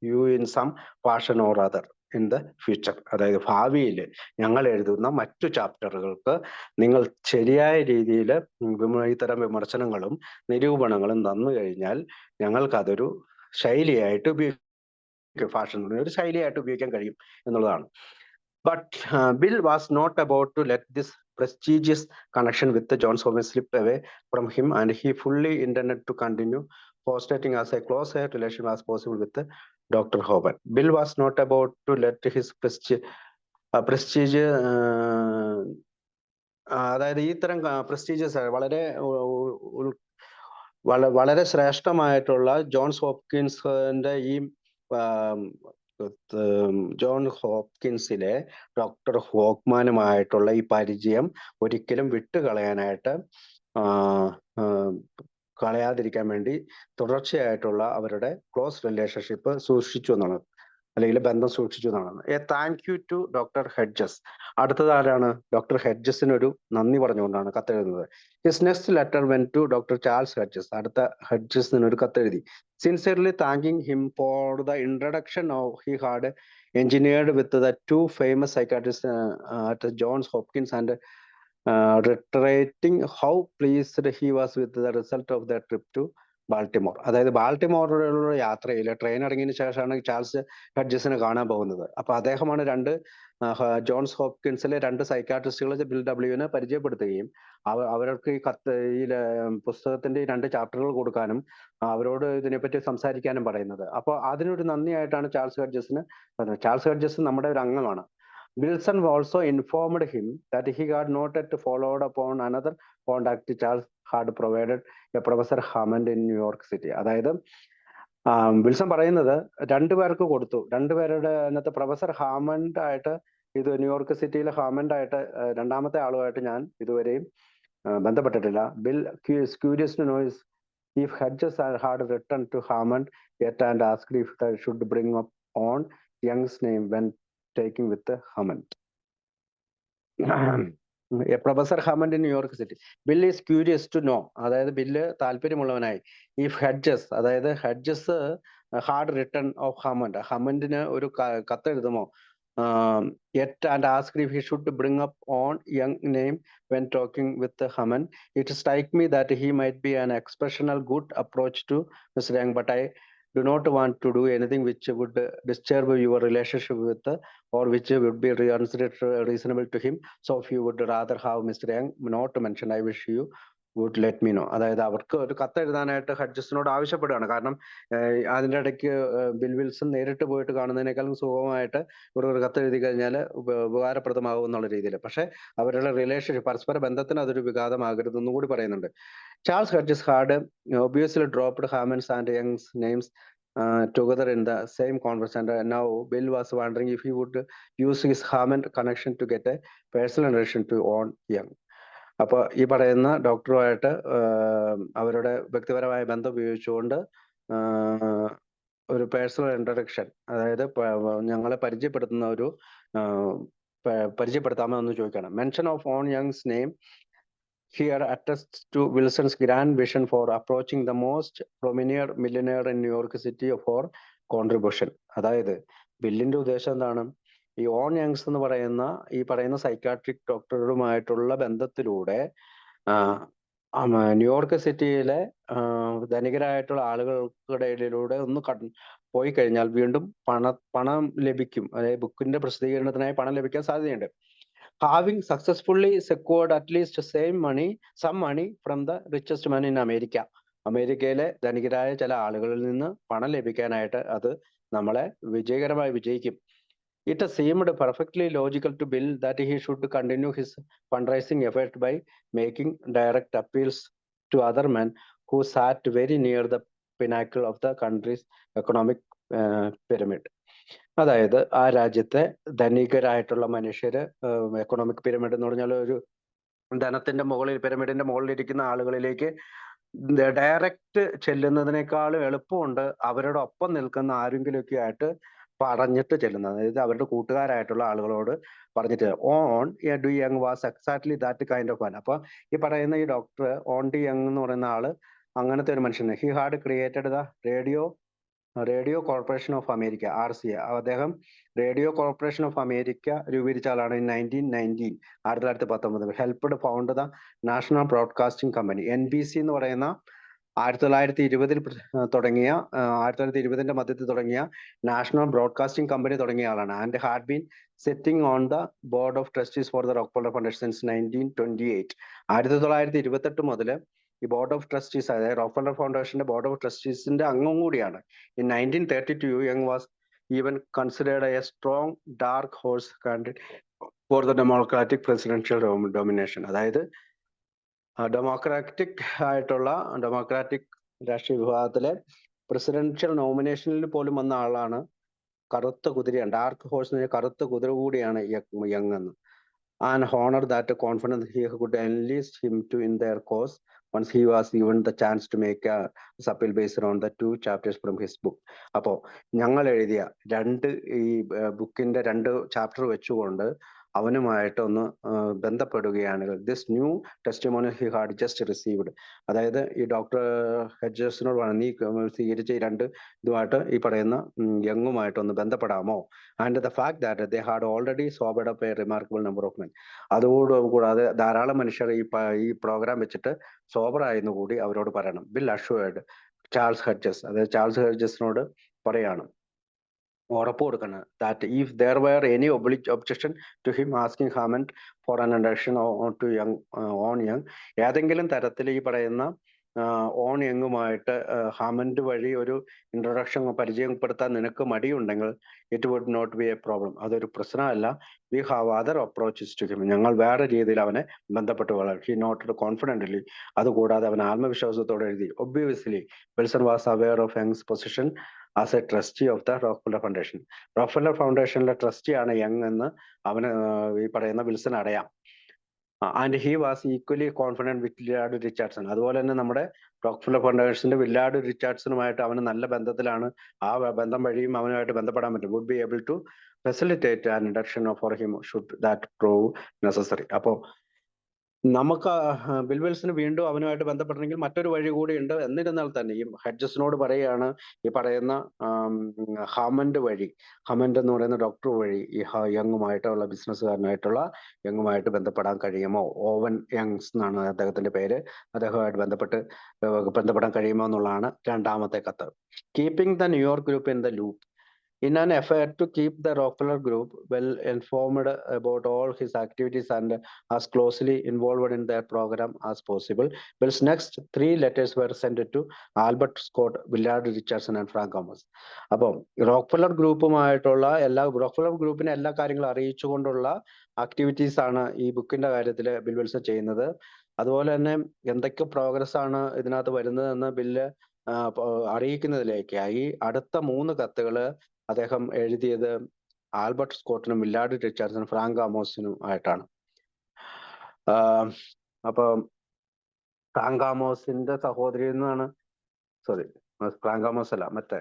you in some fashion or other in the future. അതായത് ഭാവിയിൽ ഞങ്ങൾ എഴുതുന്ന മറ്റു ചാപ്റ്ററുകൾക്ക് നിങ്ങൾ ശരിയായ രീതിയിൽ ഇത്തരം വിമർശനങ്ങളും നിരൂപണങ്ങളും തന്നു കഴിഞ്ഞാൽ ഞങ്ങൾക്ക് അതൊരു ശൈലിയായിട്ട് ഫാഷൻ ഒരു ശൈലിയായിട്ട് ഉപയോഗിക്കാൻ കഴിയും എന്നുള്ളതാണ്. But Bill was not about to let this prestigious connection with the Johns Hopkins slip away from him, and he fully intended to continue fostering as a close relation as possible with Dr. Hoban. Bill was not about to let his prestige അതായത് ഈ തരം prestigious വളരെ ശ്രേഷ്ഠമായിട്ടുള്ള John's ഹോപ്കിൻസിന്റെ ഈ John ഹോപ്കിൻസിലെ doctor ഹോക്മാനുമായിട്ടുള്ള ഈ പരിചയം ഒരിക്കലും വിട്ടുകളയാനായിട്ട് കളയാതിരിക്കാൻ വേണ്ടി തുടർച്ചയായിട്ടുള്ള അവരുടെ ക്ലോസ് റിലേഷൻഷിപ്പ് സൂക്ഷിച്ചു എന്നാണ്, അല്ലെങ്കിൽ ബന്ധം സൂക്ഷിച്ചു എന്നാണ്. A thank you to doctor Hedges. അടുത്തത് ആരാണ്? ഡോക്ടർ ഹെഡ്ജസിന് ഒരു നന്ദി പറഞ്ഞുകൊണ്ടാണ് കത്തെഴുതുന്നത്. His next letter went to doctor Charles Hedges. അടുത്ത ഹെഡ്ജസിന് ഒരു കത്തെഴുതി. Sincerely thanking him for the introduction he had engineered with the two famous psychiatrists at Johns Hopkins, and reiterating how pleased he was with the result of their trip to Baltimore. അതായത് ബാൾട്ടിമോറിലുള്ള യാത്രയിൽ train ഇറങ്ങിയതിനു ശേഷമാണ് Charles ഹെഡ്ജസിനെ കാണാൻ പോകുന്നത്. അപ്പൊ അദ്ദേഹമാണ് John's ഹോപ്കിൻസിലെ രണ്ട് സൈക്കാട്രിസ്റ്റുകളെ bill ഡബ്ല്യുവിനെ പരിചയപ്പെടുത്തുകയും അവർക്ക് ഈ പുസ്തകത്തിന്റെ ഈ രണ്ട് ചാപ്റ്ററുകൾ കൊടുക്കാനും അവരോട് ഇതിനെപ്പറ്റി സംസാരിക്കാനും പറയുന്നത്. അപ്പൊ അതിനൊരു നന്ദിയായിട്ടാണ് ചാൾസ് ഹെഡ്ജസിന് പറഞ്ഞത്. ചാൾസ് ഹെഡ്ജസ് നമ്മുടെ ഒരു അംഗമാണ്. Wilson also informed him that he had not yet followed upon another contact Charles had provided a Professor Hammond in New York City. അതായത് വിൽസൺ പറയുന്നത് രണ്ടുപേർക്ക് കൊടുത്തു. രണ്ടുപേരുടെ അതിനകത്ത് പ്രൊഫസർ ഹാമണ്ട് ആയിട്ട്, ഇത് ന്യൂയോർക്ക് സിറ്റിയിലെ ഹാമണ്ട് ആയിട്ട് രണ്ടാമത്തെ ആളുമായിട്ട് ഞാൻ ഇതുവരെയും ബന്ധപ്പെട്ടിട്ടില്ല. Bill curious to know if Hedges had written to Hammond yet and asked if they should bring up on Young's name when taking with the Hammond. Professor Hammond in New York city. Bill is curious to know, അതായത് Bill താല്പര്യമുള്ളവനായി, if Hedges, അതായത് Hedges had written of Hammond, ഹമണ്ടിന് ഒരു കത്തെഴുതുമോ, yet and asked if he should bring up Owen Young name when talking with Hammond. It strikes me that he might be an exceptional good approach to Mr Young, but I do not want to do anything which would disturb your relationship with or which would be reasonable to him. So if you would rather have Mr. Young not mentioned, I wish you would let me know. അതായത് അവർക്ക് ഒരു കത്ത് എഴുതാനായിട്ട് ഹെഡ്ജസിനോട് ആവശ്യപ്പെടുകയാണ്. കാരണം അതിൻ്റെ ഇടയ്ക്ക് bill Wilson നേരിട്ട് പോയിട്ട് കാണുന്നതിനേക്കാളും സുഖമായിട്ട് ഇവിടെ ഒരു കത്ത് എഴുതി കഴിഞ്ഞാൽ ഉപകാരപ്രദമാകും എന്നുള്ള രീതിയിൽ. പക്ഷെ അവരുടെ റിലേഷൻഷിപ്പ്, പരസ്പര ബന്ധത്തിന് അതൊരു വിഘാതമാകരുതെന്നും കൂടി പറയുന്നുണ്ട്. Charles Hedges had obviously dropped Hammond's and Young's names together in the same conversation. Now Bill was wondering if he would use his Hammond connection to get a personal relation to on Young. അപ്പൊ ഈ പറയുന്ന ഡോക്ടറുമായിട്ട് അവരുടെ വ്യക്തിപരമായ ബന്ധം ഉപയോഗിച്ചുകൊണ്ട് ഒരു personal introduction, അതായത് ഞങ്ങളെ പരിചയപ്പെടുത്താമോ എന്ന് ചോദിക്കണം. Mention of on Young's name here attests to Wilson's grand vision for approaching the most prominent millionaire in New York City for contribution. അതായത് ബില്ലിന്റെ ഉദ്ദേശം എന്താണ്? ഈ ഓൺ യങ്സ് എന്ന് പറയുന്ന സൈക്കാട്രിക് ഡോക്ടറുമായിട്ടുള്ള ബന്ധത്തിലൂടെ ന്യൂയോർക്ക് സിറ്റിയിലെ ധനികരായിട്ടുള്ള ആളുകൾക്കിടയിലൂടെ ഒന്ന് പോയി കഴിഞ്ഞാൽ വീണ്ടും പണം ലഭിക്കും, അതായത് ബുക്കിന്റെ പ്രസിദ്ധീകരണത്തിനായി പണം ലഭിക്കാൻ സാധ്യതയുണ്ട്. Having successfully secured at least some money from the richest man in America. അമേരിക്കയിലെ ധനികരായ ചില ആളുകളിൽ നിന്ന് പണം ലഭിക്കാനായിട്ട് അത് നമ്മളെ വിജയകരമായി വിജയിക്കും. It seemed perfectly logical to Bill that he should continue his fundraising effort by making direct appeals to other men who sat very near the pinnacle of the country's economic pyramid. അതായത് ആ രാജ്യത്തെ ധനികരായിട്ടുള്ള മനുഷ്യര്, economic pyramid എന്ന് പറഞ്ഞാൽ ഒരു ധനത്തിന്റെ മുകളിൽ, പിരമിഡിന്റെ മുകളിൽ ഇരിക്കുന്ന ആളുകളിലേക്ക് ഡയറക്റ്റ് ചെല്ലുന്നതിനേക്കാളും എളുപ്പമുണ്ട് അവരുടെ ഒപ്പം നിൽക്കുന്ന ആരെങ്കിലുമൊക്കെ ആയിട്ട് പറഞ്ഞിട്ട് ചെല്ലുന്നത്. അതായത് അവരുടെ കൂട്ടുകാരായിട്ടുള്ള ആളുകളോട് പറഞ്ഞിട്ട്. On do young was exactly that kind of മാൻ. അപ്പൊ ഈ പറയുന്ന ഈ ഡോക്ടർ ഓൺ ഡി യങ് എന്ന് പറയുന്ന ആള് അങ്ങനത്തെ ഒരു മനുഷ്യന്. He had created the radio corporation of America, RCA. അദ്ദേഹം റേഡിയോ കോർപ്പറേഷൻ ഓഫ് അമേരിക്ക രൂപീകരിച്ച ആളാണ്. 1919 helped found the national broadcasting company, NBC എന്ന് പറയുന്ന 1920 തുടങ്ങിയ 1920 മധ്യത്തിൽ തുടങ്ങിയ നാഷണൽ ബ്രോഡ്കാസ്റ്റിംഗ് കമ്പനി തുടങ്ങിയ ആളാണ്. And had been sitting on the board of trustees for the Rockefeller foundation since 1928. 1928 മുതൽ ഈ ബോർഡ് ഓഫ് ട്രസ്റ്റീസ്, അതായത് റോക്ക്ഫെല്ലർ ഫൗണ്ടേഷന്റെ ബോർഡ് ഓഫ് ട്രസ്റ്റീസിന്റെ അംഗം കൂടിയാണ്. In 1932 young was even considered A strong dark horse candidate for the democratic presidential domination. അതായത് democratic രാഷ്ട്രീയ വിഭാഗത്തിലെ presidential നോമിനേഷനിൽ പോലും വന്ന ആളാണ്. കറുത്ത കുതിരയാണ്, ഡാർക്ക് ഹോഴ്സ്, കറുത്ത കുതിര കൂടിയാണ് യങ് എന്ന്. And honor that confidence he could enlist him to in their cause once he was given the chance to make a appeal based on the 2 chapters from his book. അപ്പോ ഞങ്ങൾ എഴുതിയ ഈ ബുക്കിന്റെ 2 chapter വെച്ചുകൊണ്ട് അവനുമായിട്ട് ഒന്ന് ബന്ധപ്പെടുകയാണെങ്കിൽ this new testimony he had just received. അതായത് ഈ ഡോക്ടർ ഹെഡ്ജസിനോട് പറഞ്ഞു, നീ സ്വീകരിച്ച ഈ 2 ഇതുമായിട്ട് ഈ പറയുന്ന യങ്ങുമായിട്ട് ഒന്ന് ബന്ധപ്പെടാമോ? And the fact that they had already sobered up a remarkable number of men. അതുകൂടാതെ ധാരാളം മനുഷ്യർ ഈ പ്രോഗ്രാം വെച്ചിട്ട് സോബറായെന്ന് കൂടി അവരോട് പറയണം. ബിൽ അഷ്വേർഡ് ചാൾസ് ഹെഡ്ജസ്, അതായത് ചാൾസ് ഹെഡ്ജസിനോട് പറയാണ്, ഉറപ്പ് കൊടുക്കണം, that if there were any objection to him asking Hammond for an introduction to Owen Young, ഏതെങ്കിലും തരത്തിൽ ഈ പറയുന്ന ഓൺ യങ്ങുമായിട്ട് ഹാമൻഡ് വഴി ഒരു ഇൻട്രൊഡക്ഷൻ പരിചയപ്പെടുത്താൻ നിനക്ക് മടിയുണ്ടെങ്കിൽ it would not be a problem. അതൊരു പ്രശ്നമല്ല. We have other approaches to him. ഞങ്ങൾ വേറെ രീതിയിൽ അവനെ ബന്ധപ്പെട്ട് കൊള്ളാം. He noted confidently. അതുകൂടാതെ അവൻ ആത്മവിശ്വാസത്തോടെ എഴുതി. Obviously Wilson was aware of Young's position as a trustee of the Rockefeller foundation. Rockefeller ഫൗണ്ടേഷനിലെ ട്രസ്റ്റിയാണ് യങ് എന്ന് അവന് ഈ പറയുന്ന വിൽസൺ അറിയാം. And he was equally confident with Willard Richardson. അതുപോലെ തന്നെ നമ്മുടെ റോക്ക്ഫെല്ലർ ഫൗണ്ടേഷന്റെ വില്ലാർഡ് റിച്ചാർഡ്സണുമായിട്ട് അവന് നല്ല ബന്ധത്തിലാണ്. ആ ബന്ധം വഴിയും അവനുമായിട്ട് ബന്ധപ്പെടാൻ പറ്റും. Would be able to facilitate an induction for him should that prove necessary. അപ്പോൾ നമുക്ക് ബിൽ വിൽസന് വീണ്ടും അവനുമായിട്ട് ബന്ധപ്പെടണമെങ്കിൽ മറ്റൊരു വഴി കൂടി ഉണ്ട്. എന്നിരുന്നാൽ തന്നെ ഈ ഹെഡ്ജസിനോട് പറയുകയാണ്, ഈ പറയുന്ന ഹമൻഡ് വഴി, ഹമൻഡ് എന്ന് പറയുന്ന ഡോക്ടർ വഴി ഈ യങ്ങുമായിട്ടുള്ള ബിസിനസ്സുകാരനായിട്ടുള്ള യങ്ങുമായിട്ട് ബന്ധപ്പെടാൻ കഴിയുമോ? ഓവൻ യങ്സ് എന്നാണ് അദ്ദേഹത്തിന്റെ പേര്. അദ്ദേഹമായിട്ട് ബന്ധപ്പെടാൻ കഴിയുമോ എന്നുള്ളതാണ് 2ാമത്തെ കത്ത്. Keeping the New York group in the loop. In an effort to keep the Rockefeller Group well informed about all his activities and as closely involved in their program as possible, Bill's next 3 letters were sent to Albert Scott, Willard Richardson and Frank Amos. അപ്പോൾ Rockefeller ഗ്രൂപ്പിനെ എല്ലാ കാര്യങ്ങളും അറിയിച്ചുകൊണ്ടുള്ള activities ആണ് ഈ ബുക്കിന്റെ കാര്യത്തിൽ bill Wilson ചെയ്യുന്നത്. അതുപോലെ തന്നെ എന്തൊക്കെ പ്രോഗ്രസ് ആണ് ഇതിനകത്ത് വരുന്നതെന്ന് ബില്ല് അറിയിക്കുന്നതിലേക്കായി അടുത്ത 3 കത്തുകള് അദ്ദേഹം എഴുതിയത് ആൽബർട്ട് സ്കോട്ടിനും വില്ലാർഡ് റിച്ചാർഡ്സനും ഫ്രാങ്ക് ആമോസിനും ആയിട്ടാണ്. അപ്പൊ ഫ്രാങ്ക് ആമോസിന്റെ സഹോദരി എന്നാണ്, ഫ്രാങ്ക് ആമോസ് അല്ല, മറ്റേ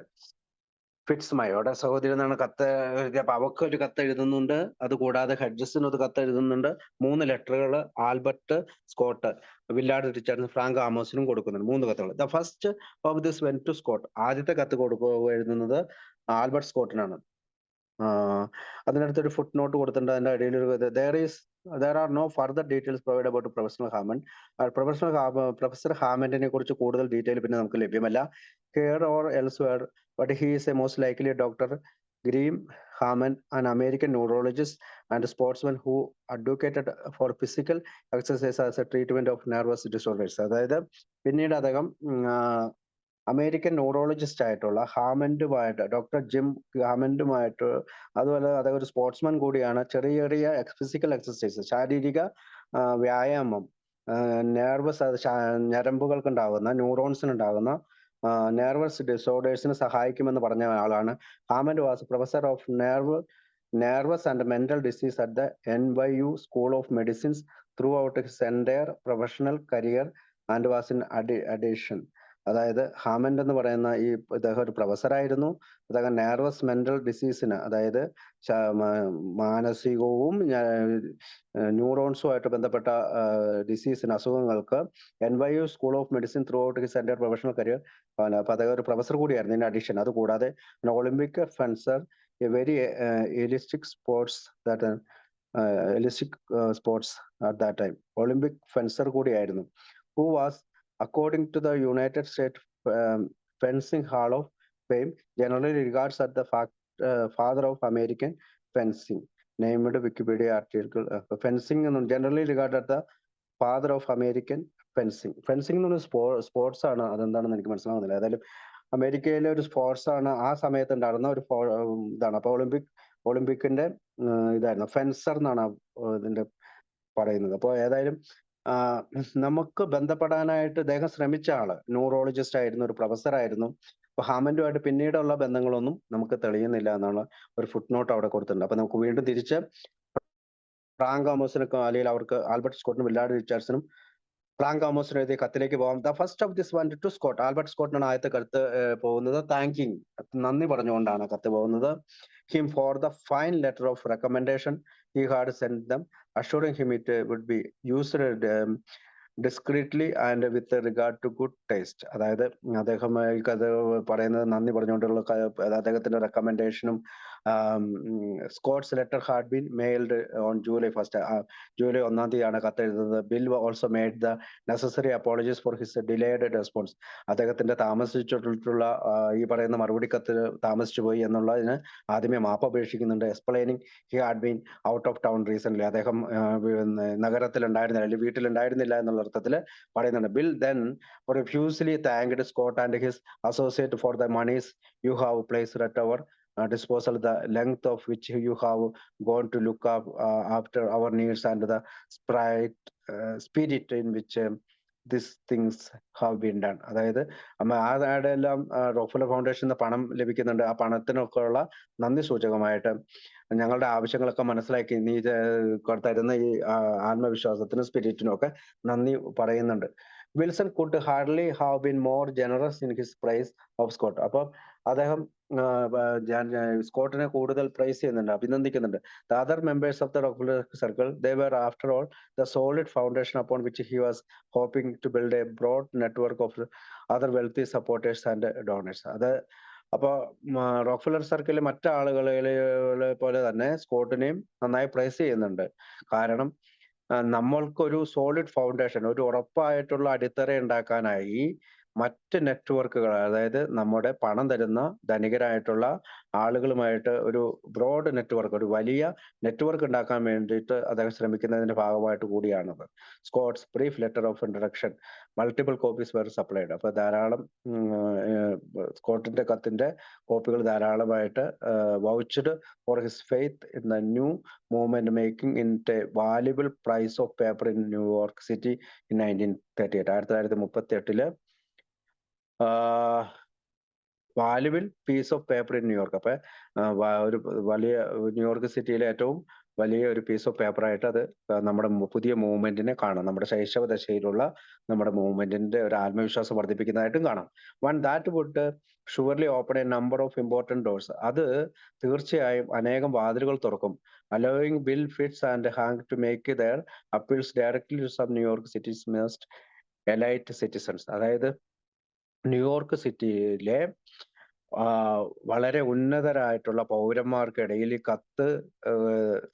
ഫിറ്റ്സ് മയോയുടെ സഹോദരി എന്നാണ് കത്ത് എഴുതിയ. അപ്പൊ അവർക്ക് ഒരു കത്ത് എഴുതുന്നുണ്ട്. അതുകൂടാതെ ഹെഡ്ജസിന് ഒരു കത്ത് എഴുതുന്നുണ്ട്. 3 ലെറ്ററുകൾ Albert Scott, Willard Richardson, Frank ആമോസിനും കൊടുക്കുന്നുണ്ട്. 3 കത്തുകൾ. The first of this went to Scott. ആദ്യത്തെ കത്ത് എഴുതുന്നത് ആൽബർട്ട് സ്കോട്ടിനാണ്. അതിനടുത്തൊരു ഫുട് നോട്ട് കൊടുത്തിട്ടുണ്ട്. അതിന്റെ ഇടയിൽ there are no further details provided about professor Hammond. Professor ഹാമണ്ടിനെ കുറിച്ച് കൂടുതൽ ഡീറ്റെയിൽ പിന്നെ നമുക്ക് ലഭ്യമല്ല. Here or elsewhere, but he is a most likely doctor Graham Harman, an American neurologist and sportsman who advocated for physical exercise as a treatment of nervous disorders. അതായത് പിന്നീട് അദ്ദേഹം American neurologist ആയിട്ടുള്ള ഹാമൻഡുമായിട്ട് doctor gym ഹാമൻഡുമായിട്ട് അതുപോലെ അദ്ദേഹം ഒരു sportsman കൂടിയാണ്. ചെറിയ ചെറിയ ഫിസിക്കൽ എക്സസൈസ്, ശാരീരിക വ്യായാമം, നെർവസ് ഞരമ്പുകൾക്ക് ഉണ്ടാകുന്ന ന്യൂറോൺസിനുണ്ടാകുന്ന നെർവസ് ഡിസോർഡേഴ്സിന് സഹായിക്കുമെന്ന് പറഞ്ഞ ആളാണ്. Hammond was professor of nervous and mental disease at the NYU School of Medicine throughout his entire professional career and was in addition. അതായത് ഹാമൻഡ് എന്ന് പറയുന്ന ഇദ്ദേഹം ഒരു പ്രൊഫസറായിരുന്നു. അദ്ദേഹം നെർവസ് മെന്റൽ ഡിസീസിന്, അതായത് മാനസികവും ന്യൂറോൺസുമായിട്ട് ബന്ധപ്പെട്ട ഡിസീസിന്, അസുഖങ്ങൾക്ക് NYU school of medicine throughout his entire professional career. അപ്പൊ അദ്ദേഹം ഒരു പ്രൊഫസർ കൂടിയായിരുന്നു. ഇൻ അഡീഷൻ അത് കൂടാതെ Olympic fencer, a very elitist sports at that time, Olympic fencer കൂടിയായിരുന്നു. Who was according to the United States Fencing Hall of Fame, generally regards as the father of American fencing. Named Wikipedia article. Fencing generally regarded as the father of American fencing. Fencing എന്ന് പറഞ്ഞ sports ആണ്. അതെന്താണെന്ന് എനിക്ക് മനസ്സിലാവുന്നില്ല. ഏതായാലും അമേരിക്കയിലെ ഒരു sports ആണ്. ആ സമയത്ത് ഉണ്ടായിരുന്ന ഒരു ഇതാണ്. അപ്പൊ ഒളിമ്പിക്കിന്റെ ഇതായിരുന്നു. ഫെൻസർ എന്നാണ് ഇതിന്റെ പറയുന്നത്. അപ്പോൾ ഏതായാലും നമുക്ക് ബന്ധപ്പെടാനായിട്ട് അദ്ദേഹം ശ്രമിച്ച ആള് ന്യൂറോളജിസ്റ്റ് ആയിരുന്നു, ഒരു പ്രൊഫസർ ആയിരുന്നു. അപ്പൊ ഹാമൻഡുമായിട്ട് പിന്നീടുള്ള ബന്ധങ്ങളൊന്നും നമുക്ക് തെളിയുന്നില്ല എന്നാണ് ഒരു ഫുട് നോട്ട് അവിടെ കൊടുത്തിട്ടുണ്ട്. അപ്പൊ നമുക്ക് വീണ്ടും തിരിച്ച് ഫ്രാങ്ക് ആമോസിനൊക്കെ, അല്ലെങ്കിൽ അവർക്ക് ആൽബർട്ട് സ്കോട്ടിനും വില്ലാർഡ് റിച്ചാർഡ്സനും ഫ്രാങ്ക് ആമോസിന് എഴുതിയ കത്തിലേക്ക് പോകാം. The first of this went to Scott. Albert സ്കോട്ടിനാണ് ആദ്യത്തെ കത്ത് പോകുന്നത്. താങ്കിങ്, നന്ദി പറഞ്ഞുകൊണ്ടാണ് കത്ത് പോകുന്നത്. Him for the fine letter of recommendation he had sent them, assuring him it would be used discreetly and with regard to good taste. അതായത് അദ്ദേഹം അത് പറയുന്നത് നന്ദി പറഞ്ഞുകൊണ്ടുള്ള അദ്ദേഹത്തിന്റെ റെക്കമെൻഡേഷനും. Scott's letter had been mailed on July 1st. July 1-ാം തീയതിയാണ് കത്തെഴുതുന്നത്. Bill also made the necessary apologies for his delayed response. അദ്ദേഹത്തിന്റെ താമസിച്ചിട്ടുള്ള ഈ പറയുന്ന മറുപടി കത്ത് താമസിച്ചു പോയി എന്നുള്ളതിന് ആദ്യമേ മാപ്പ് അപേക്ഷിക്കുന്നുണ്ട്. Explaining he had been out of town recent. അദ്ദേഹം നഗരത്തിൽ ഉണ്ടായിരുന്നില്ല, അല്ലെങ്കിൽ വീട്ടിലുണ്ടായിരുന്നില്ല എന്നുള്ള അർത്ഥത്തിൽ പറയുന്നുണ്ട്. Bill then profusely thanked Scott and his associate for the monies you have placed at our disposal, the length of which you have gone to look up after our needs and the spirit in which these things have been done. അതായത് ആടെ എല്ലാം Rockefeller ഫൗണ്ടേഷന് പണം ലഭിക്കുന്നുണ്ട്. ആ പണത്തിനൊക്കെ ഉള്ള നന്ദി സൂചകമായിട്ട് ഞങ്ങളുടെ ആവശ്യങ്ങളൊക്കെ മനസ്സിലാക്കി നീ തരുന്ന ഈ ആത്മവിശ്വാസത്തിനും സ്പിരിറ്റിനും ഒക്കെ നന്ദി പറയുന്നുണ്ട്. Wilson could hardly have been more generous in his praise of Scott. അപ്പൊ അദ്ദേഹം സ്കോട്ടിനെ കൂടുതൽ പ്രൈസ് ചെയ്യുന്നുണ്ട്, അഭിനന്ദിക്കുന്നുണ്ട്. The other members of the Rockefeller circle, they were after all the solid foundation upon which he was hoping to build a broad network of other wealthy supporters and donors. അത് അപ്പൊ Rockefeller സർക്കിളിലെ മറ്റാളുകളെ പോലെ തന്നെ സ്കോട്ടിനെയും നന്നായി price ചെയ്യുന്നുണ്ട്. കാരണം നമ്മൾക്കൊരു solid foundation, ഒരു ഉറപ്പായിട്ടുള്ള അടിത്തറ ഉണ്ടാക്കാനായി മറ്റ് നെറ്റ്വർക്കുകൾ, അതായത് നമ്മുടെ പണം തരുന്ന ധനികരായിട്ടുള്ള ആളുകളുമായിട്ട് ഒരു ബ്രോഡ് നെറ്റ്വർക്ക്, ഒരു വലിയ നെറ്റ്വർക്ക് ഉണ്ടാക്കാൻ വേണ്ടിയിട്ട് അദ്ദേഹം ശ്രമിക്കുന്നതിന്റെ ഭാഗമായിട്ട് കൂടിയാണത്. Scott's brief letter of introduction, multiple copies were supplied. അപ്പൊ ധാരാളം സ്കോട്ടിന്റെ കത്തിന്റെ കോപ്പികൾ ധാരാളമായിട്ട് vouched for his faith in the new movement making in a valuable piece of paper in New York city in 1938. 1938 valuable piece of paper in New York. അപ്പൊ ഒരു വലിയ New York സിറ്റിയിലെ ഏറ്റവും വലിയ ഒരു പീസ് ഓഫ് പേപ്പർ ആയിട്ട് അത് നമ്മുടെ പുതിയ മൂവ്മെന്റിനെ കാണാം. നമ്മുടെ ശൈശവ ദശയിലുള്ള നമ്മുടെ മൂവ്മെന്റിന്റെ ഒരു ആത്മവിശ്വാസം വർദ്ധിപ്പിക്കുന്നതായിട്ടും കാണാം. One that would surely open a number of important doors. അത് തീർച്ചയായും അനേകം വാതിലുകൾ തുറക്കും. Allowing Bill Fitz and Hank to make their appeals directly to some New York city's most elite citizens. അതായത് ന്യൂയോർക്ക് സിറ്റിയിലെ വളരെ ഉന്നതരായിട്ടുള്ള പൗരന്മാർക്കിടയിൽ ഈ കത്ത്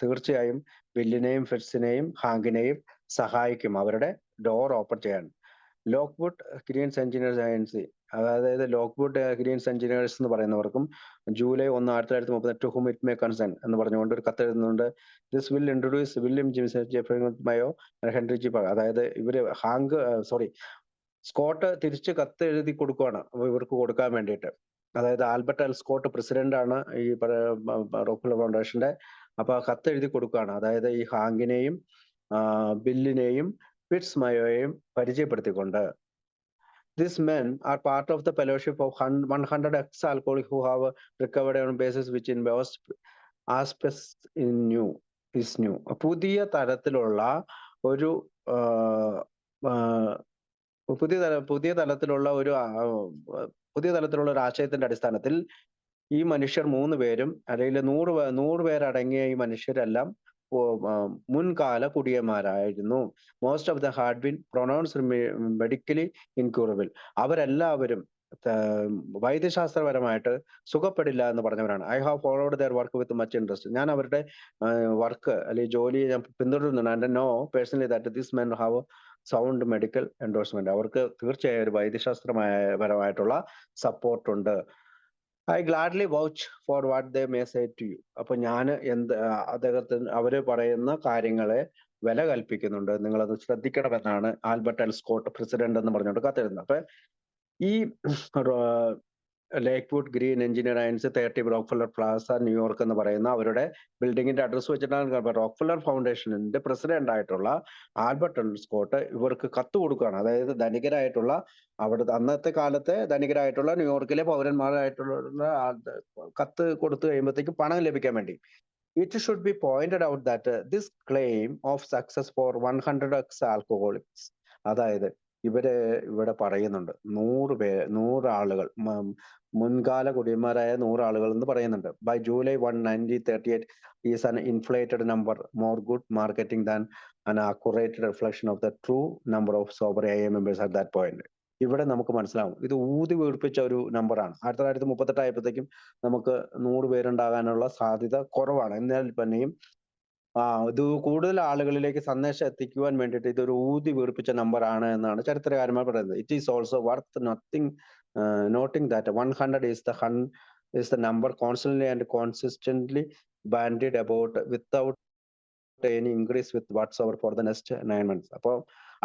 തീർച്ചയായും ബില്ലിനെയും ഫിറ്റ്സിനെയും ഹാങ്കിനെയും സഹായിക്കും അവരുടെ ഡോർ ഓപ്പൺ ചെയ്യാൻ. ലോക്ക്വുഡ് ഗ്രീൻസ് എഞ്ചിനീയേഴ്സ് ഏജൻസി, അതായത് ലോക്ക്വുഡ് ഗ്രീൻസ് എഞ്ചിനീയേഴ്സ് എന്ന് പറയുന്നവർക്കും July 1, 1938 to whom it may concern എന്ന് പറഞ്ഞുകൊണ്ട് ഒരു കത്ത് എഴുതുന്നുണ്ട്. This will introduce William James Jeffrey Mayo Henry G പ അതായത് ഇവര് സ്കോട്ട് തിരിച്ച് കത്ത് എഴുതി കൊടുക്കുകയാണ് ഇവർക്ക് കൊടുക്കാൻ വേണ്ടിയിട്ട്. അതായത് ആൽബർട്ട് എൽ സ്കോട്ട് പ്രസിഡന്റ് ആണ് ഈ റോക്ക്ഫെല്ലർ ഫൗണ്ടേഷന്റെ. അപ്പൊ ആ കത്ത് എഴുതി കൊടുക്കുകയാണ്. അതായത് ഈ ഹാങ്കിനെയും ബില്ലിനെയും fits മയോയെയും പരിചയപ്പെടുത്തിക്കൊണ്ട് these men are part of the fellowship of 100 ex-alcoholics who have recovered on basis which involves aspects in new is new. പുതിയ തരത്തിലുള്ള ഒരു പുതിയ തലത്തിലുള്ള ഒരു ആശയത്തിന്റെ അടിസ്ഥാനത്തിൽ ഈ മനുഷ്യർ 3 പേരും അല്ലെങ്കിൽ 100 പേരടങ്ങിയ ഈ മനുഷ്യരെല്ലാം മുൻകാല കുടിയന്മാരായിരുന്നു. Most of the had been pronounced medically incurable. അവരെല്ലാവരും വൈദ്യശാസ്ത്രപരമായിട്ട് സുഖപ്പെടില്ല എന്ന് പറഞ്ഞവരാണ്. I have followed their work with much interest. ഞാൻ അവരുടെ വർക്ക് അല്ലെങ്കിൽ ജോലിയെ ഞാൻ പിന്തുടരുന്നുണ്ട്. And know personally that this men have sound medical endorsement. അവർക്ക് തീർച്ചയായും ഒരു വൈദ്യശാസ്ത്രപരമായിട്ടുള്ള സപ്പോർട്ട് ഉണ്ട്. I gladly vouch for what they may say to you. അപ്പൊ ഞാൻ അവര് പറയുന്ന കാര്യങ്ങളെ വില കൽപ്പിക്കുന്നുണ്ട്, നിങ്ങളത് ശ്രദ്ധിക്കണമെന്നാണ് ആൽബർട്ട് എൽ സ്കോട്ട് പ്രസിഡന്റ് എന്ന് പറഞ്ഞുകൊണ്ട് കത്തെഴുതുന്നത്. അപ്പൊ ഈ ലേക്ക്വുഡ് ഗ്രീൻ എഞ്ചിനീയർ അയൻസ് 30 റോക്ക്ഫെല്ലർ പ്ലാസ ന്യൂയോർക്ക് എന്ന് പറയുന്ന അവരുടെ ബിൽഡിങ്ങിന്റെ അഡ്രസ് വെച്ചിട്ടാണ് റോക്ക്ഫെല്ലർ ഫൗണ്ടേഷനിന്റെ പ്രസിഡന്റ് ആയിട്ടുള്ള ആൽബർട്ട് എൽ സ്കോട്ട് ഇവർക്ക് കത്ത് കൊടുക്കുകയാണ്. അതായത് ധനികരായിട്ടുള്ള അന്നത്തെ കാലത്തെ ധനികരായിട്ടുള്ള ന്യൂയോർക്കിലെ പൗരന്മാരായിട്ടുള്ള കത്ത് കൊടുത്തു കഴിയുമ്പോഴത്തേക്ക് പണം ലഭിക്കാൻ വേണ്ടി. It should be pointed out that this claim of success for 100 ex-alcoholics, അതായത് ഇവിടെ പറയുന്നുണ്ട് 100 ആളുകൾ, മുൻകാല കുടിയന്മാരായ 100 ആളുകൾ എന്ന് പറയുന്നുണ്ട്. By July 1, 1938 is an inflated number, more good marketing than an accurate reflection of the true number of sober AA members at that point. ഇവിടെ നമുക്ക് മനസ്സിലാവും ഇത് ഊതി വീർപ്പിച്ച ഒരു നമ്പറാണ്. 1938 ആയപ്പോഴത്തേക്കും നമുക്ക് 100 പേരുണ്ടാകാനുള്ള സാധ്യത കുറവാണ്. എന്നാൽ തന്നെയും ഇത് കൂടുതൽ ആളുകളിലേക്ക് സന്ദേശം എത്തിക്കുവാൻ വേണ്ടിയിട്ട് ഇതൊരു ഊതി വീർപ്പിച്ച നമ്പർ ആണ് എന്നാണ് ചരിത്രകാരന്മാർ പറയുന്നത്. It is also worth noting that 100 is the number constantly and consistently bandied about without any increase with whatsoever for the next 9 months. അപ്പോൾ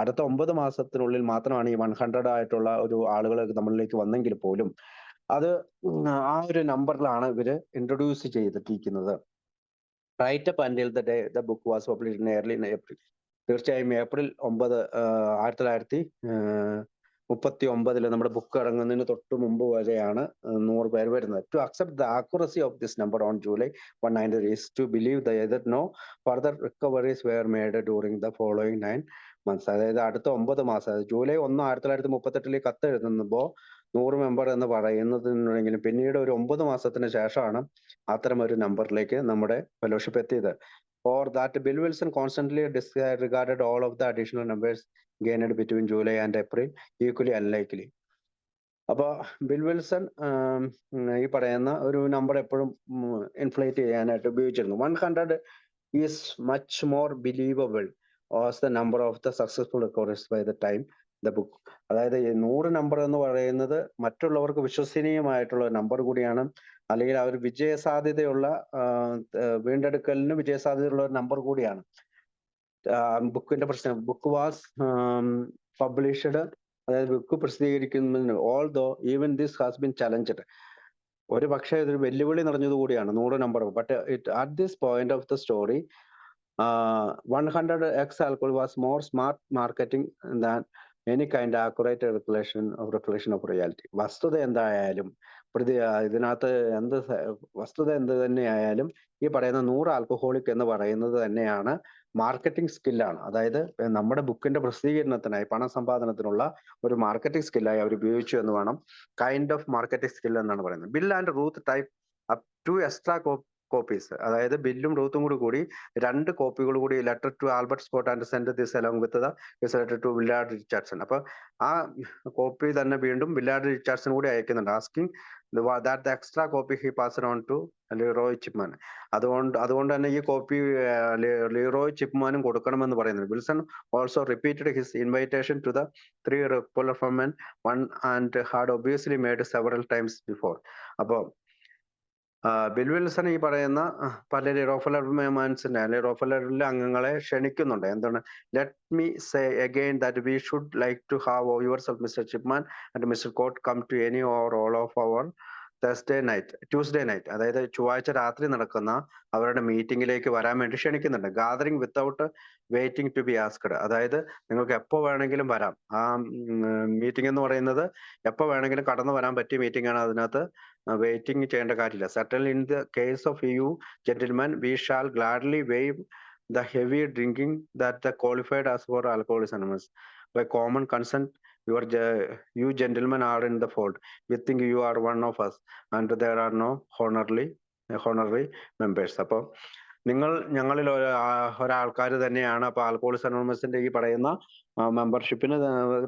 അടുത്ത 9 മാസത്തിനുള്ളിൽ മാത്രമാണ് ഈ 100 ആയിട്ടുള്ള ഒരു ആളുകൾ നമ്മളിലേക്ക് വന്നെങ്കിൽ പോലും അത് ആ ഒരു നമ്പറിലാണ് ഇവര് ഇൻട്രൊഡ്യൂസ് ചെയ്തിരിക്കുന്നത്. Right up until the day the book was published in early April. തീർച്ചയായും ഏപ്രിൽ 9, 1939 നമ്മുടെ ബുക്ക് ഇറങ്ങുന്നതിന് തൊട്ട് മുമ്പ് വരെയാണ് 100 പേർ വരുന്നത്. To accept the accuracy of this number on July 1 is to believe that no further recoveries were made during the following 9 months. അതായത് അടുത്ത 9 മാസം, ജൂലൈ 1, 1938 കത്ത് എഴുതുമ്പോൾ 100 മെമ്പർ എന്ന് പറയുന്നതിനുണ്ടെങ്കിലും പിന്നീട് ഒരു 9 മാസത്തിന് ശേഷമാണ് അത്തരം ഒരു നമ്പറിലേക്ക് നമ്മുടെ ഫെലോഷിപ്പ് എത്തിയത്. Or that Bill Wilson constantly disregarded all of the additional numbers gained between July and April equally unlikely. അപ്പൊ ബിൽ വിൽസൺ ഈ പറയുന്ന ഒരു നമ്പർ എപ്പോഴും ഇൻഫ്ലേറ്റ് ചെയ്യാനായിട്ട് ഉപയോഗിച്ചിരുന്നു. 100 is much more believable was the number of the successful recoveries by the time the book. അതായത് 100 number എന്ന് പറയുന്നത് മറ്റുള്ളവർക്ക് വിശ്വസനീയമായിട്ടുള്ള നമ്പർ കൂടിയാണ്, അല്ലെങ്കിൽ ആ ഒരു വിജയസാധ്യതയുള്ള വീണ്ടെടുക്കലിന് വിജയസാധ്യതയുള്ള ഒരു നമ്പർ കൂടിയാണ്. ബുക്കിന്റെ പ്രശ്നം, ബുക്ക് വാസ് പബ്ലിഷ്ഡ്, അതായത് ബുക്ക് പ്രസിദ്ധീകരിക്കുന്നതിന് although even this has been challenged, ഒരു പക്ഷേ ഇതൊരു വെല്ലുവിളി നിറഞ്ഞത് കൂടിയാണ് 100 number. But at this point of the story 100 ex-alcohol was more smart marketing than any kind of accurate reflection of reality. വസ്തുത എന്തായാലും ഇതിനകത്ത് വസ്തുത എന്ത് തന്നെയായാലും ഈ പറയുന്ന 100 ആൽക്കഹോളിക് എന്ന് പറയുന്നത് തന്നെയാണ് മാർക്കറ്റിംഗ് സ്കില്ലാണ്. അതായത് നമ്മുടെ ബുക്കിന്റെ പ്രസിദ്ധീകരണത്തിനായി പണസമ്പാദനത്തിനുള്ള ഒരു മാർക്കറ്റിംഗ് സ്കില്ലായി അവർ ഉപയോഗിച്ചു എന്ന് വേണം, കൈൻഡ് ഓഫ് മാർക്കറ്റിംഗ് സ്കിൽ എന്നാണ് പറയുന്നത്. Bill and Ruth type up 2 extra copies. അതായത് ബില്ലും റൂത്തും കൂടി 2 കോപ്പികൾ കൂടി letter to Albert Scott and send this along with this letter to Willard Richardson. അപ്പൊ ആ കോപ്പി തന്നെ വീണ്ടും വില്ലാർഡ് റിച്ചാർഡ്സൺ കൂടി അയക്കുന്നുണ്ട്. Asking that the extra copy he passed on to Leroy Chipman. അതുകൊണ്ട് തന്നെ ഈ കോപ്പി ലീറോയ് ചിപ്മാനും കൊടുക്കണമെന്ന് പറയുന്നത്. Wilson also repeated his invitation to the 3 റെപ്പുലർ men one and had obviously made several times before. അപ്പോ Bill Wilson ഈ പറയുന്ന പല റോഫലർമാൻസിന്റെ അല്ലെങ്കിൽ റോഫലറിലെ അംഗങ്ങളെ ക്ഷണിക്കുന്നുണ്ട്. എന്താണ്? Let me say again that we should like to have yourself Mr Chipman and Mr Scott come to any or all of our Tuesday night, അതായത് ചൊവ്വാഴ്ച രാത്രി നടക്കുന്ന അവരുടെ മീറ്റിംഗിലേക്ക് വരാൻ വേണ്ടി ക്ഷണിക്കുന്നുണ്ട്. Gathering without waiting to be asked, അതായത് നിങ്ങൾക്ക് എപ്പോ വേണമെങ്കിലും വരാം. ആ മീറ്റിംഗ് എന്ന് പറയുന്നത് എപ്പോ വേണമെങ്കിലും കടന്നു വരാൻ പറ്റിയ മീറ്റിംഗ് ആണ്. അതിനകത്ത് വെയിറ്റിംഗ് ചെയ്യേണ്ട കാര്യമില്ല. Certainly in the case of you gentleman we shall gladly waive the heavy drinking that the qualified as for Alcoholics Anonymous. By common consent, you gentlemen are in the fold. We think you are one of us, and there are no honorary members. അപ്പോൾ നിങ്ങൾ ഞങ്ങളിൽ ഒരാൾക്കാർ തന്നെയാണ്. അപ്പൊ alcoholics അനോണിമസിന്റെ ഈ പറയുന്ന മെമ്പർഷിപ്പിന്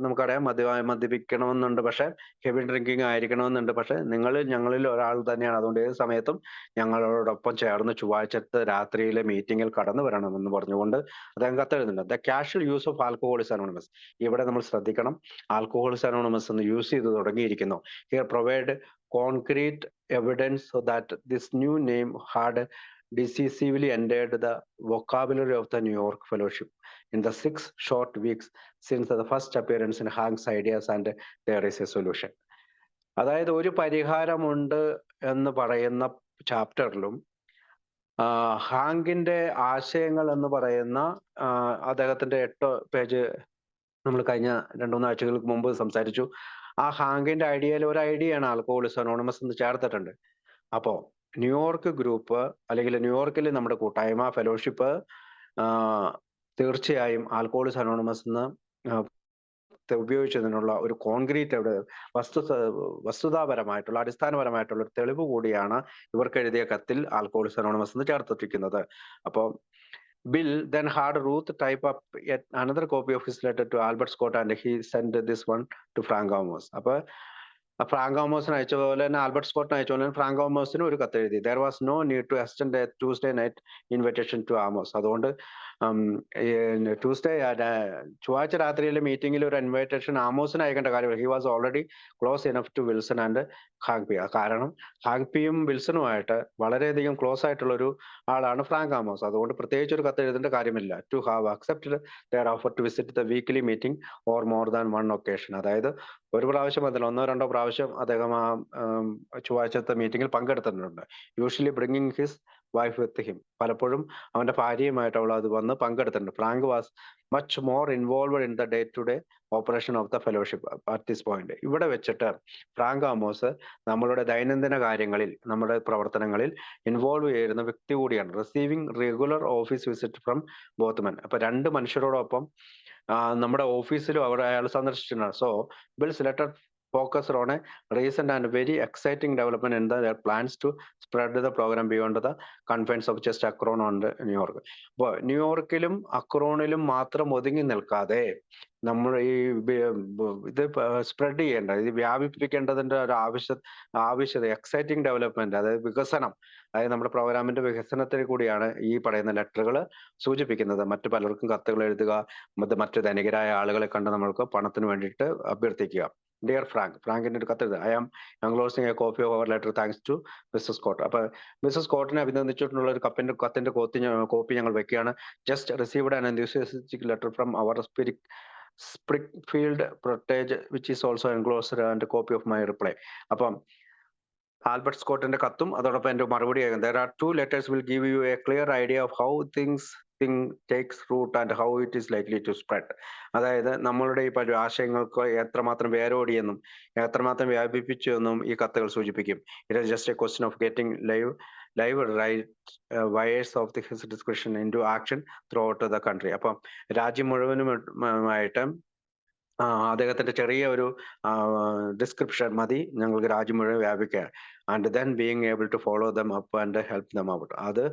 നമുക്കറിയാം മദ്യപിക്കണമെന്നുണ്ട്, പക്ഷെ heavy drinking ആയിരിക്കണമെന്നുണ്ട്. പക്ഷെ ഞങ്ങളിൽ ഒരാൾ തന്നെയാണ്. അതുകൊണ്ട് ഏത് സമയത്തും ഞങ്ങളോടൊപ്പം ചേർന്ന് ചൊവ്വാഴ്ചത്തെ രാത്രിയിലെ മീറ്റിംഗിൽ കടന്നു വരണമെന്ന് പറഞ്ഞുകൊണ്ട് അദ്ദേഹം കത്തെഴുതുന്നുണ്ട്. The casual use of Alcoholics Anonymous. ഇവിടെ നമ്മൾ ശ്രദ്ധിക്കണം, ആൽക്കഹോളിക്സ് അനോണിമസ് എന്ന് യൂസ് ചെയ്ത് തുടങ്ങിയിരിക്കുന്നു. Here provide concrete evidence so that this new name had decisively entered the vocabulary of the New York Fellowship in the 6 short weeks since the first appearance in Hank's Ideas and There is a Solution. അതായത് ഒരു പരിഹാരമുണ്ട് എന്ന് പറയുന്ന ചാപ്റ്ററിലും ഹാങ്കിന്റെ ആശയങ്ങൾ എന്ന് പറയുന്ന അദ്ദേഹത്തിന്റെ 8 page നമ്മൾ കഴിഞ്ഞ 2-3 ആഴ്ചകൾക്ക് മുമ്പ് സംസാരിച്ചു. ആ ഹാങ്കിന്റെ ഐഡിയയിൽ ഒരു ഐഡിയയാണ് ആൽക്കഹോളിക്സ് അനോണിമസ് എന്ന് ചേർത്തിട്ടുണ്ട്. അപ്പോ ന്യൂയോർക്ക് ഗ്രൂപ്പ് അല്ലെങ്കിൽ ന്യൂയോർക്കിൽ നമ്മുടെ കൂട്ടായ്മ ഫെലോഷിപ്പ് തീർച്ചയായും ആൽക്കഹോളിക്സ് അനോണിമസ് എന്ന് ഉപയോഗിച്ചതിനുള്ള ഒരു കോൺക്രീറ്റ് വസ്തുതാപരമായിട്ടുള്ള അടിസ്ഥാനപരമായിട്ടുള്ള ഒരു തെളിവ് കൂടിയാണ് ഇവർക്ക് എഴുതിയ കത്തിൽ ആൽക്കഹോളിക്സ് അനോണിമസ് എന്ന് ചേർത്തിരിക്കുന്നത്. അപ്പോൾ Bill then had Ruth type up yet another copy of his letter to Albert Scott and he sent this one to Frank Amos. അപ്പൊ ഫ്രാങ്ക് ആമോസിന് അയച്ച പോലെ തന്നെ ആൽബർട്ട് സ്കോട്ടിന് അയച്ച പോലെ ഫ്രാങ്ക് ആമോസിന് ഒരു കത്ത് എഴുതി. There was no need to extend a Tuesday night invitation to Amos. അതുകൊണ്ട് ചൊവ്വാഴ്ച രാത്രിയിലെ മീറ്റിംഗിൽ ഒരു ഇൻവിറ്റേഷൻ ആമോസിന് അയക്കേണ്ട കാര്യമില്ല. He was already close enough to Wilson and Hank P. കാരണം ഹാങ് പിയും വിൽസണുമായിട്ട് വളരെയധികം ക്ലോസ് ആയിട്ടുള്ള ഒരു ആളാണ് ഫ്രാങ്ക് ആമോസ്. അതുകൊണ്ട് പ്രത്യേകിച്ച് ഒരു കത്ത് എഴുതേണ്ട കാര്യമില്ല. To have accepted their offer to visit the weekly meeting or more than one occasion. അതായത് ഒരു പ്രാവശ്യം അതിൽ 1-2 പ്രാവശ്യം അദ്ദേഹം ആ ചൊവ്വാഴ്ചത്തെ മീറ്റിംഗിൽ പങ്കെടുത്തിട്ടുണ്ട്. Usually bringing his wife with him. പലപ്പോഴും അവന്റെ ഭാര്യയുമായിട്ട് അവൾ അത് വന്ന് പങ്കെടുത്തിട്ടുണ്ട്. Frank was much more involved in the day to day operation of the fellowship at this point. ഇവിടെ വെച്ചിട്ട് ഫ്രാങ്ക് ആമോസ് നമ്മളുടെ ദൈനംദിന കാര്യങ്ങളിൽ, നമ്മുടെ പ്രവർത്തനങ്ങളിൽ ഇൻവോൾവ് ചെയ്യുന്ന വ്യക്തി കൂടിയാണ്. Receiving regular office visit from both men. അപ്പൊ 2 മനുഷ്യരോടൊപ്പം നമ്മുടെ ഓഫീസിലും അയാൾ സന്ദർശിച്ചിട്ടുണ്ട്. So Bill's letter focused on a recent and very exciting development in their plans to spread the program beyond the confines of just Akron and New York. അപ്പോൾ ന്യൂയോർക്കിലും അക്രോണിലും മാത്രം ഒതുങ്ങി നിൽക്കാതെ നമ്മൾ ഈ ഇത് സ്പ്രെഡ് ചെയ്യേണ്ട, ഇത് വ്യാപിപ്പിക്കേണ്ടതിന്റെ ഒരു ആവശ്യത എക്സൈറ്റിംഗ് ഡെവലപ്മെന്റ്, അതായത് വികസനം, അതായത് നമ്മുടെ പ്രോഗ്രാമിന്റെ വികസനത്തിന് കൂടിയാണ് ഈ പറയുന്ന ലെറ്ററുകൾ സൂചിപ്പിക്കുന്നത്. മറ്റു പലർക്കും കത്തുകൾ എഴുതുക, മറ്റു ധനികരായ ആളുകളെ കണ്ട് നമ്മൾക്ക് പണത്തിന് വേണ്ടിയിട്ട് അഭ്യർത്ഥിക്കുക. ഡിയർ ഫ്രാങ്ക്, ഫ്രാങ്കിന്റെ ഒരു കത്തെഴുതുക. I am enclosing a copy of our letter thanks to Mrs Scott. അപ്പൊ മിസ്സസ് സ്കോട്ടിനെ അഭിനന്ദിച്ചിട്ടുള്ള ഒരു കത്തിന്റെ കോപ്പി ഞങ്ങൾ വെക്കുകയാണ്. Just received an enthusiastic letter from our Springfield protege which is also enclosed and copy of my reply. അപ്പം Albert സ്കോട്ടിന്റെ കത്തും അതോടൊപ്പം എന്റെ മറുപടി ആകും. There are 2 letters will give you a clear idea of how thing takes root and how it is likely to spread. അതായത് നമ്മളുടെ ഈ ആശയങ്ങൾക്ക് എത്രമാത്രം വേരോടിയെന്നും എത്രമാത്രം വ്യാപിപ്പിച്ചു എന്നും ഈ കത്തുകൾ സൂചിപ്പിക്കും. It is just a question of getting live right wires of his discussion into action throughout the country. അപ്പം രാജ്യം മുഴുവനുമായിട്ട് അദ്ദേഹത്തിന്റെ ചെറിയ ഒരു ഡിസ്ക്രിപ്ഷൻ മതി ഞങ്ങൾക്ക് രാജ്യം മുഴുവൻ വ്യാപിക്കാൻ. And then being able to follow them up and help them out. അത്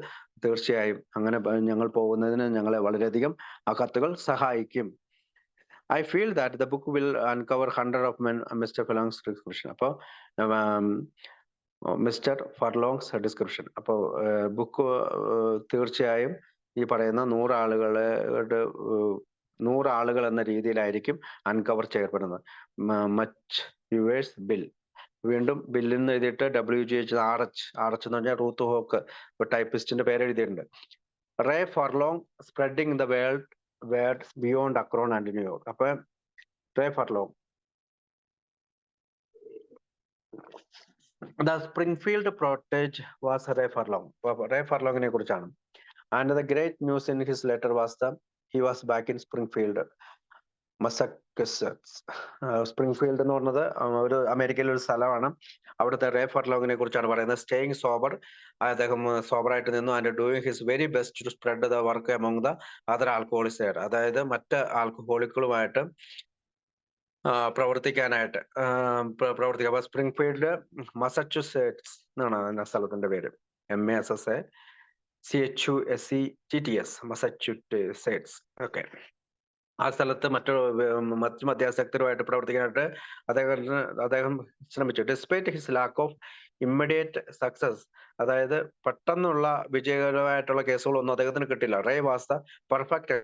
തീർച്ചയായും അങ്ങനെ ഞങ്ങൾ പോകുന്നതിന് ഞങ്ങളെ വളരെയധികം ആ കത്തുകൾ സഹായിക്കും. I feel that the book will uncover hundred of men Mr Furlong's description. അപ്പോൾ മിസ്റ്റർ ഫർലോങ്സ് ഡിസ്ക്രിപ്ഷൻ. അപ്പോൾ ബുക്ക് തീർച്ചയായും ഈ പറയുന്ന 100 ആളുകൾ എന്ന രീതിയിലായിരിക്കും അൺകവർ ചെയ്യപ്പെടുന്നത്. Much viewers Bill. വീണ്ടും ബില്ലിൽ നിന്ന് എഴുതിയിട്ട് WGH RH എന്ന് പറഞ്ഞാൽ റൂത്ത് ഹോക്ക് ടൈപ്പിസ്റ്റിന്റെ പേര് എഴുതിയിട്ടുണ്ട്. Ray Furlong spreading the words beyond Akron and New York. അപ്പൊ Ray Furlong the Springfield protege was Ray Furlong. Ray ഫർലോങ്ങിനെ കുറിച്ചാണ്. And the great news in his letter was the he was back in Springfield Massachusetts. Springfield എന്ന് പറഞ്ഞത് ഒരു അമേരിക്കയിലെ ഒരു സ്ഥലമാണ്. അവിടുത്തെ റേ ഫർലോങ്ങിനെ കുറിച്ചാണ് പറയുന്നത്. സ്റ്റേയിങ് സോബർ, അദ്ദേഹം സോബറായിട്ട് നിന്നു. And doing his very best to spread the work among the other alcoholics. അതായത് മറ്റ് ആൽക്കഹോളിക്കുകളുമായിട്ട് പ്രവർത്തിക്കാനായിട്ട് പ്രവർത്തിക്കുക. അപ്പൊ സ്പ്രിംഗ്ഫീൽഡ് മസച്ചൂസെറ്റ്സ് എന്നാണ് സ്ഥലത്തിന്റെ പേര്. MASSACHUSETTS Massachusetts. ഓക്കെ. ആ സ്ഥലത്ത് മറ്റു മധ്യാസക്തരുമായിട്ട് പ്രവർത്തിക്കാനായിട്ട് അദ്ദേഹം ശ്രമിച്ചു. Despite his lack of immediate success, അതായത് പെട്ടെന്നുള്ള വിജയകരമായിട്ടുള്ള കേസുകളൊന്നും അദ്ദേഹത്തിന് കിട്ടില്ല. Ray was the perfect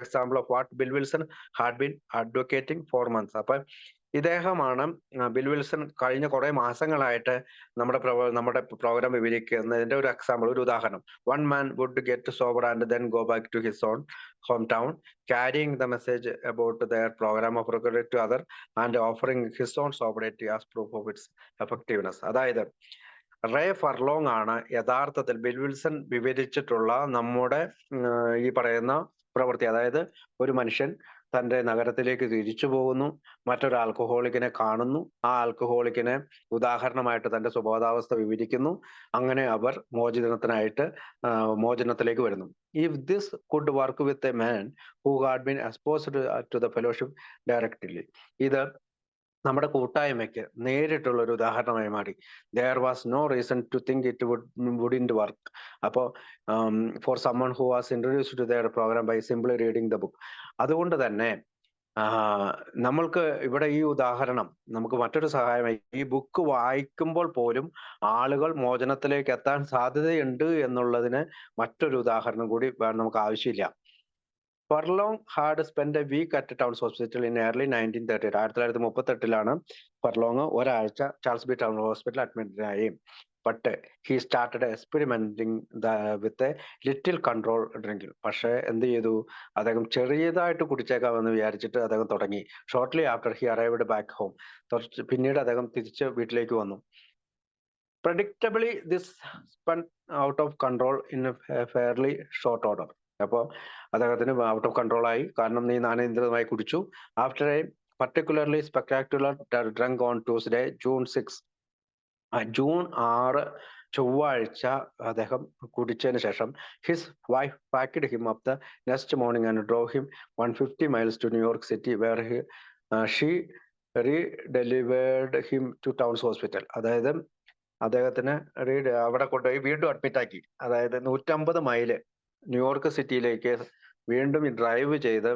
example of what Bill Wilson had been advocating for months. അപ്പൊ ഇദ്ദേഹമാണ് ബിൽ വിൽസൺ കഴിഞ്ഞ കുറെ മാസങ്ങളായിട്ട് നമ്മുടെ പ്രോഗ്രാം വിവരിക്കുന്നതിന്റെ ഒരു എക്സാമ്പിൾ, ഒരു ഉദാഹരണം. One man would get sober and then go back to his own home town carrying the message about their program of recovery to other and offering his own sobriety as proof of its effectiveness. അതായത് Ray Furlong ആണ് യഥാർത്ഥത്തിൽ bill Wilson വിവരിച്ചിട്ടുള്ള നമ്മുടെ ഈ പറയുന്ന പ്രവൃത്തി. അതായത് ഒരു മനുഷ്യൻ തന്റെ നഗരത്തിലേക്ക് തിരിച്ചു പോകുന്നു, മറ്റൊരു ആൽക്കഹോളിക്കിനെ കാണുന്നു, ആ ആൽക്കഹോളിക്കിനെ ഉദാഹരണമായിട്ട് തന്റെ സ്വബോധാവസ്ഥ വിവരിക്കുന്നു. അങ്ങനെ അവർ മോചനത്തിലേക്ക് വരുന്നു. If this could work with a man who had been exposed to the fellowship directly, ഇത് നമ്മുടെ കൂട്ടായ്മയ്ക്ക് നേരിട്ടുള്ള ഒരു ഉദാഹരണമായി മാറി. There was no reason to think it wouldn't work. അപ്പോൾ for someone who was introduced to their program by simply reading the book. അതുകൊണ്ട് തന്നെ നമ്മൾക്ക് ഇവിടെ ഈ ഉദാഹരണം നമുക്ക് മറ്റൊരു സഹായമായി. ഈ ബുക്ക് വായിക്കുമ്പോൾ പോലും ആളുകൾ മോചനത്തിലേക്ക് എത്താൻ സാധ്യതയുണ്ട് എന്നുള്ളതിന് മറ്റൊരു ഉദാഹരണം കൂടി നമുക്ക് ആവശ്യമില്ല. Furlong had spend a week at Towns hospital in early 1930. 1938 Furlong ഒരാഴ്ച ചാൾസ് ബി ടൗൺ ഹോസ്പിറ്റൽ അഡ്മിറ്റായി. But he started experimenting with a little control drinking. പക്ഷെ എന്ത് ചെയ്തു? അദ്ദേഹം ചെറിയതായിട്ട് കുടിച്ചേക്കാമെന്ന് വിചാരിച്ചിട്ട് അദ്ദേഹം തുടങ്ങി. Shortly after he arrived back home. പിന്നീട് അദ്ദേഹം തിരിച്ച് വീട്ടിലേക്ക് വന്നു. Predictably this spun out of control in a fairly short order. അപ്പോൾ അദ്ദേഹത്തിന് ഔട്ട് ഓഫ് കൺട്രോൾ ആയി, കാരണം നീ നാനേന്ദ്രിതമായി കുടിച്ചു. After a particularly spectacular drunk on Tuesday June 6, June 6 ചൊവ്വാഴ്ച അദ്ദേഹം കുടിച്ചതിന് ശേഷം his wife packed him up the next morning and drove him 150 miles to New York city where she delivered him to Towns hospital. അതായത് അദ്ദേഹത്തിന് അവിടെ കൊണ്ടുപോയി വീണ്ടും admit ആക്കി. അതായത് 150 മൈല് ന്യൂയോർക്ക് സിറ്റിയിലേക്ക് വീണ്ടും ഡ്രൈവ് ചെയ്ത്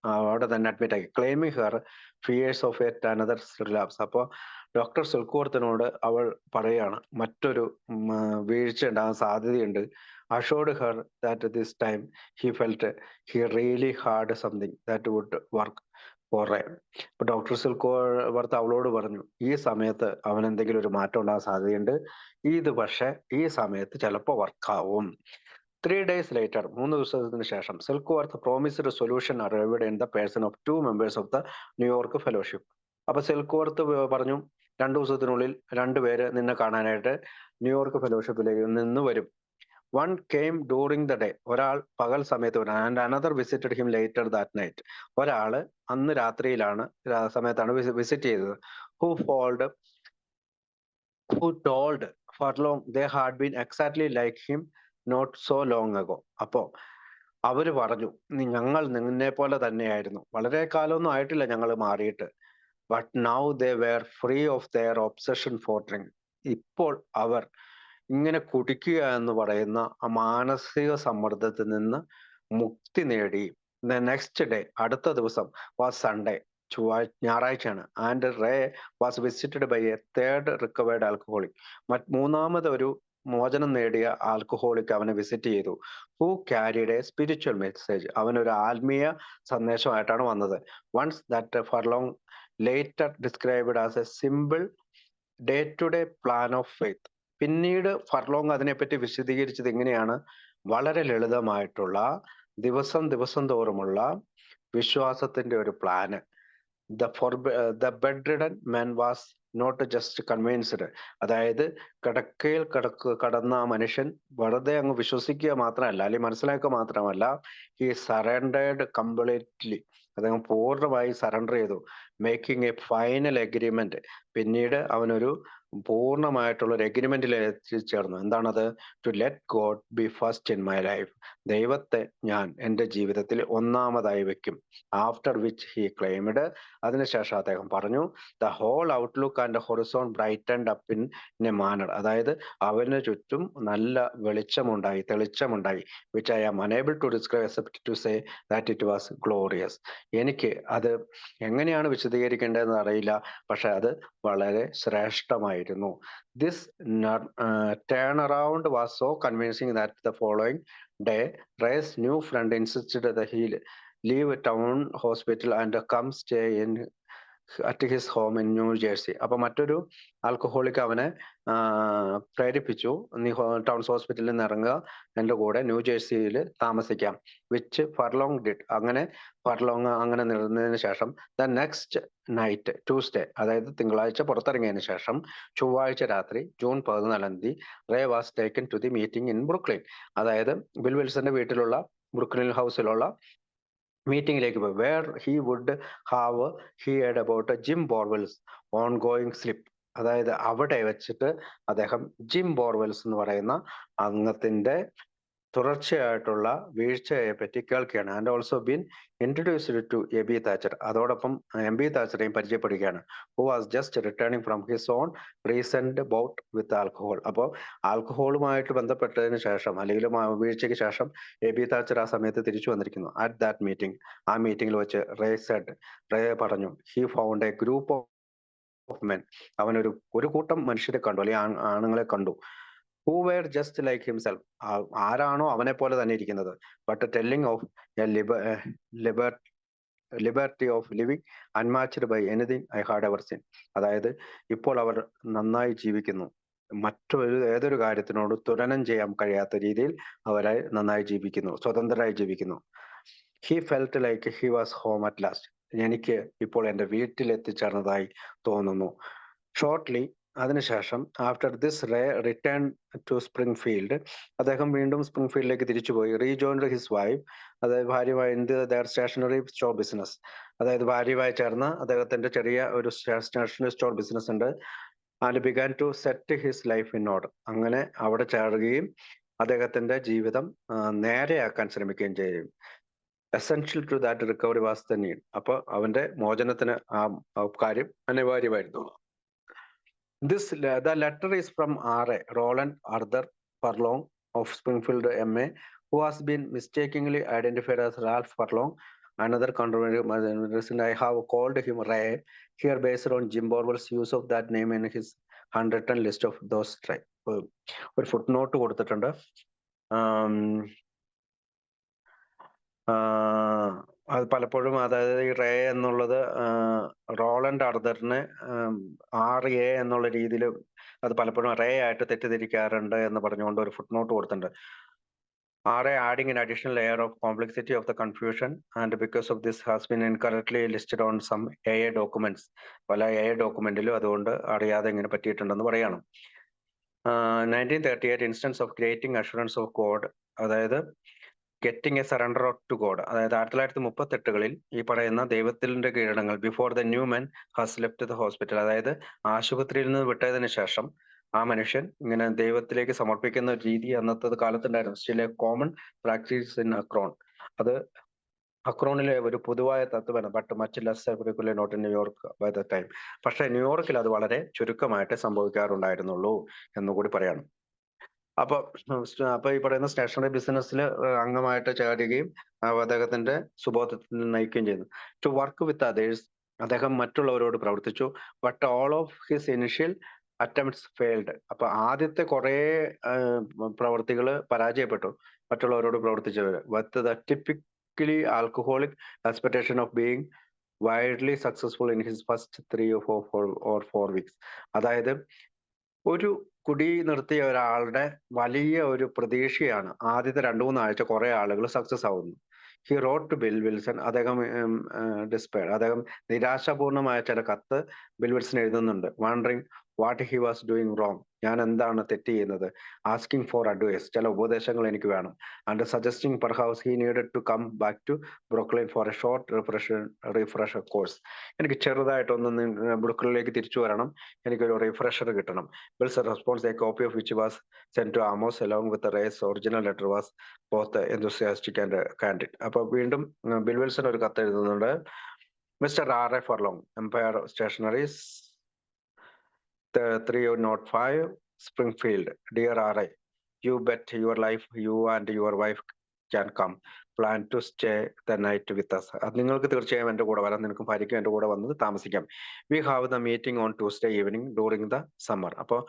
അവിടെ തന്നെ അഡ്മിറ്റ് ആക്കി. Claiming her fears of yet another relapse. അപ്പോൾ ഡോക്ടർ സിൽക്വർത്തിനോട് അവൾ പറയുകയാണ് മറ്റൊരു വീഴ്ച ഉണ്ടാകാൻ സാധ്യതയുണ്ട്. Assured her that this time he felt he really had something that would work for a. ഇപ്പൊ ഡോക്ടർ സിൽക്വർത്ത് അവളോട് പറഞ്ഞു, ഈ സമയത്ത് അവൻ എന്തെങ്കിലും ഒരു മാറ്റം ഉണ്ടാകാൻ സാധ്യതയുണ്ട്, ഇത് പക്ഷെ ഈ സമയത്ത് ചിലപ്പോൾ വർക്കാവും. 3 days later, 3 ദിവസത്തിന് ശേഷം Silkworth promised solution arrived in the person of 2 members of the New York fellowship. അപ്പൊ സിൽക്വർത്ത് പറഞ്ഞു 2 ദിവസത്തിനുള്ളിൽ 2 പേര് നിന്നെ കാണാനായിട്ട് ന്യൂയോർക്ക് ഫെലോഷിപ്പിലേക്ക് നിന്ന് വരും. One came during the day, ഒരാൾ പകൽ സമയത്ത് വരും. And another visited him later that night, ഒരാള് അന്ന് രാത്രിയിലാണ് സമയത്താണ് വിസിറ്റ് ചെയ്തത്. who told Furlong they had been exactly like him not so long ago. അപ്പോ അവര് പറഞ്ഞു, ഞങ്ങൾ നിന്നെ പോലെ തന്നെയായിരുന്നു. വളരെ കാലമൊന്നും ആയിട്ടില്ല ഞങ്ങൾ മാറിയിട്ട്. But now they were free of their obsession for drink. ഇപ്പോൾ അവർ ഇങ്ങനെ കുടിക്കുക എന്ന് പറയുന്ന ആ മാനസിക സമ്മർദ്ദത്തിൽ നിന്ന് മുക്തി നേടി. നെക്സ്റ്റ് ഡേ, അടുത്ത ദിവസം വാസ് സൺഡേ, ഞായറാഴ്ചയാണ്. And Ray was visited by a third recovered alcoholic. മൂന്നാമത് ഒരു മോചനം നേടിയ ആൽക്കഹോളിക് അവനെ വിസിറ്റ് ചെയ്തു. Who carried a spiritual message. അവനൊരു ആത്മീയ സന്ദേശമായിട്ടാണ് വന്നത്. Once that Furlong later described as a simple day to day plan of faith. പിന്നീട് ഫർലോങ് അതിനെപ്പറ്റി വിശദീകരിച്ചത് ഇങ്ങനെയാണ്: വളരെ ലളിതമായിട്ടുള്ള ദിവസം ദിവസം തോറുമുള്ള വിശ്വാസത്തിന്റെ ഒരു plan. The bed ridden man was not just convinced. അതായത് കിടക്കയിൽ കടന്ന ആ മനുഷ്യൻ വെറുതെ അങ്ങ് വിശ്വസിക്കുക മാത്രമല്ല, അല്ലെങ്കിൽ മനസ്സിലാക്കുക മാത്രമല്ല, ഹി സറണ്ടേർഡ് കംപ്ലീറ്റ്ലി. അദ്ദേഹം പൂർണ്ണമായി സറണ്ടർ ചെയ്തു. Making a final agreement. പിന്നീട് അവനൊരു പൂർണ്ണമായിട്ടുള്ള ഒരു എഗ്രിമെന്റിൽ എത്തിച്ചേർന്നു. എന്താണത്? To let God be first in my life. ദൈവത്തെ ഞാൻ എൻ്റെ ജീവിതത്തിൽ ഒന്നാമതായി വെക്കും. After which he claimed. അതിനുശേഷം അദ്ദേഹം പറഞ്ഞു, the whole outlook and horizon brightened up in a manner. അതായത് അവന് ചുറ്റും നല്ല വെളിച്ചമുണ്ടായി, തെളിച്ചമുണ്ടായി. Which I am unable to describe except to say that it was glorious. എനിക്ക് അത് എങ്ങനെയാണ് വിശദീകരിക്കേണ്ടതെന്ന് അറിയില്ല, പക്ഷെ അത് വളരെ ശ്രേഷ്ഠമായിരുന്നു. This turn around was so convincing that the following day Ray's new friend insisted the he leave Town hospital and come stay in at his home in New Jersey. അപ്പൊ മറ്റൊരു ആൽക്കഹോളിക് അവനെ പ്രേരിപ്പിച്ചു, നീ ടൗൺ ഹോസ്പിറ്റലിൽ നിന്ന് ഇറങ്ങുക, എൻ്റെ കൂടെ ന്യൂ ജേഴ്സിയിൽ താമസിക്കാം. Which furlong did. അങ്ങനെ ഫർലോങ് അങ്ങനെ നിന്നതിന് ശേഷം ദ നെക്സ്റ്റ് നൈറ്റ്, ട്യൂസ്ഡേ, അതായത് തിങ്കളാഴ്ച പുറത്തിറങ്ങിയതിന് ശേഷം ചൊവ്വാഴ്ച രാത്രി ജൂൺ 14 Ray was taken to the meeting in Brooklyn. അതായത് ബിൽ വിൽസന്റെ വീട്ടിലുള്ള ബ്രുക്ലിൻ ഹൗസിലുള്ള മീറ്റിംഗിലേക്ക് പോയി. Where he would have heard about Jim Burwell's on going slip. അതായത് അവിടെ വെച്ചിട്ട് അദ്ദേഹം ജിം ബോർവെൽസ് എന്ന് പറയുന്ന അംഗത്തിന്റെ തുടർച്ചയായിട്ടുള്ള വീഴ്ചയെ പറ്റി കേൾക്കുകയാണ്. And also been introduced to Ebby Thatcher. അതോടൊപ്പം എംബി താച്ചറേയും പരിചയപ്പെടുകയാണ്. Who was just returning from his own recent bout with alcohol. അപ്പോൾ ആൽക്കഹോളുമായിട്ട് ബന്ധപ്പെട്ടതിന് ശേഷം, അല്ലെങ്കിൽ വീഴ്ചയ്ക്ക് ശേഷം എബി താച്ചർ ആ സമയത്ത് തിരിച്ചു വന്നിരിക്കുന്നു. അറ്റ് ദാറ്റ് മീറ്റിംഗ്, ആ മീറ്റിംഗിൽ വെച്ച് റേ പറഞ്ഞു, he found a group of men. അവനൊരു കൂട്ടം മനുഷ്യരെ കണ്ടു, അല്ലെങ്കിൽ ആണുങ്ങളെ കണ്ടു. Who were just like himself. ആരാണോ അവനെ പോലെ തന്നെ ഇരിക്കുന്നത്. But telling of a liberty of living unmatched by anything I had ever seen. അതായത് ഇപ്പോൾ അവർ നന്നായി ജീവിക്കുന്നു, ഏതൊരു കാര്യത്തിനോട് തുലനം ചെയ്യാൻ കഴിയാത്ത രീതിയിൽ അവരായി നന്നായി ജീവിക്കുന്നു, സ്വതന്ത്രരായി ജീവിക്കുന്നു. He felt like he was home at last. എനിക്ക് ഇപ്പോൾ എൻ്റെ വീട്ടിൽ എത്തിച്ചേർന്നതായി തോന്നുന്നു. ഷോർട്ട്ലി, അതിനുശേഷം after this Ray return to Springfield. അദ്ദേഹം വീണ്ടും സ്പ്രിംഗ്ഫീൽഡിലേക്ക് തിരിച്ചുപോയി. Rejoined his wife. അതായത് ഭാര്യയുമായി ദയർ സ്റ്റേഷനറി സ്റ്റോർ ബിസിനസ്. അതായത് ഭാര്യയുമായി ചേർന്ന് അദ്ദേഹത്തിന്റെ ചെറിയ ഒരു സ്റ്റേഷനറി സ്റ്റോർ ബിസിനസ് ഉണ്ട്. And began to set his life in order. അങ്ങനെ അവിടെ ചേരുകയും അദ്ദേഹത്തിന്റെ ജീവിതം നേരെയാക്കാൻ ശ്രമിക്കുകയും ചെയ്യും. Essential to that recovery was the need. അപ്പൊ അവന്റെ മോചനത്തിന് ആ കാര്യം അനിവാര്യമായിരുന്നു. The letter is from R.A. Roland Arthur Furlong of Springfield, MA, who has been mistakenly identified as Ralph Furlong. Another controversial, I have called him Ray here based on Jim Borwell's use of that name in his handwritten list of those tribes. ഒരു footnote കൊടുത്തിട്ടുണ്ട്. അത് പലപ്പോഴും, അതായത് ഈ ray എന്നുള്ളത് Roland അർദറിനെ RA എന്നുള്ള രീതിയിൽ അത് പലപ്പോഴും റേ ആയിട്ട് തെറ്റിദ്ധരിക്കാറുണ്ട് എന്ന് പറഞ്ഞുകൊണ്ട് ഒരു ഫുട്നോട്ട് കൊടുത്തിട്ടുണ്ട്. RA adding an additional layer of complexity of the confusion, and because of this has been incorrectly listed on some AA documents. പല AA ഡോക്യുമെന്റിലും അതുകൊണ്ട് അറിയാതെ ഇങ്ങനെ പറ്റിയിട്ടുണ്ടെന്ന് പറയണം. 1938 instance of creating assurance of God, അതായത് getting a surrender to God. അതായത് 1938 ഈ പറയുന്ന ദൈവത്തിന്റെ കീഴടങ്ങൾ. Before the new men has left the hospital. അതായത് ആശുപത്രിയിൽ നിന്ന് വിട്ടതിന് ശേഷം ആ മനുഷ്യൻ ഇങ്ങനെ ദൈവത്തിലേക്ക് സമർപ്പിക്കുന്ന രീതി അന്നത്തെ കാലത്തുണ്ടായിരുന്നു. Still a common practice in Akron. അത് അക്രോണിലെ ഒരു പൊതുവായ തത്വമാണ്. But much less frequently not in New York by the time. പക്ഷേ ന്യൂയോർക്കിൽ അത് വളരെ ചുരുക്കമായിട്ട് സംഭവിക്കാറുണ്ടായിരുന്നുള്ളൂ എന്നുകൂടി പറയണം. അപ്പൊ അപ്പൊ ഈ പറയുന്ന സ്റ്റേഷനറി ബിസിനസ്സിൽ അംഗമായിട്ട് ചേരുകയും അദ്ദേഹത്തിന്റെ സുബോധത്തിൽ നയിക്കുകയും ചെയ്യുന്നു. ടു വർക്ക് വിത്ത് അതേഴ്സ്, അദ്ദേഹം മറ്റുള്ളവരോട് പ്രവർത്തിച്ചു. But all of his initial attempts failed. അപ്പൊ ആദ്യത്തെ കുറെ പ്രവർത്തികൾ പരാജയപ്പെട്ടു, മറ്റുള്ളവരോട് പ്രവർത്തിച്ചവര്. With the typically alcoholic expectation of being widely successful in his first 3 or 4 weeks. അതായത് ഒരു കുടി നിർത്തിയ ഒരാളുടെ വലിയ ഒരു പ്രതീക്ഷയാണ് ആദ്യത്തെ 2-3 ആഴ്ച കുറെ ആളുകൾ സക്സസ് ആവുന്നു. He wrote to Bill Wilson. അദ്ദേഹം അദ്ദേഹം നിരാശാപൂർണമായ ചില കത്ത് ബിൽ വിൽസൺ എഴുതുന്നുണ്ട്. Wondering what he was doing wrong. ഞാൻ എന്താണ് തെറ്റ് ചെയ്യുന്നത്. ആസ്കിങ് ഫോർ അഡ്വൈസ്, ചില ഉപദേശങ്ങൾ എനിക്ക് വേണം. And suggesting perhaps he needed to come back to Brooklyn for a short refresher course. എനിക്ക് ചെറുതായിട്ടൊന്ന് ബ്രൂക്ലിനിലേക്ക് തിരിച്ചു വരണം, എനിക്കൊരു റിഫ്രഷർ കിട്ടണം. Bill's response, a copy of which was sent to Amos along with the Ray's original letter, was both enthusiastic and candid. അപ്പൊ വീണ്ടും bill Wilson ഒരു കത്ത് എഴുതുന്നുണ്ട്. Mister R A Furlong, Empire Stationeries, 305 Springfield. Dear R.I., you bet your life you and your wife can come. Plan to stay the night with us. അത് നിങ്ങൾക്ക് തീർച്ചയായും എൻ്റെ കൂടെ വരാം, നിനക്കും ഭാര്യയ്ക്കും എൻ്റെ കൂടെ വന്നത് താമസിക്കാം. We have the meeting on Tuesday evening during the summer. അപ്പോൾ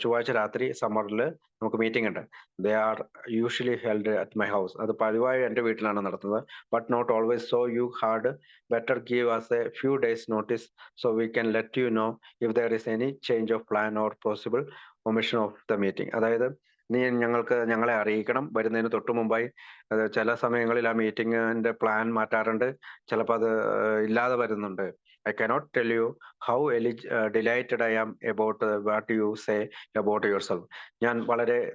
ചൊവ്വാഴ്ച രാത്രി സമ്മറിൽ നമുക്ക് മീറ്റിംഗ് ഉണ്ട്. They are usually held at my house. അത് പതിവായി എൻ്റെ വീട്ടിലാണ് നടത്തുന്നത്. But not always so. You had better give us a few days notice so we can let you know if there is any change of plan or possible omission of the meeting. അതായത് നീ ഞങ്ങളെ അറിയിക്കണം വരുന്നതിന് തൊട്ട് മുമ്പായി. ചില സമയങ്ങളിൽ ആ മീറ്റിംഗിന്റെ പ്ലാൻ മാറ്റാറുണ്ട്, ചിലപ്പോൾ അത് ഇല്ലാതെ വരുന്നുണ്ട്. I cannot tell you how delighted I am about what you say about yourself. ഞാൻ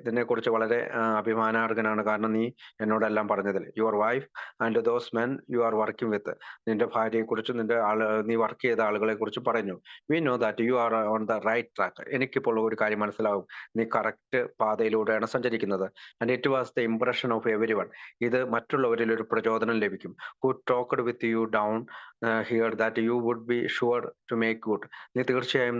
ഇതിനെക്കുറിച്ച് വളരെ അഭിമാനാർഹനാണ്, കാരണം നീ എന്നോടെല്ലാം പറഞ്ഞതിൽ. Your wife and those men you are working with, നിന്റെ ഭാര്യയെക്കുറിച്ചും നീ വർക്ക് ചെയ്ത ആളുകളെ കുറിച്ചും പറഞ്ഞു. We know that you are on the right track. എനിക്കിപ്പോൾ ഒരു കാര്യം മനസ്സിലാവും, നീ കറക്റ്റ് പാതയിലൂടെയാണ് സഞ്ചരിക്കുന്നത്. And it was the impression of every one. ഇത് മറ്റുള്ളവരിൽ ഒരു പ്രചോദനം ലഭിക്കും. Who talked with you down here that you would be sure to make good. നീ തീർച്ചയായും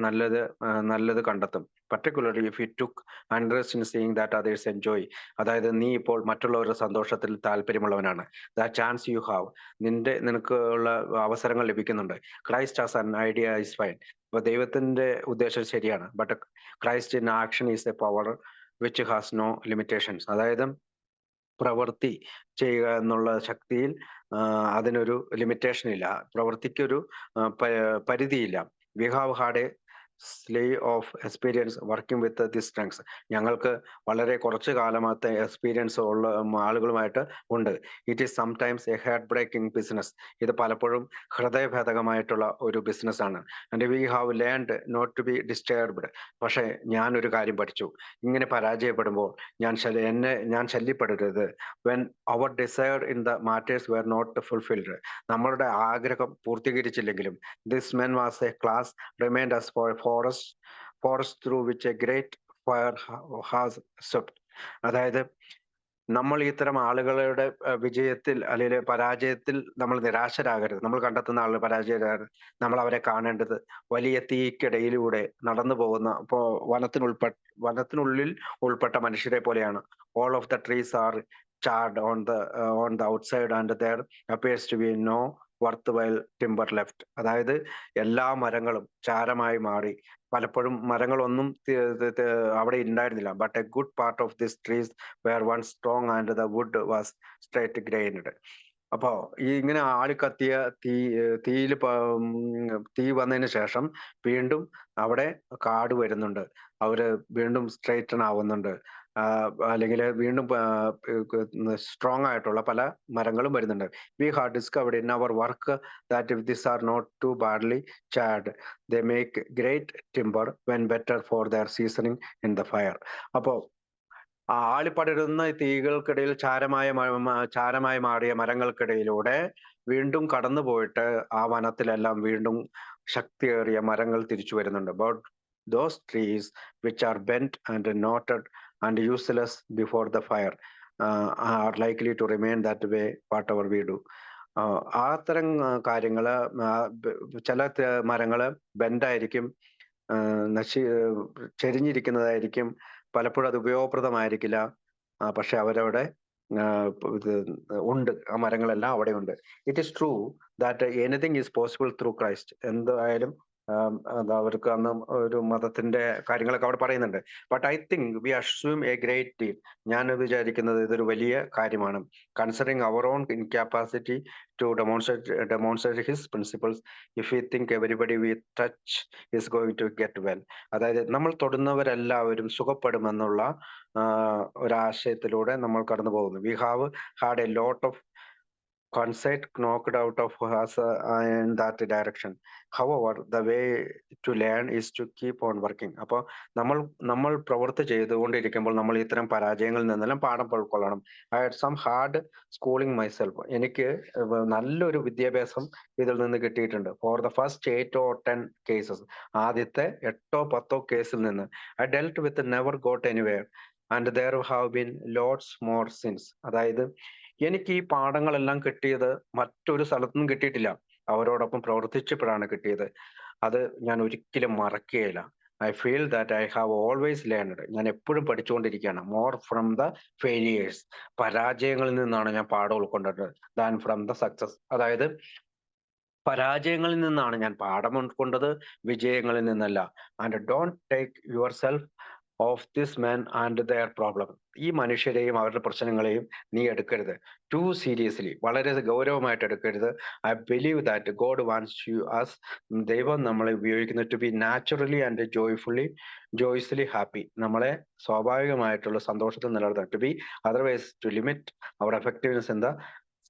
നല്ലത് കണ്ടെത്തും. Particularly if you took interest in seeing that others enjoy. അതായത് നീ ഇപ്പോൾ മറ്റുള്ളവരുടെ സന്തോഷത്തിൽ താല്പര്യമുള്ളവനാണ്. That chance you have. നിനക്ക് ഉള്ള അവസരങ്ങൾ ലഭിക്കുന്നുണ്ട്. Christ as an idea is fine. അപ്പൊ ദൈവത്തിന്റെ ഉദ്ദേശം ശരിയാണ്. But Christ in action is a power which has no limitations. അതായത് പ്രവൃത്തി ചെയ്യുക എന്നുള്ള ശക്തിയിൽ അതിനൊരു ലിമിറ്റേഷൻ ഇല്ല, പ്രവൃത്തിക്കൊരു പരിധിയില്ല. We have had a slave of experience working with this strength. ഞങ്ങൾക്ക് വളരെ കുറച്ച് കാലത്തെ എക്സ്പീരിയൻസ് ഉള്ള ആളുകളുമായിട്ട് ഉണ്ട്. It is sometimes a heart breaking business. ഇത് പലപ്പോഴും ഹൃദയഭേദകമായിട്ടുള്ള ഒരു ബിസിനസ് ആണ്. And we have learned not to be disturbed. പക്ഷേ ഞാനൊരു കാര്യം പഠിച്ചു, ഇങ്ങനെ പരാജയപ്പെടുമ്പോൾ ഞാൻ ശല്യപ്പെടരുത്. When our desire in the matters were not fulfilled. നമ്മളുടെ ആഗ്രഹം പൂർത്തീകരിച്ചില്ലെങ്കിലും this men was a class remind us for forest through which a great fire has swept. അതായത് നമ്മൾ ഇത്തരം ആളുകളുടെ വിജയത്തിൽ അല്ലെങ്കിൽ പരാജയത്തിൽ നമ്മൾ നിരാശരാകരുത്. നമ്മൾ കണ്ടെത്തുന്ന ആളുകൾ പരാജയരാകരുത്. നമ്മൾ അവരെ കാണേണ്ടത് വലിയ തീക്കിടയിലൂടെ നടന്നു പോകുന്ന വനത്തിനുള്ളിൽ ഉൾപ്പെട്ട മനുഷ്യരെ പോലെയാണ്. All of the trees are charred on the outside and there appears to be no worthwhile timber left. അതായത് എല്ലാ മരങ്ങളും ചാരമായി മാറി. പലപ്പോഴും മരങ്ങളൊന്നും അവിടെ ഉണ്ടായിരുന്നില്ല. But a good part of this trees were one strong and the wood was straight grained. അപ്പോ ഇങ്ങനെ ആളിക്കത്തിയ തീ വന്നതിന് ശേഷം വീണ്ടും അവിടെ കാട് വരുന്നുണ്ട്, അവര് വീണ്ടും സ്ട്രൈറ്റൺ ആവുന്നുണ്ട്, അല്ലെങ്കിൽ വീണ്ടും സ്ട്രോങ് ആയിട്ടുള്ള പല മരങ്ങളും വരുന്നുണ്ട്. We have discovered in our work that if this are not too badly charred they make great timber when better for their seasoning in the fire. അപ്പോൾ ആളിപ്പടരുന്ന തീകൾക്കിടയിൽ ചാരമായി മാറിയ മരങ്ങൾക്കിടയിലൂടെ വീണ്ടും കടന്നു പോയിട്ട് ആ വനത്തിലെല്ലാം വീണ്ടും ശക്തിയേറിയ മരങ്ങൾ തിരിച്ചു വരുന്നുണ്ട്. But those trees which are bent and knotted and useless before the fire. are likely to remain that way whatever we do. അത്തരം കാര്യങ്ങള് ചില മരങ്ങള് ബെൻഡായിരിക്കും, ചെരിഞ്ഞിരിക്കുന്നതായിരിക്കും, പലപ്പോഴും അത് ഉപയോഗപ്രദമായിരിക്കില്ല. പക്ഷെ അവരവിടെ ഇത് ഉണ്ട്, ആ മരങ്ങളെല്ലാം അവിടെ ഉണ്ട്. It is true that anything is possible through Christ. എന്തായാലും അവർക്ക് അന്ന് ഒരു മതത്തിന്റെ കാര്യങ്ങളൊക്കെ അവിടെ പറയുന്നുണ്ട്. But I think we assume a great deal. ഞാൻ വിചാരിക്കുന്നത് ഇതൊരു വലിയ കാര്യമാണ്. Considering our own incapacity to demonstrate his principles, if you think everybody we touch is going to get well. അതായത് നമ്മൾ തൊടുന്നവരെല്ലാവരും സുഖപ്പെടുമെന്നുള്ള ഒരാശയത്തിലൂടെ നമ്മൾ കടന്നു പോകുന്നു. We have had a lot of concept knocked out of us in that direction. However, the way to learn is to keep on working. അപ്പോൾ നമ്മൾ പ്രവൃത്തി ചെയ്തുകൊണ്ടിരിക്കുമ്പോൾ നമ്മൾ ഇത്തരം പരാജയങ്ങളിൽ നിന്നെല്ലാം പാഠം ഉൾക്കൊള്ളണം. I had some hard schooling myself. എനിക്ക് നല്ലൊരു വിദ്യാഭ്യാസം ഇതിൽ നിന്ന് കിട്ടിയിട്ടുണ്ട്. For the first 8 or 10 cases, ആദ്യത്തെ 8-10 കേസിൽ നിന്ന് I dealt with never got anywhere and there have been lots more since. അതായത് എനിക്ക് ഈ പാഠങ്ങളെല്ലാം കിട്ടിയത് മറ്റൊരു സ്ഥലത്തുനിന്നും കിട്ടിയിട്ടില്ല, അവരോടൊപ്പം പ്രവർത്തിച്ചപ്പോഴാണ് കിട്ടിയത്. അത് ഞാൻ ഒരിക്കലും മറക്കുകയില്ല. I feel that I have always learned. ഞാൻ എപ്പോഴും പഠിച്ചുകൊണ്ടിരിക്കുകയാണ്. മോർ ഫ്രം ദ ഫെയിലിയേഴ്സ്, പരാജയങ്ങളിൽ നിന്നാണ് ഞാൻ പാഠം ഉൾക്കൊണ്ടത്, ദാൻ ഫ്രം ദ സക്സസ്. അതായത് പരാജയങ്ങളിൽ നിന്നാണ് ഞാൻ പാഠം ഉൾക്കൊണ്ടത്, വിജയങ്ങളിൽ നിന്നല്ല. And don't take yourself of this man and their problem. ഈ മനുഷ്യരെയും അവരുടെ പ്രശ്നങ്ങളെയും നീ എടുക്കരുത് ടു സീരിയസ്ലി, വളരെ ഗൗരവമായിട്ട് എടുക്കരുത്. I believe that God wants you us, ദൈവം നമ്മളെ ഉപയോഗിക്കുന്നത് to be naturally and joyously happy, നമ്മളെ സ്വാഭാവികമായിട്ടുള്ള സന്തോഷത്തിൽ നിലനിർത്താൻ. To be otherwise to limit our effectiveness in the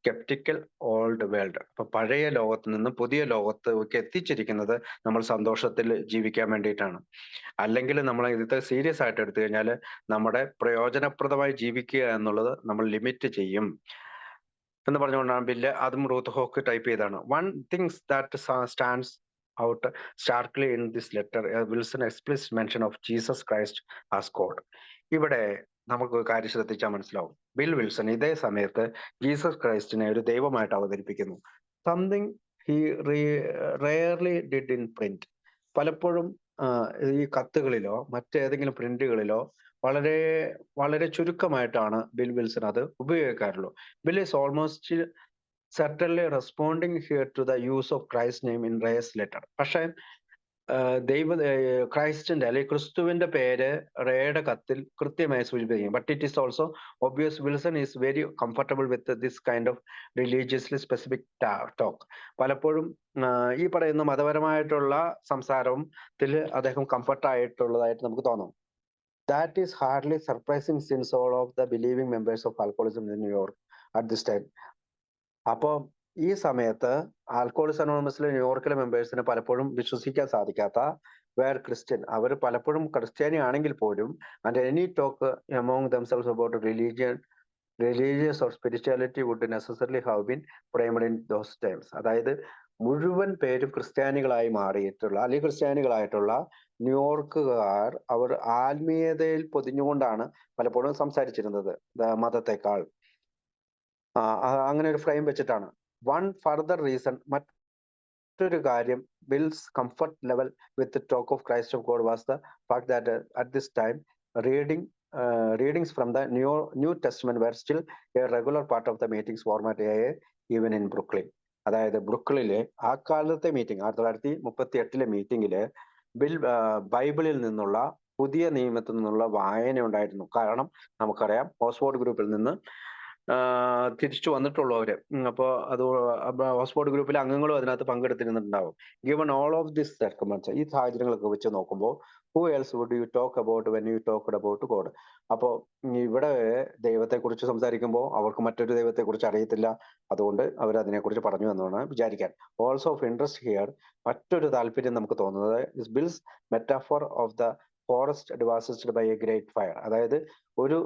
sceptical old world. അപ്പൊ പഴയ ലോകത്ത് നിന്ന് പുതിയ ലോകത്തേക്ക് എത്തിച്ചിരിക്കുന്നത് നമ്മൾ സന്തോഷത്തിൽ ജീവിക്കാൻ വേണ്ടിയിട്ടാണ്. അല്ലെങ്കിൽ നമ്മൾ ഇത് സീരിയസ് ആയിട്ട് എടുത്തു കഴിഞ്ഞാൽ നമ്മുടെ പ്രയോജനപ്രദമായി ജീവിക്കുക എന്നുള്ളത് നമ്മൾ ലിമിറ്റ് ചെയ്യും എന്ന് പറഞ്ഞുകൊണ്ടാണ് ബില്ല് അതും റൂത്ത് ഹോക്ക് ടൈപ്പ് ചെയ്താണ്. One things that stands out starkly in this letter, Wilson explicit mention of Jesus Christ as God. ഇവിടെ നമുക്ക് കാര്യം ശ്രദ്ധിച്ചാൽ മനസ്സിലാവും. ബിൽ വിൽസൺ ഇതേ സമയത്ത് ജീസസ് ക്രൈസ്റ്റിനെ ഒരു ദൈവമായിട്ട് അവതരിപ്പിക്കുന്നു. Something he rarely did in print. പലപ്പോഴും ഈ കത്തുകളിലോ മറ്റേതെങ്കിലും പ്രിന്റുകളിലോ വളരെ വളരെ ചുരുക്കമായിട്ടാണ് ബിൽ വിൽസൺ അത് ഉപയോഗിക്കാറുള്ളൂ. Bill is almost certainly responding here to the use of Christ's name in Ray's letter. പക്ഷേ ക്രൈസ്റ്റിന്റെ അല്ലെങ്കിൽ ക്രിസ്തുവിന്റെ പേര് റേയുടെ കത്തിൽ കൃത്യമായി സൂചിപ്പിക്കും. But it is also obvious Wilson is very comfortable with this kind of religiously specific talk. പലപ്പോഴും ഈ പറയുന്ന മതപരമായിട്ടുള്ള സംസാരത്തിൽ അദ്ദേഹം കംഫർട്ടായിട്ടുള്ളതായിട്ട് നമുക്ക് തോന്നും. That is hardly surprising since all of the believing members of alcoholism in New York at this time. അപ്പോൾ ഈ സമയത്ത് ആൽക്കോളിക്സ് അനോണിമസിലെ ന്യൂയോർക്കിലെ മെമ്പേഴ്സിന് പലപ്പോഴും വിശ്വസിക്കാൻ സാധിക്കാത്ത വേർ ക്രിസ്ത്യൻ, അവർ പലപ്പോഴും ക്രിസ്ത്യാനി ആണെങ്കിൽ പോലും and any talk among themselves about religious or spirituality would necessarily have been primed in those times. അതായത് മുഴുവൻ പേരും ക്രിസ്ത്യാനികളായി മാറിയിട്ടുള്ള അല്ലെങ്കിൽ ക്രിസ്ത്യാനികളായിട്ടുള്ള ന്യൂയോർക്കുകാർ അവർ ആത്മീയതയിൽ പൊതിഞ്ഞുകൊണ്ടാണ് പലപ്പോഴും സംസാരിച്ചിരുന്നത് മതത്തെക്കാൾ. അങ്ങനെ ഒരു ഫ്രെയിം വെച്ചിട്ടാണ്. വൺ ഫർദർ റീസൺ, മറ്റൊരു കാര്യം bills comfort level with talk of Christ of God was the fact that at this time readings from the New Testament were still a regular part of the meetings format even in Brooklyn. അതായത് ബ്രുക്ലിനിലെ ആ കാലത്തെ meeting 1938 മീറ്റിംഗില് ബൈബിളിൽ നിന്നുള്ള പുതിയ നിയമത്തിൽ നിന്നുള്ള വായന ഉണ്ടായിരുന്നു. കാരണം നമുക്കറിയാം ഓക്സ്ഫോർഡ് ഗ്രൂപ്പിൽ നിന്ന് തിരിച്ചു വന്നിട്ടുള്ളവര്, അപ്പോൾ അത് ഓക്സ്ഫോർഡ് ഗ്രൂപ്പിലെ അംഗങ്ങളും അതിനകത്ത് പങ്കെടുത്തിരുന്നുണ്ടാവും. Given all of this circumstance, ഈ സാഹചര്യങ്ങളൊക്കെ വെച്ച് നോക്കുമ്പോൾ who else would you talk about when you talked about God? അപ്പോൾ ഇവിടെ ദൈവത്തെക്കുറിച്ച് സംസാരിക്കുമ്പോൾ അവർക്ക് മറ്റൊരു ദൈവത്തെക്കുറിച്ച് അറിയത്തില്ല, അതുകൊണ്ട് അവർ അതിനെക്കുറിച്ച് പറഞ്ഞു എന്നാണ് വിചാരിക്കാൻ. ഓൾസോ ഓഫ് ഇൻട്രസ്റ്റ് ഹിയർ, മറ്റൊരു താല്പര്യം നമുക്ക് തോന്നുന്നത് is Bill's metaphor of the forest devastated by a great fire. അതായത് ഒരു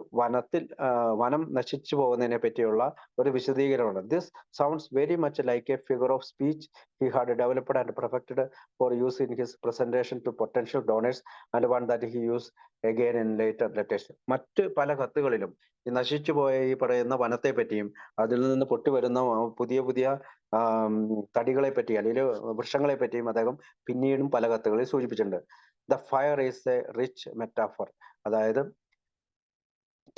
വനം നശിച്ചു പോകുന്നതിനെ പറ്റിയുള്ള ഒരു വിശദീകരണമാണ്. This sounds very much like a figure of speech he had developed and perfected for use in his presentation to potential donors, and one that he used again in later letters. മറ്റ് പല കത്തുകളിലും ഈ നശിച്ചു പോയ ഈ പറയുന്ന വനത്തെ പറ്റിയും അതിൽ നിന്ന് പൊട്ടിവരുന്ന പുതിയ പുതിയ തടികളെ പറ്റി അല്ലെങ്കിൽ വൃക്ഷങ്ങളെ പറ്റിയും അദ്ദേഹം പിന്നീടും പല കത്തുകളിൽ സൂചിപ്പിച്ചിട്ടുണ്ട്. The fire is a rich metaphor. അതായത്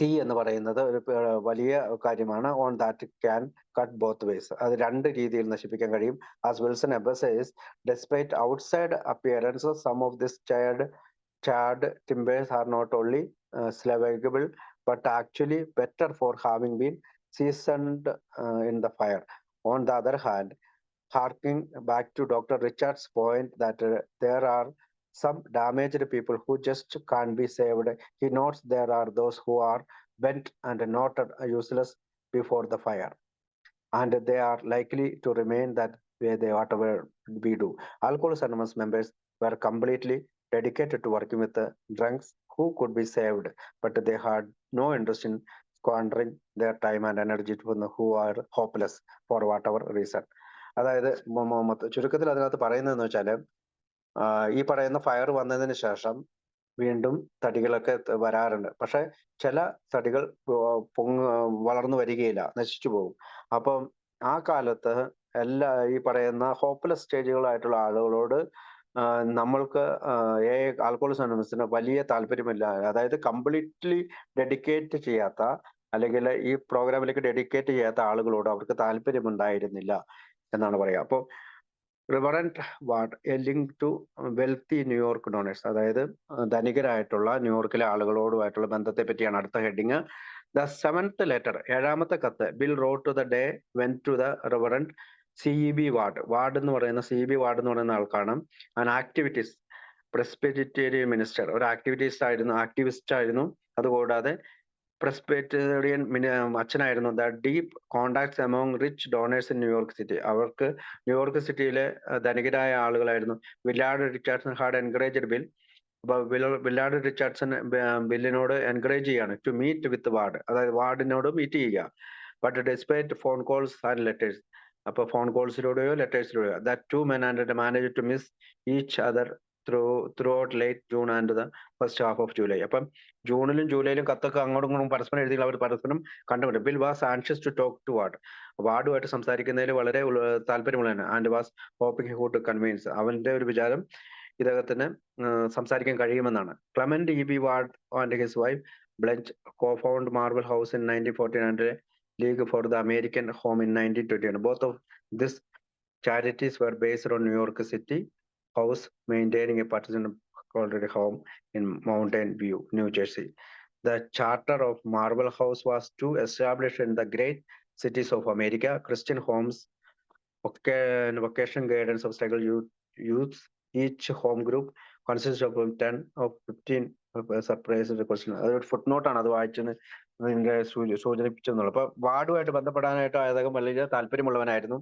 തീ എന്ന് പറയുന്നത് ഒരു വലിയ കാര്യമാണ്. On that can cut both ways. അത് രണ്ട് രീതിയിൽ നശിപ്പിക്കാൻ കഴിയും. ആസ് വിൽസൺ എബസ് says, despite outside appearances, some of this charred timbers are not only salvageable but actually better for having been seasoned in the fire. On the other hand, harking back to Dr. Richard's point that there are some damaged people who just can't be saved, he notes there are those who are bent and not useless before the fire, and they are likely to remain that way they whatever we do. Alcoholics Anonymous members were completely dedicated to working with the drunks who could be saved, but they had no interest in squandering their time and energy to who are hopeless for whatever reason. അതായത് ചുരുക്കത്തിൽ അതിനകത്ത് പറയുന്നതെന്ന് വെച്ചാല് ഈ പറയുന്ന fire വന്നതിന് ശേഷം വീണ്ടും തടികളൊക്കെ വരാറുണ്ട്. പക്ഷെ ചില തടികൾ വളർന്നു വരികയില്ല, നശിച്ചു പോകും. അപ്പം ആ കാലത്ത് ഈ പറയുന്ന ഹോപ്പ്ലെസ് സ്റ്റേജുകളായിട്ടുള്ള ആളുകളോട് നമ്മൾക്ക് ആൽക്കഹോളിക്സ് അനോണിമസിന് വലിയ താല്പര്യമില്ല. അതായത് കംപ്ലീറ്റ്ലി ഡെഡിക്കേറ്റ് ചെയ്യാത്ത അല്ലെങ്കിൽ ഈ പ്രോഗ്രാമിലേക്ക് ഡെഡിക്കേറ്റ് ചെയ്യാത്ത ആളുകളോട് അവർക്ക് താല്പര്യമുണ്ടായിരുന്നില്ല എന്നാണ് പറയുക. അപ്പോൾ reverend Ward a link to wealthy New York donors, അതായത് ധനികരായിട്ടുള്ള ന്യൂയോർക്കിലെ ആളുകളോടുമായിട്ടുള്ള ബന്ധത്തെ പറ്റിയാണ് അടുത്ത ഹെഡിങ്. ദ സെവൻത്ത് ലെറ്റർ, ഏഴാമത്തെ കത്ത്, Bill wrote to the day when to the reverend CEB Ward എന്ന് പറയുന്ന CEB വാർഡ് എന്ന് പറയുന്ന ആൾക്കാണ്. ആൻഡ് ആക്ടിവിറ്റീസ് പ്രസ്ബിറ്റേറിയൻ മിനിസ്റ്റർ, ഒരു ആക്ടിവിസ്റ്റ് ആയിരുന്നു. അതുകൂടാതെ പ്രസ്ബിറ്റേറിയൻ അച്ഛനായിരുന്നു. The deep contacts among rich donors in New York city, അവർക്ക് ന്യൂയോർക്ക് സിറ്റിയിലെ ധനികരായ ആളുകളായിരുന്നു. Willard Richardson had encouraged Bill. അപ്പൊ വില്ലാർഡ് റിച്ചാർഡ്സൺ ബില്ലിനോട് എൻകറേജ് ചെയ്യാണ് ടു മീറ്റ് വിത്ത് വാർഡ്, അതായത് വാർഡിനോട് മീറ്റ് ചെയ്യുക. But despite phone calls and letters, അപ്പൊ ഫോൺ കോൾസിലൂടെയോ ലെറ്റേഴ്സിലൂടെയോ, that two men and manage to miss each other throughout late June and the first half of July. അപ്പം ജൂണിലും ജൂലൈയിലും കത്തൊക്കെ അങ്ങോട്ടും ഇങ്ങോട്ടും പരസ്പരം എഴുതി അവർ പരസ്പരം കണ്ടുപിടിക്കും. Bill was anxious to talk to വാർഡുമായിട്ട് സംസാരിക്കുന്നതിൽ വളരെ താല്പര്യമുള്ളതാണ്. And was hoping who to convince, അവന്റെ ഒരു വിചാരം ഇദ്ദേഹത്തിന് സംസാരിക്കാൻ കഴിയുമെന്നാണ്. Clement EB Ward and his wife Blanche co-found Marble House in 1949 and League for the American Home in 1921. Both of these charities were based on New York City House, maintaining a partisan already home in Mountain View, New Jersey. The charter of Marble House was to establish in the great cities of America Christian homes, vocation guidance of struggle youths. Each home group consists of 10 or 15 surprise question. അതൊരു ഫുട് നോട്ടാണ്, അത് വായിച്ചെന്ന് ഇതിന്റെ സൂചിപ്പിച്ചെന്നുള്ളു. അപ്പൊ വാർഡുമായിട്ട് ബന്ധപ്പെടാനായിട്ട് അദ്ദേഹം വലിയ താല്പര്യമുള്ളവനായിരുന്നു.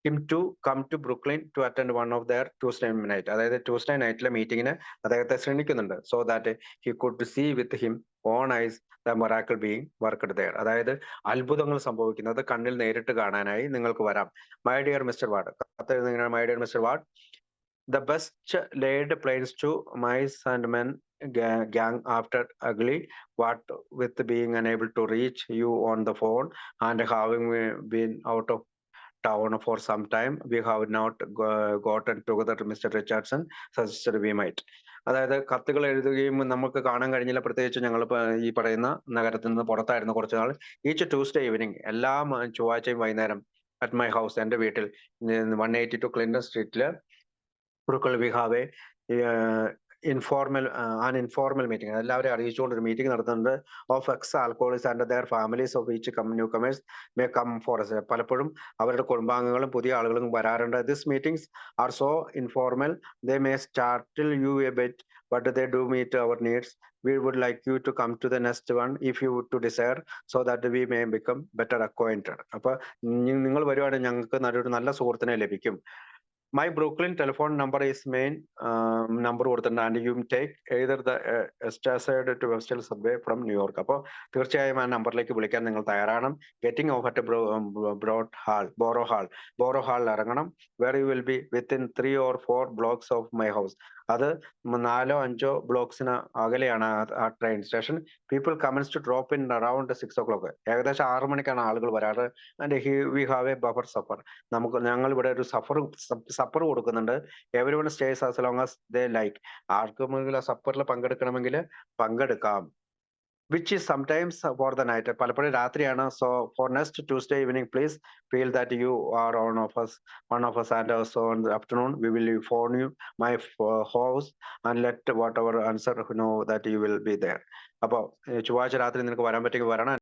Him to come to Brooklyn to attend one of their Tuesday night, അതായത് Tuesday നൈറ്റിലെ മീറ്റിങ്ങിന് അദ്ദേഹത്തെ ക്ഷണിക്കുന്നുണ്ട്. So that he could see with him own eyes the miracle being worked there, അതായത് അത്ഭുതങ്ങൾ സംഭവിക്കുന്നത് കണ്ണിൽ നേരിട്ട് കാണാനായി നിങ്ങൾക്ക് വരാം. മൈ ഡിയർ മിസ്റ്റർ വാർഡ്, കത്തെഴുതുന്ന my dear mister Ward, the best laid plans to mice and men gang after ugly, what with being unable to reach you on the phone and having been out of town for some time, we have not gotten together to Mr. Richardson suggested we might. അതായത് കത്തുകൾ എഴുതുകയും നമുക്ക് കാണാൻ കഴിഞ്ഞില്ല, പ്രത്യേകിച്ച് ഞങ്ങൾ ഈ പറയുന്ന നഗരത്തിൽ നിന്ന് പുറത്തായിരുന്നു കുറച്ചു നാൾ. ഈച്ച് ട്യൂസ്ഡേ ഈവനിങ്, എല്ലാ ചൊവ്വാഴ്ചയും വൈകുന്നേരം അറ്റ് മൈ ഹൗസ്, എൻ്റെ വീട്ടിൽ 182 Clinton സ്ട്രീറ്റില് we have a informal meeting, എല്ലാവരെയും അറിയിച്ചുകൊണ്ട് ഒരു മീറ്റിംഗ് നടത്തുന്നുണ്ട്. Of ex alcoholics and their families of each newcomers may come for us. പലപ്പോഴും അവരുടെ കുടുംബാംഗങ്ങളും പുതിയ ആളുകളും വരാറുണ്ട്. This meetings are so informal, they may startle you a bit, but they do meet our needs. We would like you to come to the next one if you would to desire, so that we may become better acquainted. അപ്പൊ നിങ്ങൾ വരുവാണെങ്കിൽ ഞങ്ങൾക്ക് നല്ലൊരു നല്ല സുഹൃത്തിനെ ലഭിക്കും. My Brooklyn telephone number is main number കൊടുത്തിട്ടുണ്ട്, and you take either the West Side to Western subway from New York. അപ്പോൾ തീർച്ചയായും ആ നമ്പറിലേക്ക് വിളിക്കാൻ നിങ്ങൾ തയ്യാറാണ്. ഗെറ്റിംഗ് ഓഫ് അറ്റ് ബോറോ ഹാളിൽ ഇറങ്ങണം. Where you will be within 3 or 4 blocks of my house. അത് 4-5 ബ്ലോക്സിന് അകലെയാണ് ആ train station. People comes to drop in around 6 o'clock. ഏകദേശം 6 മണിക്കാണ് ആളുകൾ വരാറ്. And we have a buffet supper. ഞങ്ങൾ ഇവിടെ ഒരു സപ്പർ കൊടുക്കുന്നുണ്ട്. Everyone stays as long as they like. ആർക്കുമെങ്കിലും ആ സപ്പറിൽ പങ്കെടുക്കണമെങ്കിൽ പങ്കെടുക്കാം. Which is sometimes for the night. പലപ്പോഴും രാത്രിയാണ്. So for next Tuesday evening please feel that you are one of us and so on the afternoon we will phone you my house and let whatever answer know that you will be there. അപ്പോൾ ചൊവ്വാഴ്ച രാത്രി നിനക്ക് വരാൻ പറ്റുമെങ്കിൽ വരണം.